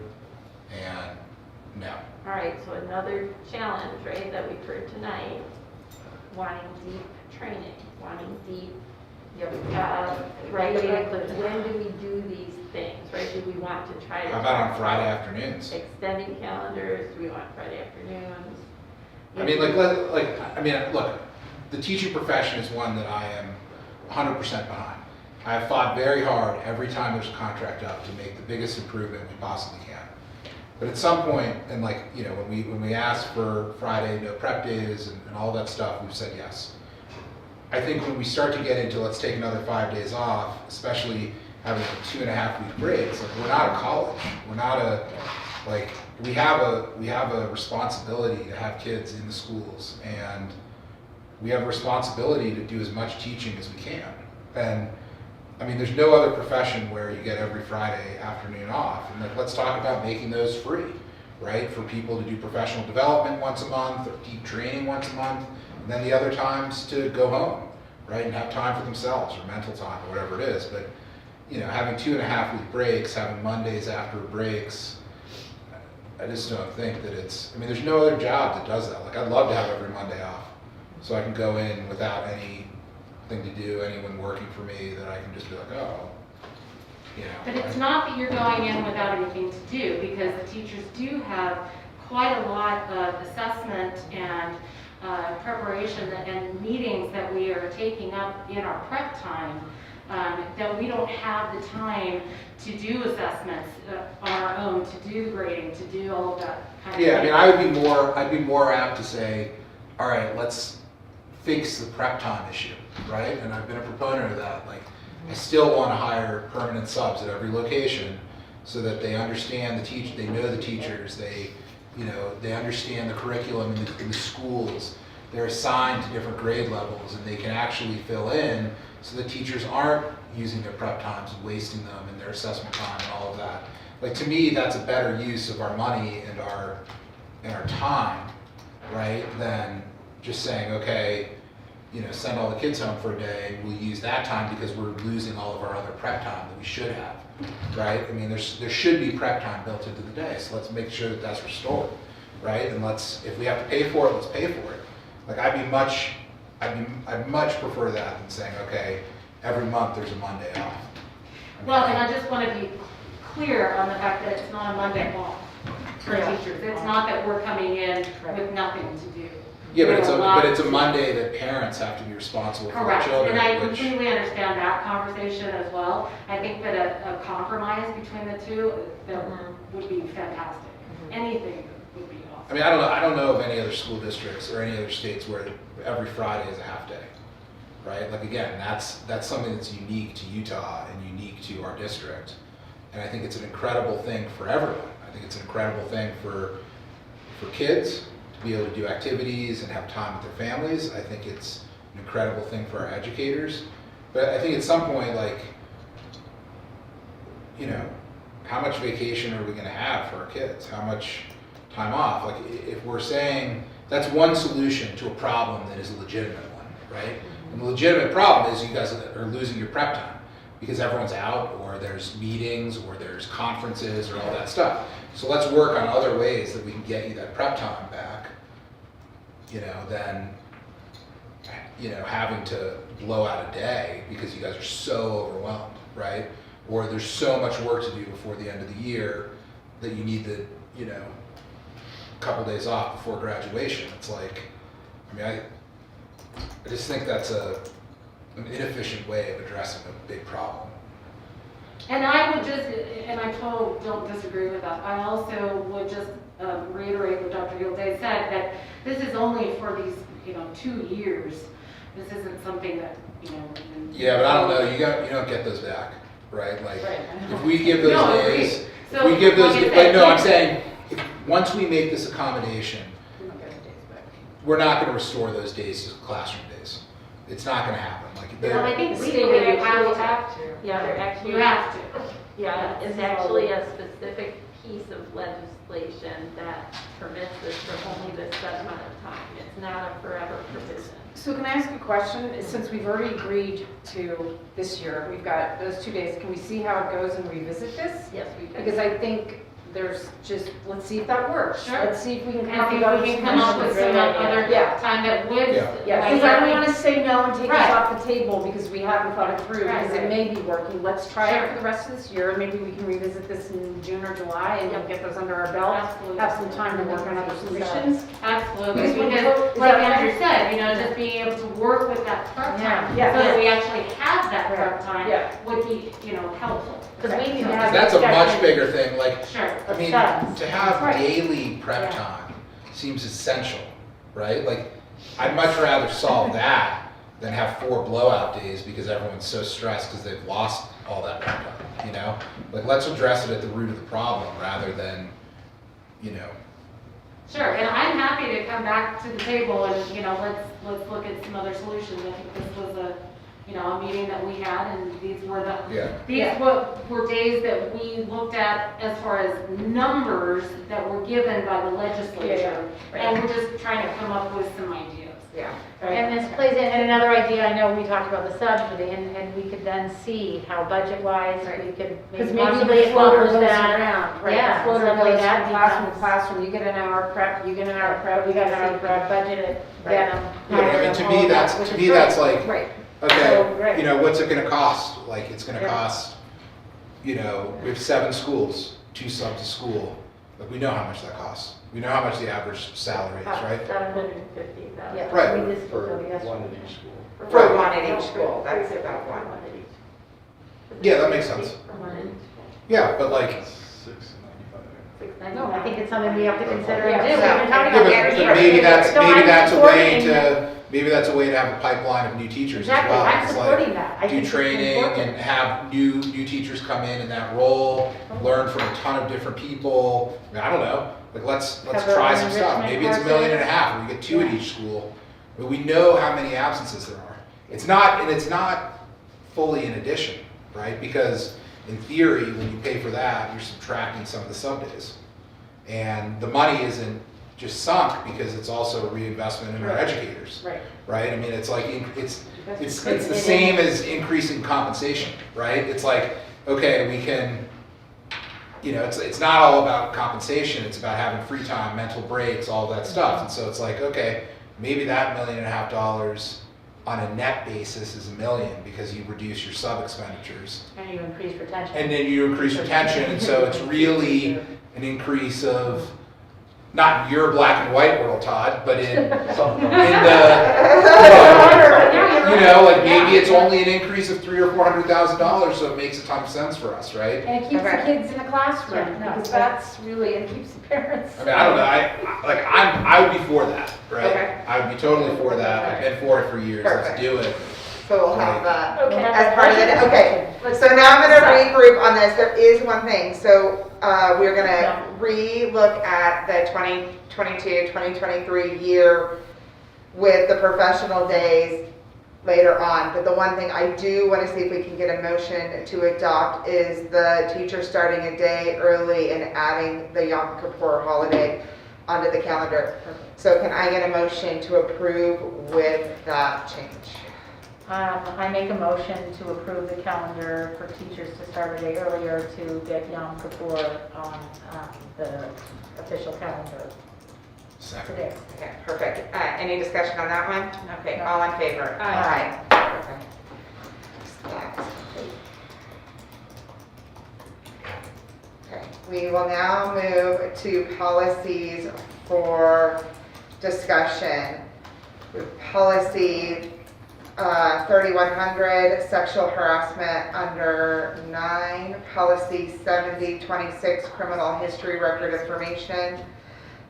A: and no.
E: All right, so another challenge, right, that we've heard tonight, wanting deep training, wanting deep, right, when do we do these things, right? Do we want to try to?
A: How about on Friday afternoons?
E: Extending calendars, do we want Friday afternoons?
A: I mean, look, the teaching profession is one that I am 100% behind. I have fought very hard every time there's a contract up to make the biggest improvement we possibly can. But at some point, and when we asked for Friday no prep days and all that stuff, we've said yes. I think when we start to get into let's take another 5 days off, especially having 2.5 week breaks, we're not a college. We're not we have a responsibility to have kids in the schools, and we have a responsibility to do as much teaching as we can. And I mean, there's no other profession where you get every Friday afternoon off. And let's talk about making those free, right? For people to do professional development once a month, or deep training once a month, and then the other times to go home, right? And have time for themselves, or mental time, or whatever it is. But, having 2.5 week breaks, having Mondays after breaks, I just don't think that there's no other job that does that. I'd love to have every Monday off, so I can go in without anything to do, anyone working for me, that I can just be like, oh,
F: But it's not that you're going in without anything to do, because the teachers do have quite a lot of assessment and preparation and meetings that we are taking up in our prep time, that we don't have the time to do assessments on our own, to do grading, to do all of that kind of thing.
A: Yeah, I mean, I'd be more apt to say, all right, let's fix the prep time issue, right? And I've been a proponent of that. Like, I still want to hire permanent subs at every location so that they understand they know the teachers, they understand the curriculum in the schools. They're assigned to different grade levels and they can actually fill in so the teachers aren't using their prep times and wasting them and their assessment time and all of that. Like, to me, that's a better use of our money and our time, right? Than just saying, okay, send all the kids home for a day and we'll use that time because we're losing all of our other prep time that we should have, right? I mean, there should be prep time built into the day, so let's make sure that that's restored, right? And if we have to pay for it, let's pay for it. Like, I'd much prefer that than saying, okay, every month there's a Monday off.
F: Well, and I just want to be clear on the fact that it's not a Monday off for teachers. It's not that we're coming in with nothing to do.
A: Yeah, but it's a Monday that parents have to be responsible for their
F: Correct,
A: children.
F: and I
A: which-
F: completely understand that conversation as well. I think that a compromise between the two that would be fantastic. Anything would be awesome.
A: I mean, I don't know of any other school districts or any other states where every Friday is a half day, right? Like, again, that's something that's unique to Utah and unique to our district. And I think it's an incredible thing for everyone. I think it's an incredible thing for kids to be able to do activities and have time with their families. I think it's an incredible thing for our educators. But I think at some point, like, how much vacation are we going to have for our kids? How much time off? Like, if we're saying that's one solution to a problem that is a legitimate one, right? And the legitimate problem is you guys are losing your prep time because everyone's out, or there's meetings, or there's conferences, or all that stuff. So let's work on other ways that we can get you that prep time back, than, having to blow out a day because you guys are so overwhelmed, right? Or there's so much work to do before the end of the year that you need the, couple days off before graduation. It's like, I just think that's an inefficient way of addressing a big problem.
F: And I would just, and I totally don't disagree with that. I also would just reiterate what Dr. Gilday said, that this is only for these, 2 years. This isn't something that,
A: Yeah, but I don't know. You don't get those back, right? Like,
F: Right.
A: if we give those
F: No,
A: days,
F: agreed.
A: if
F: So,
A: we give those,
F: like I said,
A: no, I'm saying, once we make this accommodation, we're not going to restore those days to classroom days. It's not going to happen. Like,
F: Well, I think
E: We
F: legally you
E: actually
F: have to.
E: Yeah, they're actually.
F: You have to.
E: Yeah, it's actually a specific piece of legislation that permits this for only this set amount of time. It's not a forever provision.
L: So can I ask a question? Since we've already agreed to this year, we've got those 2 days, can we see how it goes and revisit this?
E: Yes, we can.
L: Because I think let's see if that works.
F: Sure.
L: Let's see if we can
F: And
L: come
F: see
L: up
F: if we can come up with some other
L: Yeah.
F: time that would.
L: Yeah, because I don't want to say no and take this
F: Right.
L: off the table because we haven't thought it through,
F: Right,
L: because it
F: right.
L: may be working. Let's try
F: Sure.
L: it for the rest of this year, and maybe we can revisit this in June or July and then get those under our belt.
F: Absolutely.
L: Have some time to work on other solutions.
F: Absolutely,
L: Because when
F: because
L: is
F: like
L: that
F: Andrew said, just being able to work with that prep time,
L: Yeah.
F: so that we actually have that prep time
L: Yeah.
F: would be, helpful.
L: Because we need to
F: So-
L: have.
A: that's a much
L: discussion.
A: bigger thing. Like,
F: Sure.
A: I mean,
L: Subs.
A: to have
L: Right.
A: daily prep
L: Yeah.
A: time seems essential, right? Like, I'd much rather solve that than have 4 blowout days because everyone's so stressed because they've lost all that prep time, Like, let's address it at the root of the problem rather than,
F: Sure, and I'm happy to come back to the table and, let's look at some other solutions. I think this was a meeting that we had, and these were were days that we looked at as far as numbers that were given by the legislature.
L: Right.
F: And we're just trying to come up with some ideas.
L: Yeah.
D: And this plays in, and another idea, I know we talked about the subsidy, and we could then see how budget-wise, we could
L: Because
D: maybe
L: maybe
D: possibly
L: the floater
D: accomplish
L: goes
D: that.
L: around, right?
D: Yeah,
L: The floater
D: something like
L: goes
D: that
L: from classroom to
D: becomes-
L: classroom, you get an hour prep, you get an hour prep,
D: We
L: you get
D: gotta
L: an hour
D: see
L: prep.
D: budget it,
L: Right.
D: get them.
A: Yeah, I mean, to me, that's like,
L: Right.
A: okay,
L: So, right.
A: what's it gonna cost? Like, it's gonna
L: Yeah.
A: cost, we have 7 schools, 2 subs a school. Like, we know how much that costs. We know how much the average salary is, right?
E: 750,000.
L: Yeah.
A: Right.
L: We just
B: For
L: spoke of yesterday.
B: one at each school.
C: For one at each school, that's about one.
E: at each.
A: Yeah, that makes sense.
E: For one at each.
A: Yeah, but like,
B: $695.
L: No, I think it's something we have to consider
E: Yeah.
L: and do. We've been talking
A: yeah,
L: about
A: but
L: it
A: but
L: for
A: maybe
L: years.
A: that's,
L: No,
A: maybe
L: I'm
A: that's a way
L: supporting-
A: maybe that's a way to have a pipeline of new teachers as
L: Exactly,
A: well.
L: I'm
A: It's
L: supporting
A: like,
L: that. I
A: do
L: think it's
A: training
L: important.
A: and have new teachers come in that role, learn from a ton of different people. I mean, I don't know, like, let's
L: Have a
A: try some stuff.
L: enrichment
A: Maybe it's $1.5 million,
L: process.
A: and we get 2 at each school. But we know how many absences there are. It's not fully an addition, right? Because in theory, when you pay for that, you're subtracting some of the sub days. And the money isn't just sunk because it's also a reinvestment in our
L: Right.
A: educators,
L: Right.
A: right? I mean, it's like, it's
L: That's
A: the
L: good.
A: same as increasing compensation, right? It's like, okay, we can, it's not all about compensation, it's about having free time, mental breaks, all that stuff. And so it's like, okay, maybe that $1.5 million on a net basis is $1 million because you reduce your sub expenditures.
L: And you increase retention.
A: And then you increase retention, and so it's really an increase of, not in your black and white world, Todd, but in like maybe it's only an increase of $300,000 or $400,000, so it makes a ton of sense for us, right?
L: And it keeps the
C: Okay.
L: kids in the classroom,
E: Yeah, no,
L: because that's really, it keeps the parents.
A: I mean, I don't know, I would be for that, right?
C: Okay.
A: I would be totally for that, I've been for it for years, let's
C: Perfect.
A: do it.
C: So we'll have that.
L: Okay.
C: As part of it, okay. So now I'm gonna regroup on this. There is one thing. So, we're gonna re-look at the 2022, 2023 year with the professional days later on. But the one thing I do wanna see if we can get a motion to adopt is the teacher starting a day early and adding the Yom Kippur holiday onto the calendar. So can I get a motion to approve with that change?
L: I make a motion to approve the calendar for teachers to start a day earlier to get Yom Kippur on the official calendar
A: Second.
L: today.
C: Okay, perfect. Any discussion on that one? Okay,
L: No.
C: all in favor?
L: Aye.
C: Okay. Okay, we will now move to policies for discussion. Policy 3100, sexual harassment under 9, policy 7026, criminal history record information,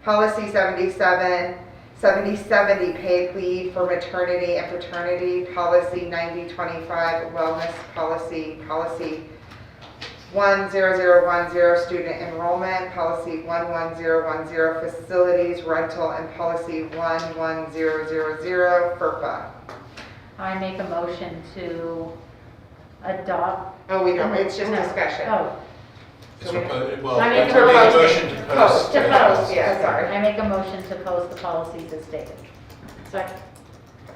C: policy 7070, paid leave for maternity and paternity, policy 9025, wellness policy, policy 10010, student enrollment, policy 11010, facilities rental, and policy 11000, FERPA.
L: I make a motion to adopt.
C: Oh, we don't, it's just
L: No.
C: discussion.
L: Oh,
A: It's proposed, well,
L: I
A: we
L: make
A: make
L: a
A: a
L: motion.
A: motion to post.
L: to post,
C: Yeah,
L: okay.
C: sorry.
L: I make a motion to post the policies as stated. Second.
C: Do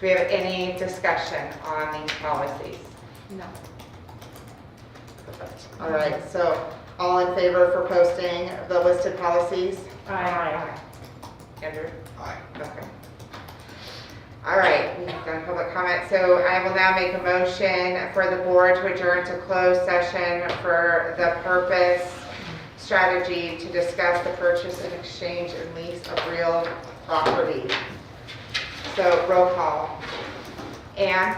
C: we have any discussion on these policies?
L: No.
C: All right, so all in favor for posting the listed policies?
L: Aye.
C: Andrew?
A: Aye.
C: Okay. All right, we've done public comment, so I will now make a motion for the board to adjourn to closed session for the purpose, strategy to discuss the purchase and exchange and lease of real property. So roll call. Ann?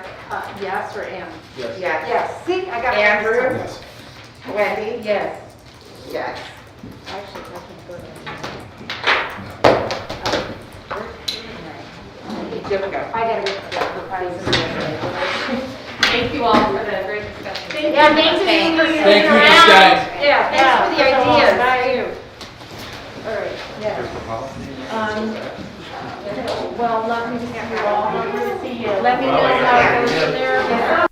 L: Yes or am?
B: Yes.
C: Yes.
L: Yes. See, I got it.
C: Andrew?
A: Yes.
C: Wendy?
L: Yes.
C: Yes.
L: Actually, that's good.
C: Here we go.
L: I gotta get the
F: Thank you all for the great discussion.
L: Yeah, thanks for
A: Thank you for
L: staying around.
A: staying.
L: Yeah, thanks for the ideas.
E: Bye.
L: All right, yeah. Well, lovely to see you all. Lovely to see you. Let me know how it goes there.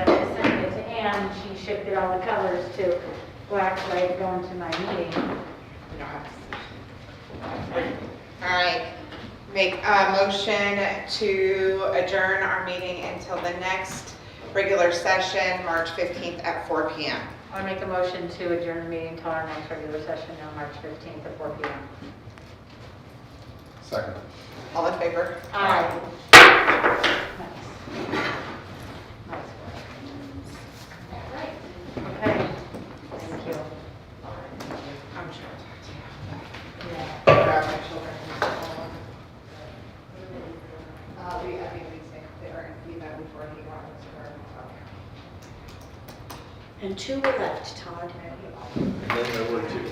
E: that I sent it to Ann, she shifted all the colors to black, so I had to go into my meeting.
C: We don't have to. All right, make a motion to adjourn our meeting until the next regular session, March 15th at 4 PM.
E: I'll make a motion to adjourn the meeting until our next regular session on March 15th at 4 PM.
A: Second.
C: All in favor?
E: Aye. Okay, thank you.
C: I'm sure I'll talk to you.
E: Yeah.
C: Grab my children. I think we take there and leave that before he runs or.
D: And two were left, Todd.
B: And then there were two.